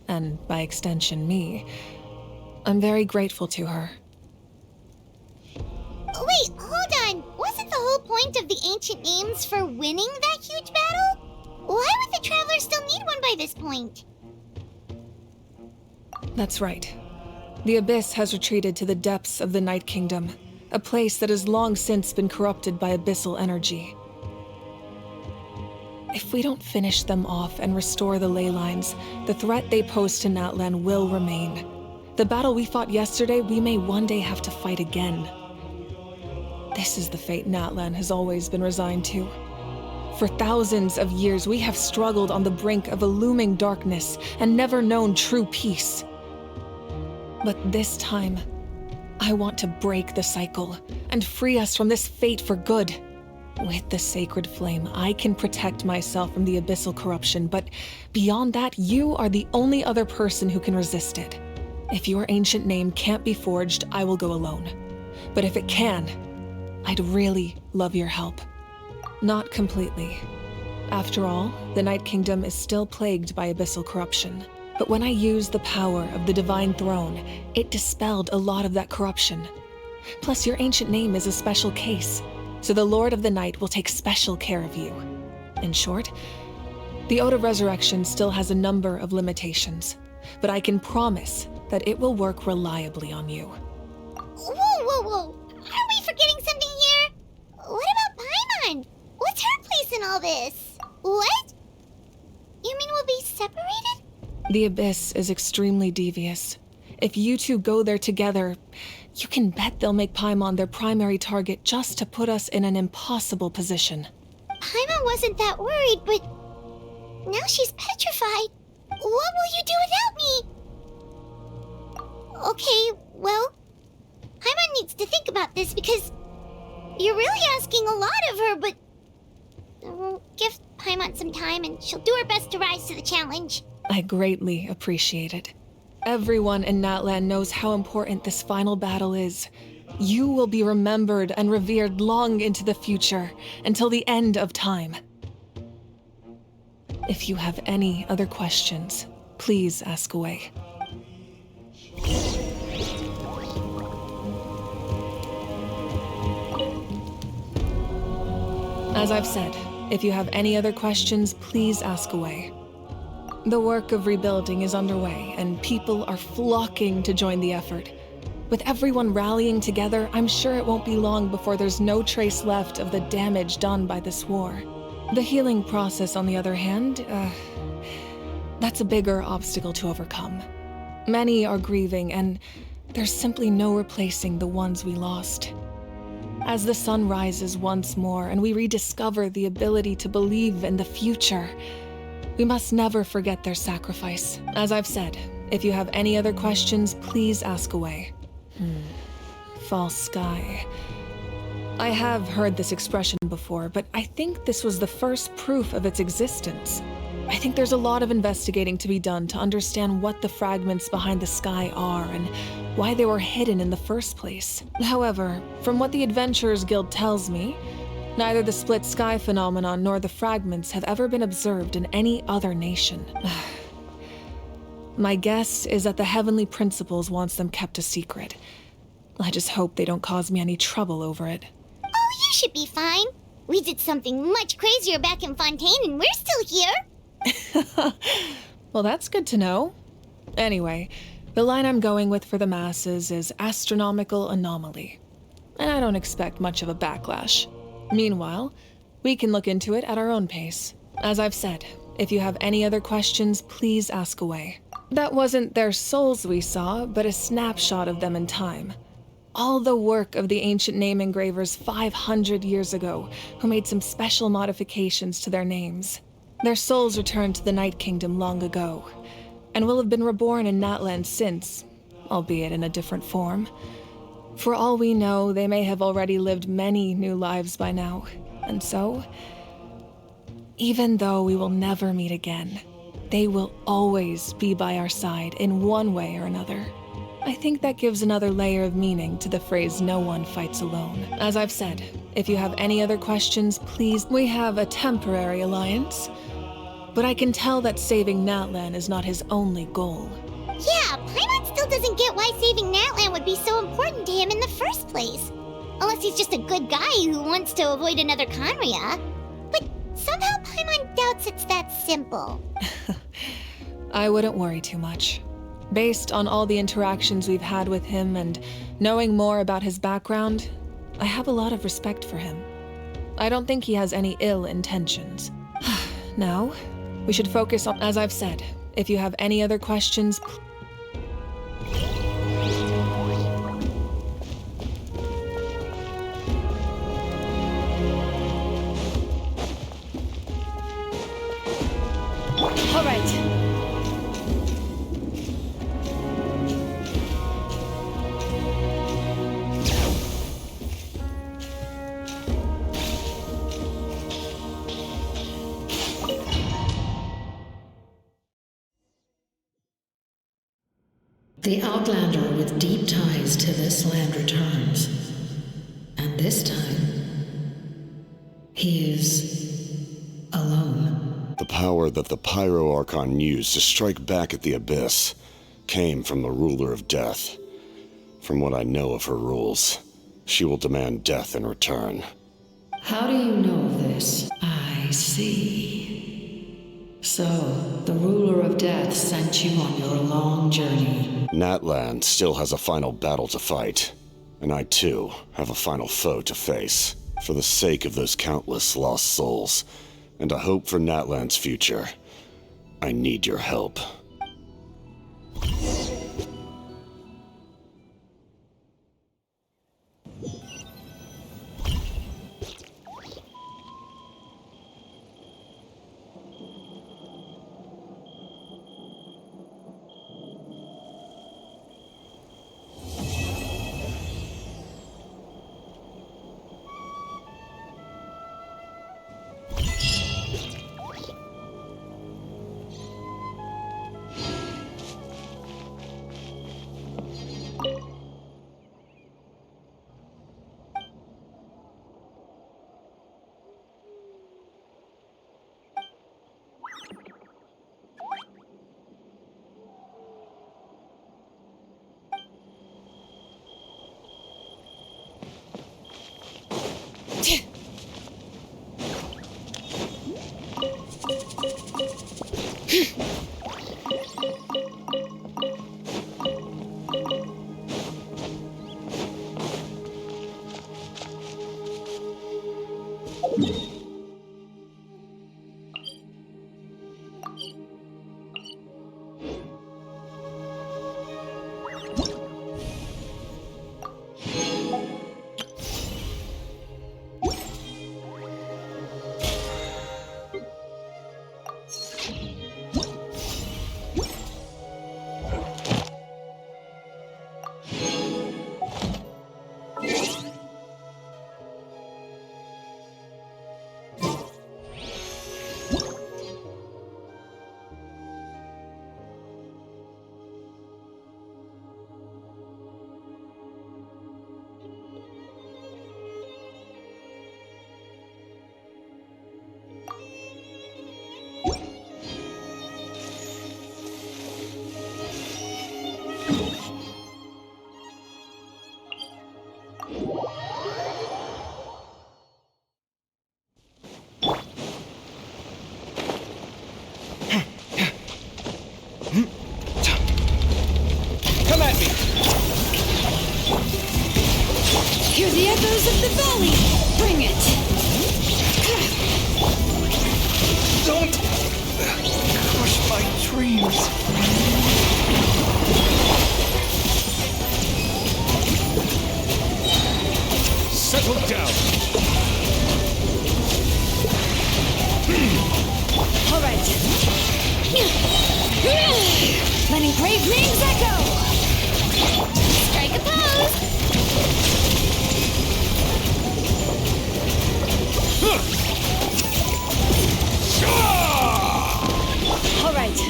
and by extension me. I'm very grateful to her. Wait, hold on. Wasn't the whole point of the ancient names for winning that huge battle? Why would the Travelers still need one by this point? That's right. The Abyss has retreated to the depths of the Night Kingdom, a place that has long since been corrupted by abyssal energy. If we don't finish them off and restore the ley lines, the threat they pose to Natlan will remain. The battle we fought yesterday, we may one day have to fight again. This is the fate Natlan has always been resigned to. For thousands of years, we have struggled on the brink of a looming darkness and never known true peace. But this time, I want to break the cycle and free us from this fate for good. With the sacred flame, I can protect myself from the abyssal corruption, but beyond that, you are the only other person who can resist it. If your ancient name can't be forged, I will go alone. But if it can, I'd really love your help. Not completely. After all, the Night Kingdom is still plagued by abyssal corruption. But when I used the power of the Divine Throne, it dispelled a lot of that corruption. Plus, your ancient name is a special case, so the Lord of the Night will take special care of you. In short, the Ode of Resurrection still has a number of limitations, but I can promise that it will work reliably on you. Whoa. Are we forgetting something here? What about Paimon? What's her place in all this? What? You mean we'll be separated? The Abyss is extremely devious. If you two go there together, you can bet they'll make Paimon their primary target just to put us in an impossible position. Paimon wasn't that worried, but now she's petrified. What will you do without me? Okay, well, Paimon needs to think about this because you're really asking a lot of her, but we'll give Paimon some time and she'll do her best to rise to the challenge. I greatly appreciate it. Everyone in Natlan knows how important this final battle is. You will be remembered and revered long into the future, until the end of time. If you have any other questions, please ask away. As I've said, if you have any other questions, please ask away. The work of rebuilding is underway, and people are flocking to join the effort. With everyone rallying together, I'm sure it won't be long before there's no trace left of the damage done by this war. The healing process, on the other hand, that's a bigger obstacle to overcome. Many are grieving, and there's simply no replacing the ones we lost. As the sun rises once more and we rediscover the ability to believe in the future, we must never forget their sacrifice. As I've said, if you have any other questions, please ask away. False sky. I have heard this expression before, but I think this was the first proof of its existence. I think there's a lot of investigating to be done to understand what the fragments behind the sky are and why they were hidden in the first place. However, from what the Adventurers Guild tells me, neither the split sky phenomenon nor the fragments have ever been observed in any other nation. My guess is that the Heavenly Principles wants them kept a secret. I just hope they don't cause me any trouble over it. Oh, you should be fine. We did something much crazier back in Fontaine and we're still here. Well, that's good to know. Anyway, the line I'm going with for the masses is astronomical anomaly. And I don't expect much of a backlash. Meanwhile, we can look into it at our own pace. As I've said, if you have any other questions, please ask away. That wasn't their souls we saw, but a snapshot of them in time. All the work of the ancient name engravers 500 years ago, who made some special modifications to their names. Their souls returned to the Night Kingdom long ago, and will have been reborn in Natland since, albeit in a different form. For all we know, they may have already lived many new lives by now, and so, even though we will never meet again, they will always be by our side in one way or another. I think that gives another layer of meaning to the phrase, "no one fights alone." As I've said, if you have any other questions, please. We have a temporary alliance, but I can tell that saving Natlan is not his only goal. Yeah, Paimon still doesn't get why saving Natlan would be so important to him in the first place. Unless he's just a good guy who wants to avoid another Conria. But somehow Paimon doubts it's that simple. I wouldn't worry too much. Based on all the interactions we've had with him and knowing more about his background, I have a lot of respect for him. I don't think he has any ill intentions. Now, we should focus on, as I've said, if you have any other questions, All right. The Outlander with deep ties to this land returns. And this time, he is alone. The power that the Pyro Archon used to strike back at the Abyss came from the Ruler of Death. From what I know of her rules, she will demand death in return. How do you know this? I see. So, the Ruler of Death sent you on your long journey. Natlan still has a final battle to fight, and I too have a final foe to face. For the sake of those countless lost souls, and a hope for Natlan's future, I need your help. screams. Settle down. All right. Letting brave names echo. Strike a pose! All right.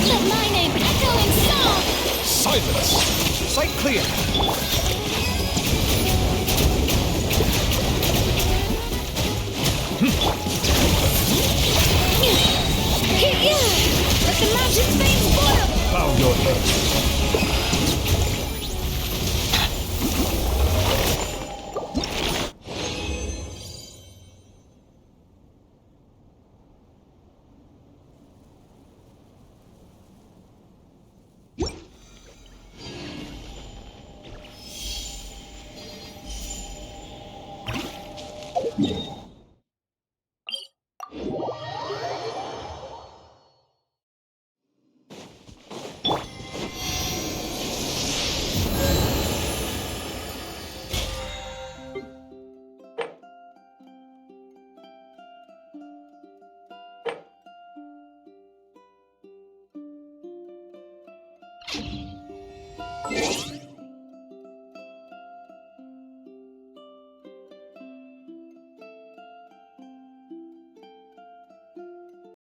Let my name echo in song! Silence! Sight clear! Let the magic's veins boil! Bow your head. Thank you.